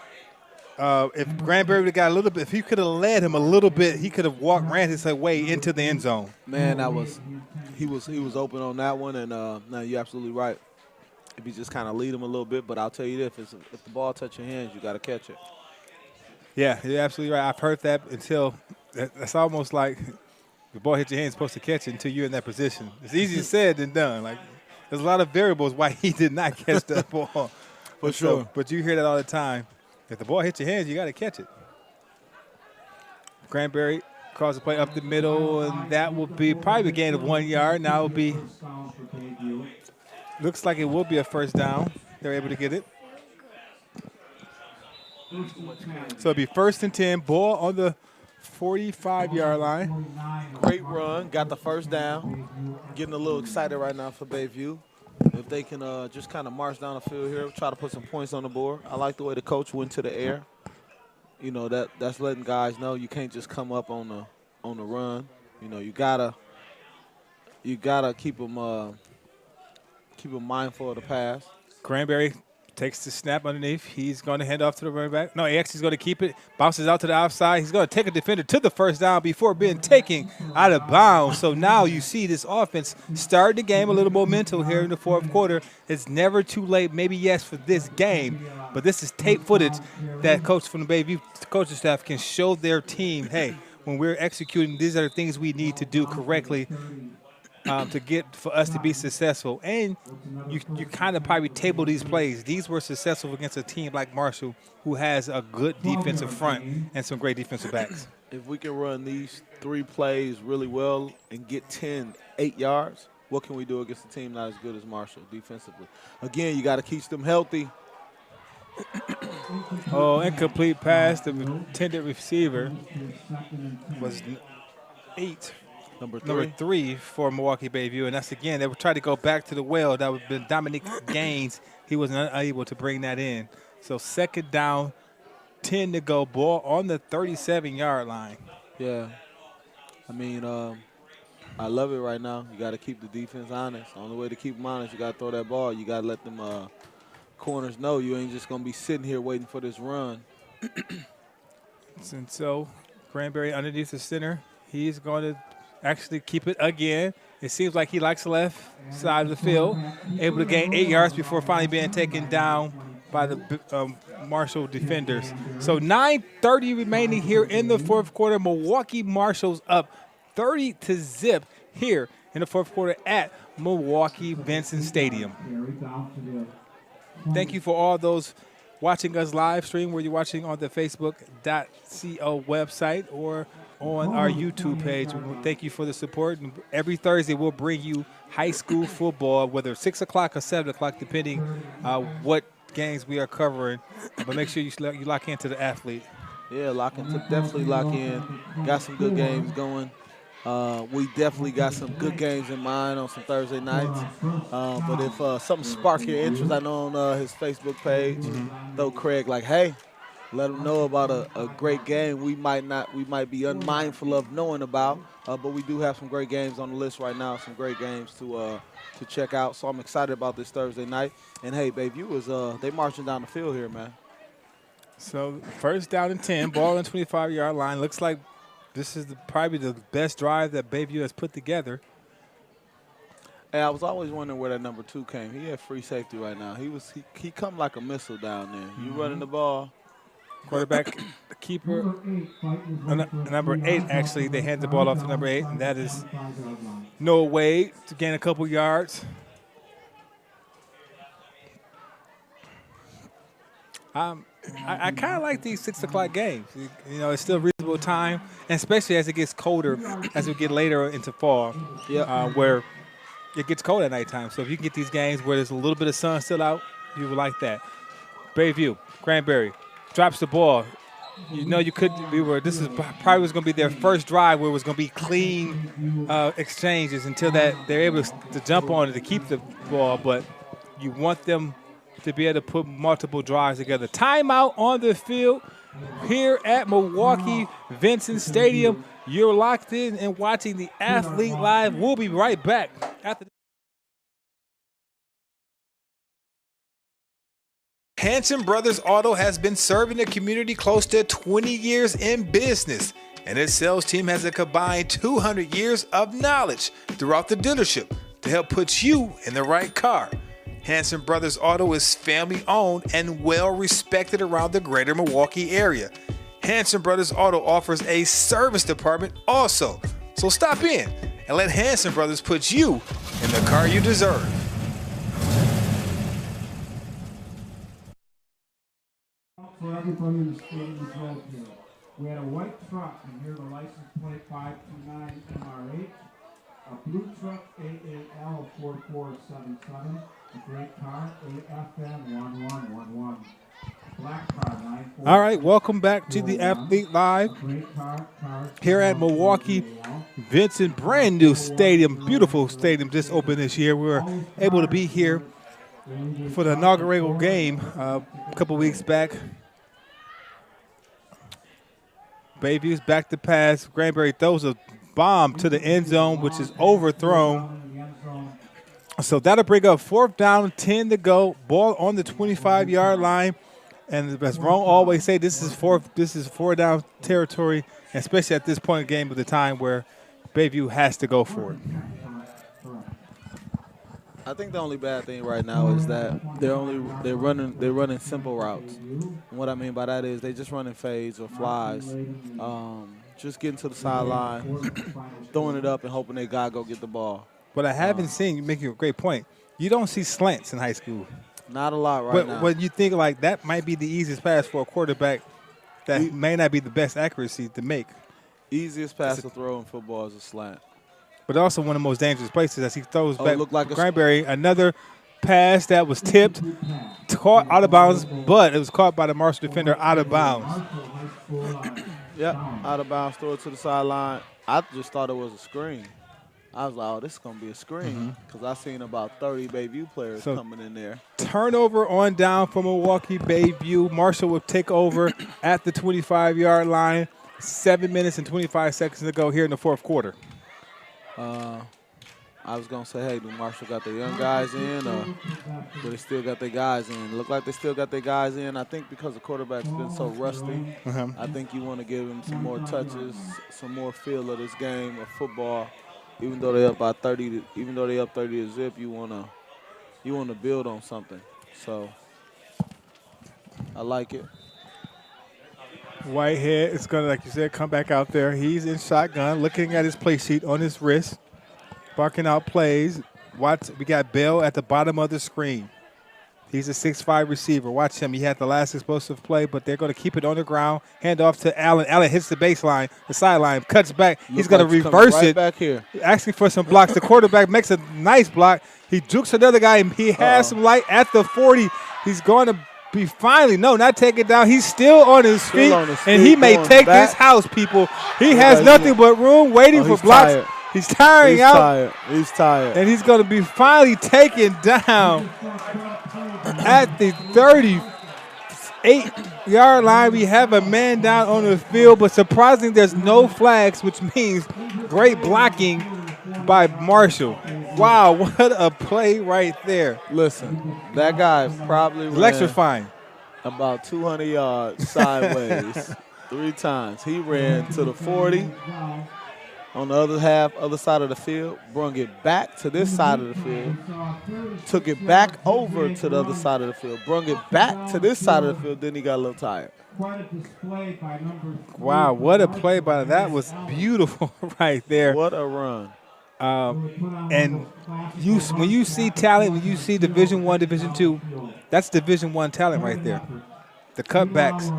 S2: If Granberry would have got a little bit, if he could have led him a little bit, he could have ran his way into the end zone.
S3: Man, he was open on that one, and no, you're absolutely right. If you just kind of lead him a little bit, but I'll tell you this: if the ball touch your hands, you got to catch it.
S2: Yeah, you're absolutely right. I've heard that until that's almost like the ball hits your hand, you're supposed to catch it until you're in that position. It's easier said than done. Like there's a lot of variables why he did not catch that ball.
S3: For sure.
S2: But you hear that all the time. If the ball hits your hands, you got to catch it. Granberry calls the play up the middle, and that will be probably a gain of 1 yard. Now it will be, looks like it will be a first down. They're able to get it. So it'll be 1st and 10, ball on the 45-yard line.
S3: Great run, got the first down. Getting a little excited right now for BayView. If they can just kind of march down the field here, try to put some points on the board. I like the way the coach went to the air. You know, that's letting guys know you can't just come up on the run. You know, you gotta keep them mindful of the pass.
S2: Granberry takes the snap underneath. He's going to hand off to the running back. No, actually he's going to keep it. Bounces out to the outside. He's going to take a defender to the first down before being taken out of bounds. So now you see this offense start the game a little more mental here in the 4th quarter. It's never too late. Maybe yes for this game, but this is tape footage that coach from the BayView coaching staff can show their team, hey, when we're executing, these are the things we need to do correctly for us to be successful. And you kind of probably table these plays. These were successful against a team like Marshall, who has a good defensive front and some great defensive backs.
S3: If we can run these 3 plays really well and get 8 yards, what can we do against a team not as good as Marshall defensively? Again, you got to keep them healthy.
S2: Incomplete pass. The intended receiver was 8. Number 3 for Milwaukee BayView, and that's again, they would try to go back to the well. That would have been Dominic Gaines. He was unable to bring that in. So 2nd down, 10 to go, ball on the 37-yard line.
S3: Yeah. I mean, I love it right now. You got to keep the defense honest. The only way to keep them honest, you got to throw that ball. You got to let them corners know you ain't just going to be sitting here waiting for this run.
S2: And so Granberry underneath the center. He's going to actually keep it again. It seems like he likes the left side of the field, able to gain 8 yards before finally being taken down by the Marshall defenders. So 9:30 remaining here in the fourth quarter. Milwaukee Marshall's up 30-0 here in the fourth quarter at Milwaukee Vincent Stadium. Thank you for all those watching us live stream, where you're watching on the Facebook.co website or on our YouTube page. Thank you for the support. And every Thursday, we'll bring you high school football, whether 6 o'clock or 7 o'clock, depending what games we are covering. But make sure you lock into the athlete.
S3: Yeah, definitely lock in. Got some good games going. We definitely got some good games in mind on some Thursday nights. But if something sparks your interest, I know on his Facebook page, though, Craig, like, hey, let him know about a great game we might be unmindful of knowing about. But we do have some great games on the list right now, some great games to check out. So I'm excited about this Thursday night. And, hey, BayView is they marching down the field here, man.
S2: So first down and 10, ball on 25-yard line. Looks like this is probably the best drive that BayView has put together.
S3: Hey, I was always wondering where that number 2 came. He had free safety right now. He come like a missile down there. You running the ball.
S2: Quarterback, the keeper, number 8, actually, they hand the ball off to number 8, and that is Noah Wade to gain a couple yards. I kind of like these 6 o'clock games. You know, it's still reasonable time, and especially as it gets colder, as we get later into fall, where it gets cold at nighttime. So if you can get these games where there's a little bit of sun still out, you would like that. BayView, Granbury drops the ball. You know, this is probably was going to be their first drive where it was going to be clean exchanges until that they're able to jump on it to keep the ball, but you want them to be able to put multiple drives together. Timeout on the field here at Milwaukee Vincent Stadium. You're locked in and watching the Athlete Live. We'll be right back after. Hanson Brothers Auto has been serving the community close to 20 years in business, and its sales team has a combined 200 years of knowledge throughout the dealership to help put you in the right car. Hanson Brothers Auto is family owned and well respected around the greater Milwaukee area. Hanson Brothers Auto offers a service department also. So stop in and let Hanson Brothers put you in the car you deserve.
S6: For everybody in the stadium is located. We had a white truck, and here the license plate 529 MR8. A blue truck AAL 4477. A gray car AFM 1111. Black car 94.
S2: All right, welcome back to the Athlete Live here at Milwaukee Vincent, brand new stadium, beautiful stadium just opened this year. We were able to be here for the inaugural game a couple weeks back. BayView's back to pass. Granbury throws a bomb to the end zone, which is overthrown. So that'll bring up 4th down, 10 to go. Ball on the 25-yard line. And as Ron always say, this is 4 down territory, especially at this point in the game of the time where BayView has to go for it.
S3: I think the only bad thing right now is that they're running simple routes. And what I mean by that is they just running fades or flies, just getting to the sideline, throwing it up and hoping that guy go get the ball.
S2: But I haven't seen, you making a great point, you don't see slants in high school.
S3: Not a lot now.
S2: But you think like that might be the easiest pass for a quarterback that may not be the best accuracy to make.
S3: Easiest pass to throw in football is a slant.
S2: But also one of the most dangerous places as he throws back.
S3: Looked like
S2: Granbury, another pass that was tipped, caught out of bounds, but it was caught by the Marshall defender out of bounds.
S3: Yep, out of bounds, throw it to the sideline. I just thought it was a screen. I was like, oh, this is going to be a screen because I seen about 30 BayView players coming in there.
S2: Turnover on down for Milwaukee BayView. Marshall will take over at the 25-yard line. 7 minutes and 25 seconds to go here in the fourth quarter.
S3: I was going to say, hey, do Marshall got their young guys in, or do they still got their guys in? Look like they still got their guys in. I think because the quarterback's been so rusty, I think you want to give him some more touches, some more feel of this game of football. Even though they're up by 30, even though they're up 30 to zip, you want to build on something. So I like it.
S2: Whitehead is going to, like you said, come back out there. He's in shotgun, looking at his play sheet on his wrist, barking out plays. Watch, we got Bell at the bottom of the screen. He's a 6'5" receiver. Watch him. He had the last explosive play, but they're going to keep it on the ground. Hand off to Allen. Allen hits the baseline, the sideline, cuts back. He's going to reverse it.
S3: Back here.
S2: Asking for some blocks. The quarterback makes a nice block. He jukes another guy, and he has some light at the 40. He's going to be finally, no, not take it down. He's still on his feet, and he may take this house, people. He has nothing but room waiting for blocks. Tired. He's tiring out.
S3: He's tired.
S2: And he's going to be finally taken down at the 38-yard line. We have a man down on the field, but surprisingly, there's no flags, which means great blocking by Marshall. Wow, what a play right there.
S3: Listen, that guy probably ran
S2: electrifying
S3: about 200 yards sideways 3 times. He ran to the 40 on the other side of the field, brung it back to this side of the field, took it back over to the other side of the field, brung it back to this side of the field, then he got a little tired.
S2: Wow, what a play by that was beautiful right there.
S3: What a run.
S2: And when you see talent, when you see Division I, Division II, that's Division I talent right there. The cutbacks,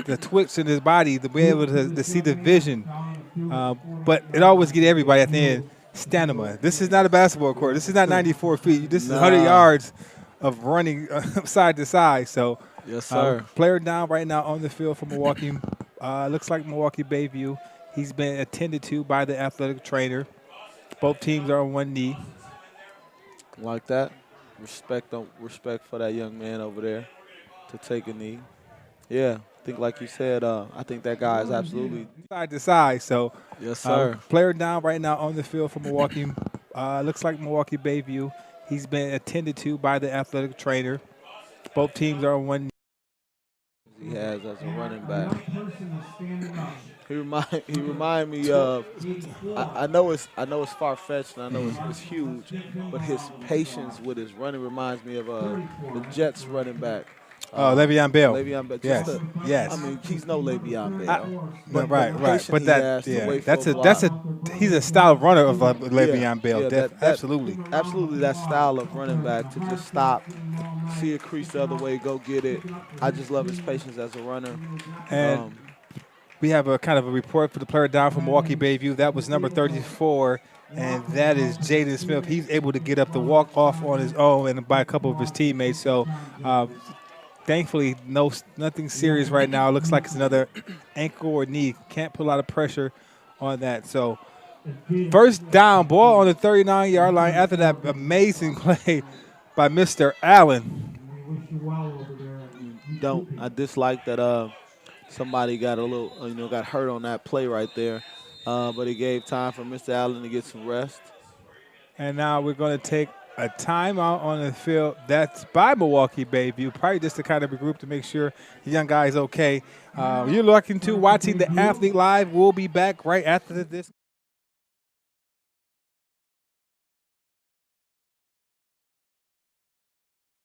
S2: the twitch in his body, to be able to see the vision. But it always gets everybody at the end. Stamina. This is not a basketball court. This is not 94 feet. This is 100 yards of running side to side. So,
S3: yes, sir.
S2: Player down right now on the field for Milwaukee. Looks like Milwaukee BayView. He's been attended to by the athletic trainer. Both teams are on one knee.
S3: Like that. Respect for that young man over there to take a knee. Yeah, I think like you said, I think that guy is absolutely
S2: side to side. So,
S3: yes, sir.
S2: Player down right now on the field for Milwaukee. Looks like Milwaukee BayView. He's been attended to by the athletic trainer. Both teams are on one knee.
S3: He has as a running back. He remind me of. I know it's far fetched and I know it's huge, but his patience with his running reminds me of the Jets running back.
S2: Le'Veon Bell.
S3: Le'Veon Bell.
S2: Yes.
S3: I mean, he's no Le'Veon Bell.
S2: Right. But he's a style runner of Le'Veon Bell. Absolutely.
S3: Absolutely, that style of running back to just stop, see a crease the other way, go get it. I just love his patience as a runner.
S2: And we have a kind of a report for the player down from Milwaukee BayView. That was number 34. And that is Jaden Smith. He's able to get up the walk off on his own and by a couple of his teammates. So, thankfully, nothing serious right now. It looks like it's another ankle or knee. Can't put a lot of pressure on that. So, first down, ball on the 39-yard line after that amazing play by Mr. Allen.
S3: I dislike that somebody got got hurt on that play right there. But it gave time for Mr. Allen to get some rest.
S2: And now we're going to take a timeout on the field. That's by Milwaukee BayView, probably just to kind of regroup to make sure the young guy is okay. You're looking to watching the Athlete Live. We'll be back right after this.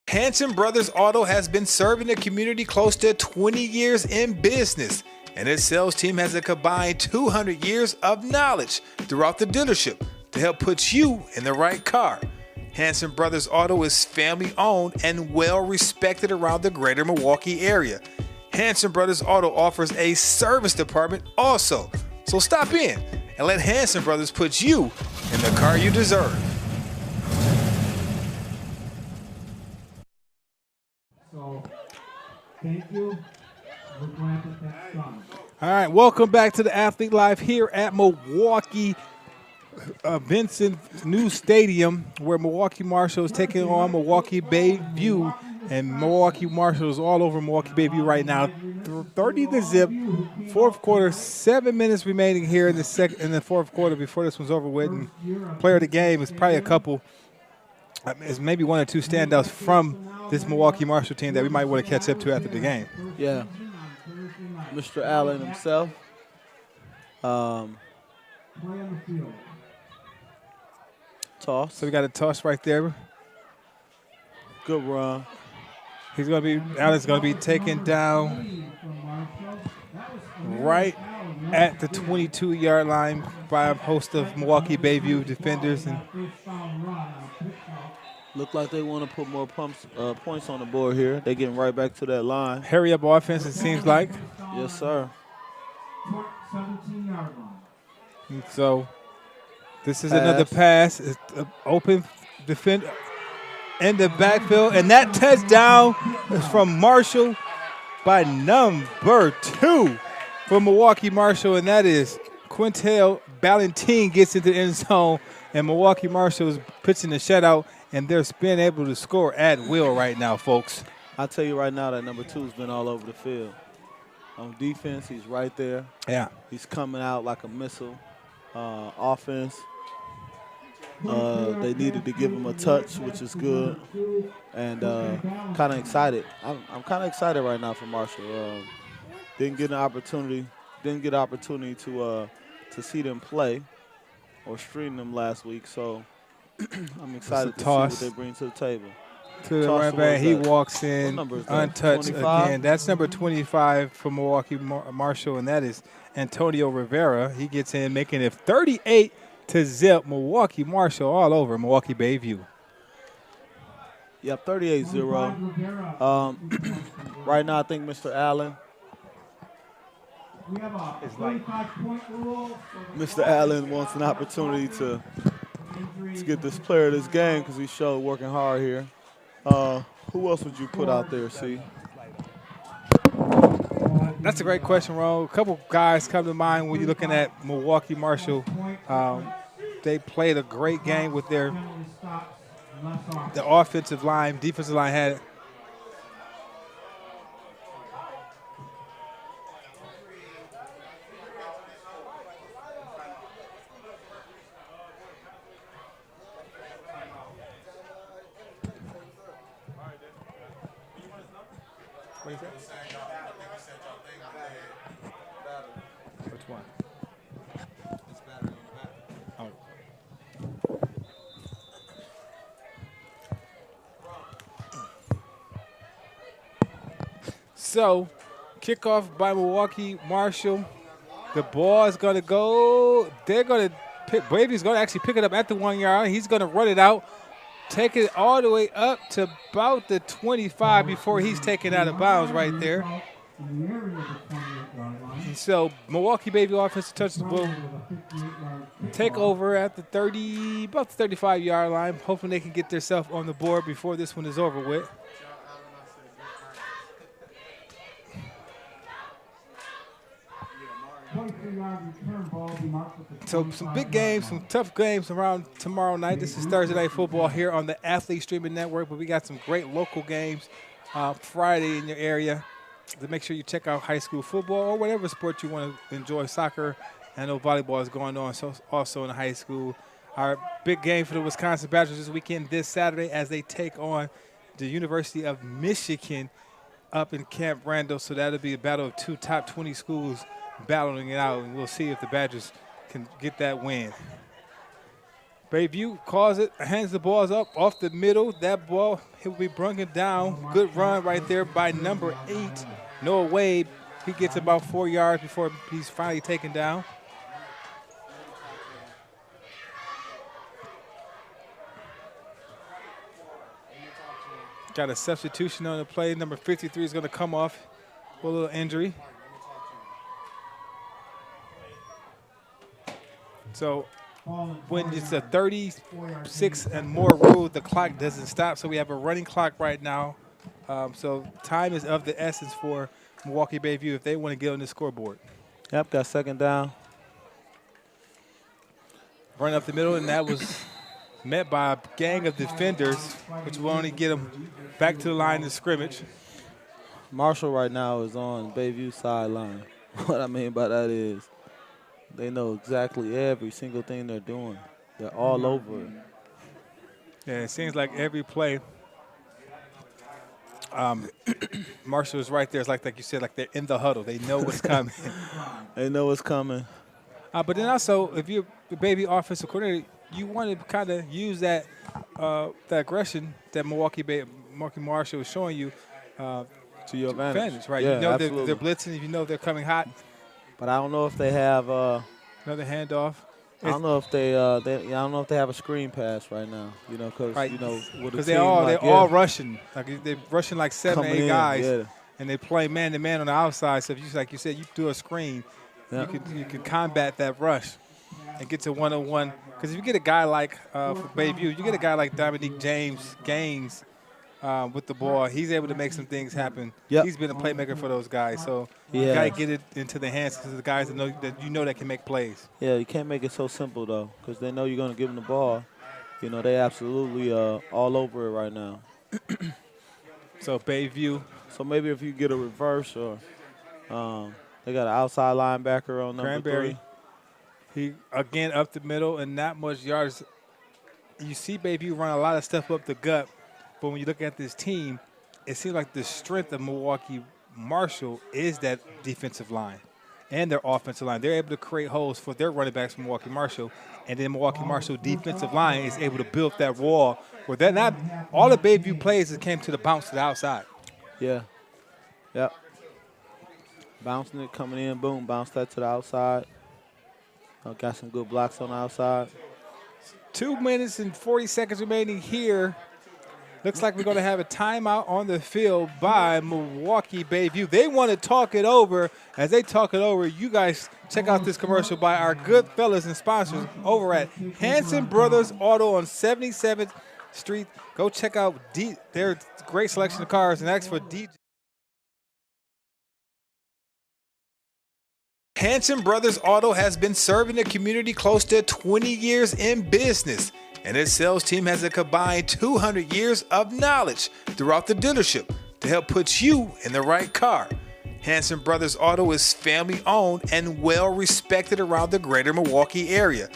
S2: Hanson Brothers Auto has been serving the community close to 20 years in business, and its sales team has a combined 200 years of knowledge throughout the dealership to help put you in the right car. Hanson Brothers Auto is family owned and well respected around the greater Milwaukee area. Hanson Brothers Auto offers a service department also, so stop in and let Hanson Brothers put you in the car you deserve.
S6: So, thank you. We're glad that that's done.
S2: All right, welcome back to the Athlete Live here at Milwaukee Vincent New Stadium, where Milwaukee Marshall is taking on Milwaukee BayView, and Milwaukee Marshall is all over Milwaukee BayView right now. 30-0. Fourth quarter, 7 minutes remaining here in the fourth quarter before this one's over with. And player of the game is probably a couple. It's maybe one or two standouts from this Milwaukee Marshall team that we might want to catch up to after the game.
S3: Yeah. Mr. Allen himself. Toss.
S2: So we got a toss right there.
S3: Good run.
S2: Allen's going to be taken down right at the 22-yard line by a host of Milwaukee BayView defenders. And
S3: look like they want to put more points on the board here. They're getting right back to that line.
S2: Hurry up offense, it seems like.
S3: Yes, sir.
S2: And so this is another pass. It's open defend in the backfield. And that touchdown is from Marshall by number 2 for Milwaukee Marshall. And that is Quintel Ballantine gets into the end zone. And Milwaukee Marshall is pitching the shutout. And they're being able to score at will right now, folks.
S3: I'll tell you right now that number 2's been all over the field. On defense, he's right there.
S2: Yeah.
S3: He's coming out like a missile. Offense, they needed to give him a touch, which is good. And kind of excited. I'm kind of excited right now for Marshall. Didn't get opportunity to see them play or stream them last week. So I'm excited to see what they bring to the table.
S2: To the right back, he walks in untouched
S3: 25?
S2: again. That's number 25 for Milwaukee Marshall, and that is Antonio Rivera. He gets in, making it 38-0. Milwaukee Marshall all over Milwaukee BayView.
S3: Yep, 38-0. Right now, I think Mr. Allen. Mr. Allen wants an opportunity to get this player of this game because he showed working hard here. Who else would you put out there, C?
S2: That's a great question, Ron. A couple guys come to mind when you're looking at Milwaukee Marshall. They played a great game with the offensive line. Defensive line had Which one? Oh. So, kickoff by Milwaukee Marshall. The ball is going to go. They're going to pick. BayView's going to actually pick it up at the 1 yard line. He's going to run it out, take it all the way up to about the 25 before he's taken out of bounds right there. And so Milwaukee BayView offensive touches will take over at the 30, about the 35-yard line, hoping they can get themselves on the board before this one is over with. So some big games, some tough games around tomorrow night. This is Thursday Night Football here on the Athlete Streaming Network, but we got some great local games Friday in your area. So make sure you check out high school football or whatever sport you want to enjoy. Soccer, I know volleyball is going on, so also in the high school. Our big game for the Wisconsin Badgers this weekend, this Saturday, as they take on the University of Michigan up in Camp Randall. So that'll be a battle of two top 20 schools battling it out, and we'll see if the Badgers can get that win. BayView calls it, hands the balls up off the middle. That ball, he'll be brought down. Good run right there by number 8, Noah Wade. He gets about 4 yards before he's finally taken down. Got a substitution on the play. Number 53 is going to come off with a little injury. So when it's a 36 and more rule, the clock doesn't stop. So we have a running clock right now. So time is of the essence for Milwaukee BayView if they want to get on the scoreboard.
S3: Yep, got second down.
S2: Run up the middle, and that was met by a gang of defenders, which will only get them back to the line of scrimmage.
S3: Marshall right now is on BayView sideline. What I mean by that is they know exactly every single thing they're doing. They're all over it.
S2: Yeah, it seems like every play, Marshall is right there. It's like you said, like they're in the huddle. They know what's coming.
S3: They know what's coming.
S2: But then also, if you're the BayView offensive coordinator, you want to kind of use that that aggression that Milwaukee Marshall is showing you
S3: to your advantage.
S2: Right?
S3: Yeah,
S2: you know
S3: absolutely.
S2: they're blitzing. You know they're coming hot.
S3: But I don't know if they have
S2: another handoff.
S3: I don't know if they I don't know if they have a screen pass right now. You know, because
S2: right.
S3: because
S2: they're all rushing. Like they're rushing like 7 or 8 guys, and they play man to man on the outside. So if you like you said, you do a screen, you can combat that rush and get to 1-on-1. Because if you get a guy like for BayView, you get a guy like Dominique Gaines with the ball, he's able to make some things happen.
S3: Yep.
S2: He's been a playmaker for those guys. So you got to get it into the hands of the guys that can make plays.
S3: Yeah, you can't make it so simple, though, because they know you're going to give them the ball. You know, they absolutely all over it right now.
S2: So BayView.
S3: So maybe if you get a reverse or they got an outside linebacker on number 3.
S2: He, again, up the middle and not much yards. You see BayView run a lot of stuff up the gut, but when you look at this team, it seems like the strength of Milwaukee Marshall is that defensive line and their offensive line. They're able to create holes for their running backs from Milwaukee Marshall, and then Milwaukee Marshall defensive line is able to build that wall where they're not – all the BayView plays came to the bounce to the outside.
S3: Yeah. Yep. Bouncing it, coming in, boom, bounce that to the outside. Got some good blocks on the outside.
S2: 2 minutes and 40 seconds remaining here. Looks like we're going to have a timeout on the field by Milwaukee BayView. They want to talk it over. As they talk it over, you guys check out this commercial by our good fellas and sponsors over at Hanson Brothers Auto on 77th Street. Go check out their great selection of cars and ask for DJ. Hanson Brothers Auto has been serving the community close to 20 years in business, and its sales team has a combined 200 years of knowledge throughout the dealership to help put you in the right car. Hanson Brothers Auto is family owned and well respected around the greater Milwaukee area.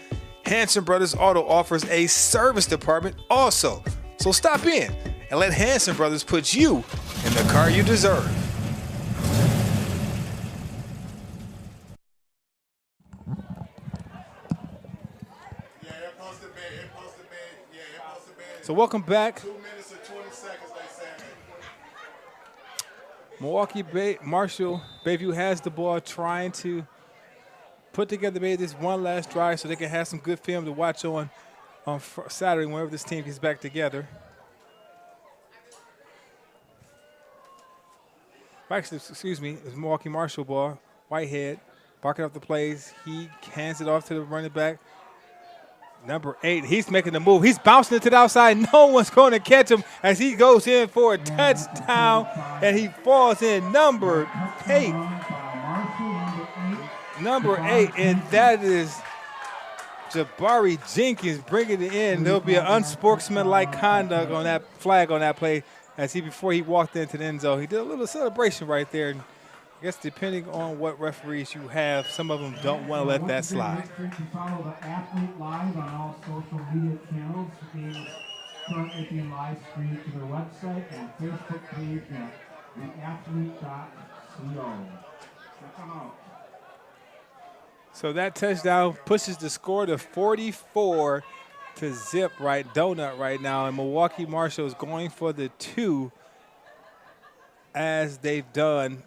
S2: Hanson Brothers Auto offers a service department also, so stop in and let Hanson Brothers put you in the car you deserve. So welcome back.
S14: 2 minutes and 20 seconds, they said.
S2: Milwaukee Marshall BayView has the ball, trying to put together maybe this one last drive so they can have some good film to watch on Saturday whenever this team gets back together. Actually, excuse me, it's Milwaukee Marshall ball. Whitehead barking up the plays. He hands it off to the running back. Number 8, he's making the move. He's bouncing it to the outside. No one's going to catch him as he goes in for a touchdown, and he falls in number 8. Number 8, and that is Jabari Jenkins bringing it in. There'll be an unsportsmanlike conduct on that flag on that play before he walked into the end zone. He did a little celebration right there. And I guess depending on what referees you have, some of them don't want to let that slide.
S6: Follow the athlete live on all social media channels. The game is currently being live streamed to their website and Facebook page at theathlete.co. Check them out.
S2: So that touchdown pushes the score to 44 to zip donut right now, and Milwaukee Marshall is going for the 2 as they've done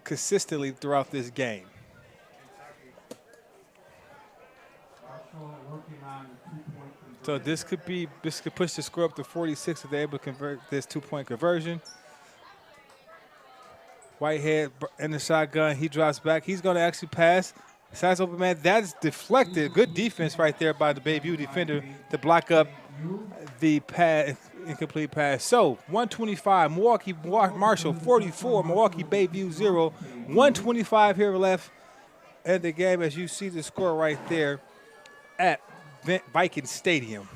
S2: consistently throughout this game. So this could push the score up to 46 if they're able to convert this 2-point conversion. Whitehead in the shotgun, he drops back. He's going to actually pass. Size open man, that's deflected. Good defense right there by the BayView defender to block up the incomplete pass. So 125, Milwaukee Marshall 44, Milwaukee BayView 0. 125 here left in the game as you see the score right there at Viking Stadium.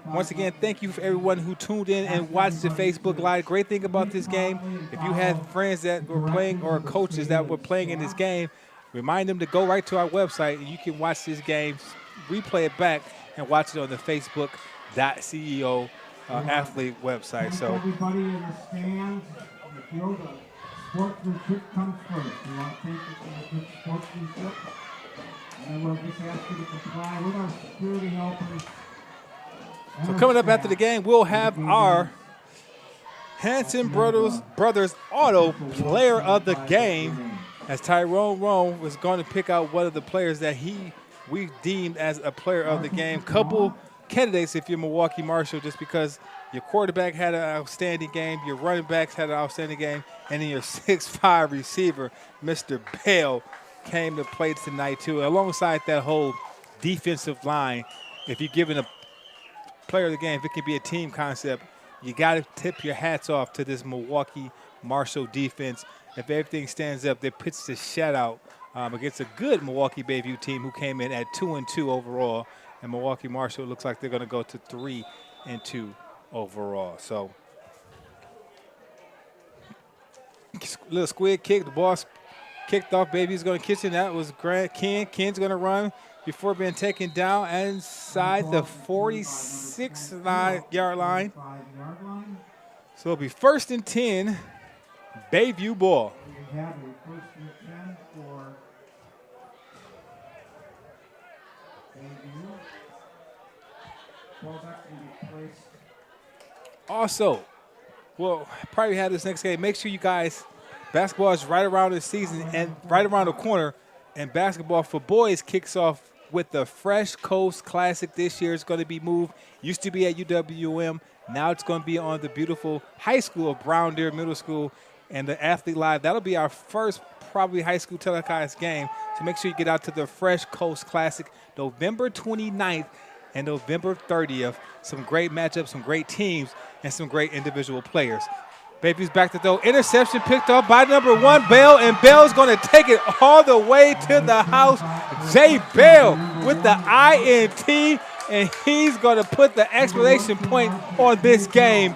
S2: Once again, thank you for everyone who tuned in and watched the Facebook Live. Great thing about this game, if you have friends that were playing or coaches that were playing in this game, remind them to go right to our website and you can watch this game, replay it back, and watch it on the Facebook.CEO athlete website. So
S6: everybody in the stands, in the field, sportsmanship comes first. We want to thank you for the good sportsmanship. And we'll just ask you to comply with our security helpers.
S2: So coming up after the game, we'll have our Hanson Brothers Auto Player of the Game, as Tyrone Roan was going to pick out one of the players that we deemed as a player of the game. Couple candidates if you're Milwaukee Marshall, just because your quarterback had an outstanding game, your running backs had an outstanding game, and then your 6'5" receiver, Mr. Bell, came to play tonight too. Alongside that whole defensive line, if you're giving a player of the game, if it can be a team concept, you got to tip your hats off to this Milwaukee Marshall defense. If everything stands up, they pitched a shutout against a good Milwaukee BayView team who came in at 2-2 overall, and Milwaukee Marshall looks like they're going to go to 3-2 overall. So, little squid kick, the ball kicked off. BayView's going to catch it. That was Grant Ken. Ken's going to run before being taken down inside the 46-yard line. So it'll be 1st and 10, BayView ball.
S6: We have a 1st and 10 for BayView. Ball back can be placed.
S2: Also, we'll probably have this next game. Make sure you guys, basketball is right around the season and right around the corner, and basketball for boys kicks off with the Fresh Coast Classic. This year it's going to be moved. Used to be at UWM. Now it's going to be on the beautiful high school of Brown Deer Middle School and the Athlete Live. That'll be our first probably high school telecast game. So make sure you get out to the Fresh Coast Classic November 29th and November 30th. Some great matchups, some great teams, and some great individual players. BayView's back to throw. Interception picked up by number 1, Bell, and Bell's going to take it all the way to the house. Jay Bell with the INT, and he's going to put the exclamation point on this game.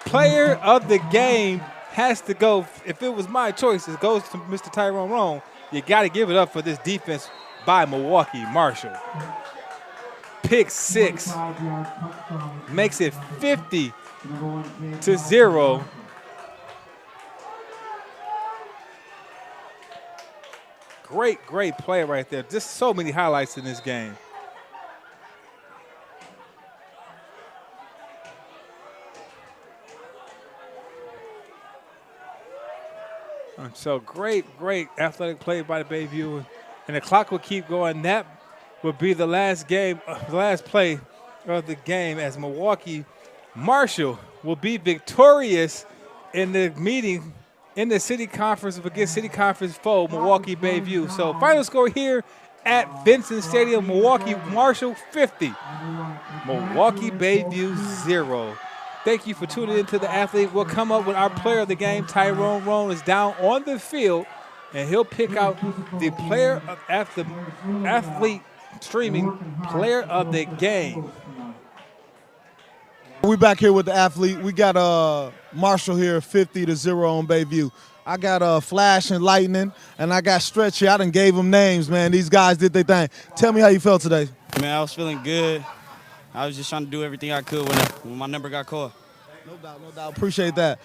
S2: Player of the game has to go. If it was my choice, it goes to Mr. Tyrone Roan. You got to give it up for this defense by Milwaukee Marshall. Pick 6 makes it 50-0. Great play right there. Just so many highlights in this game. And so great athletic play by the BayView. And the clock will keep going. That will be the last game, the last play of the game, as Milwaukee Marshall will be victorious in the meeting in the city conference against city conference foe, Milwaukee BayView. So final score here at Vincent Stadium, Milwaukee Marshall 50, Milwaukee BayView 0. Thank you for tuning in to The Athlete. We'll come up with our player of the game. Tyrone Roan is down on the field, and he'll pick out the player of the athlete streaming player of the game.
S3: We back here with the athlete. We got Marshall here, 50-0 on BayView. I got Flash and Lightning, and I got Stretch here. I done gave them names, man. These guys did their thing. Tell me how you felt today.
S15: Man, I was feeling good. I was just trying to do everything I could when my number got called.
S3: No doubt. Appreciate that.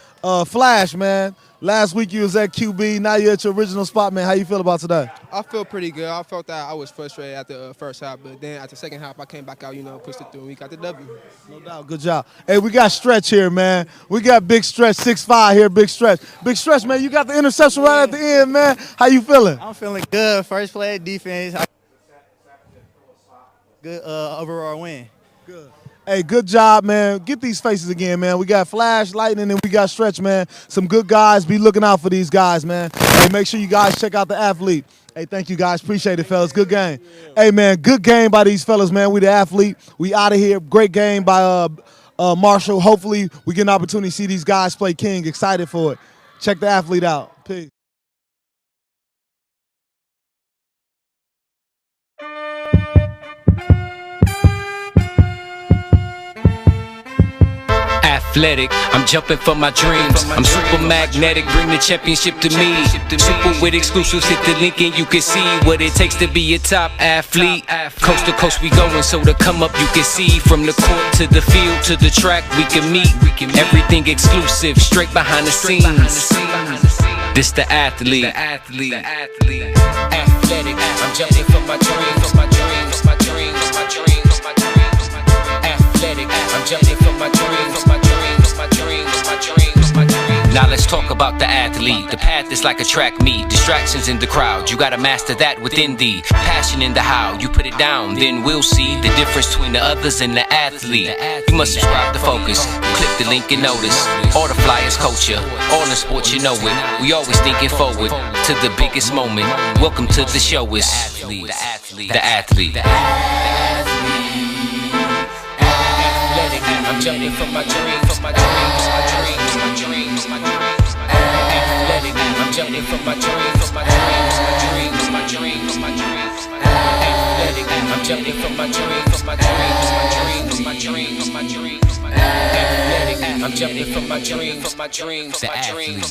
S3: Flash, man, last week you was at QB. Now you're at your original spot, man. How you feel about today?
S16: I feel pretty good. I felt that I was frustrated at the first half, but then at the second half, I came back out, pushed it through, and we got the W.
S3: No doubt. Good job. Hey, we got Stretch here, man. We got Big Stretch, 6'5" here, Big Stretch. Big Stretch, man, you got the interception right at the end, man. How you feeling?
S17: I'm feeling good. First play, defense. Good overall win.
S3: Good. Hey, good job, man. Get these faces again, man. We got Flash, Lightning, and we got Stretch, man. Some good guys. Be looking out for these guys, man. Hey, make sure you guys check out the athlete. Hey, thank you, guys. Appreciate it, fellas. Good game. Hey, man, good game by these fellas, man. We the athlete. We out of here. Great game by Marshall. Hopefully, we get an opportunity to see these guys play King. Excited for it. Check the athlete out. Peace.
S1: Athletic, I'm jumping for my dreams. I'm super magnetic, bring the championship to me. Super with exclusives, hit the link and you can see what it takes to be a top athlete. Coast to coast we going, so to come up you can see. From the court to the field to the track we can meet. Everything exclusive, straight behind the scenes. This the athlete. Athletic, I'm jumping for my dreams. Athletic, I'm jumping for my dreams. Now let's talk about the athlete. The path is like a track meet. Distractions in the crowd, you gotta master that within thee. Passion in the how, you put it down, then we'll see the difference between the others and the athlete. You must subscribe to Focus, click the link and notice. All the flyers culture, all in sports you know it. We always thinking forward to the biggest moment. Welcome to the show, is the athlete. I'm jumping for my dreams, Athletic, I'm jumping for my dreams, Athletic, I'm jumping for my dreams, Athletic, I'm jumping for my dreams, the athlete.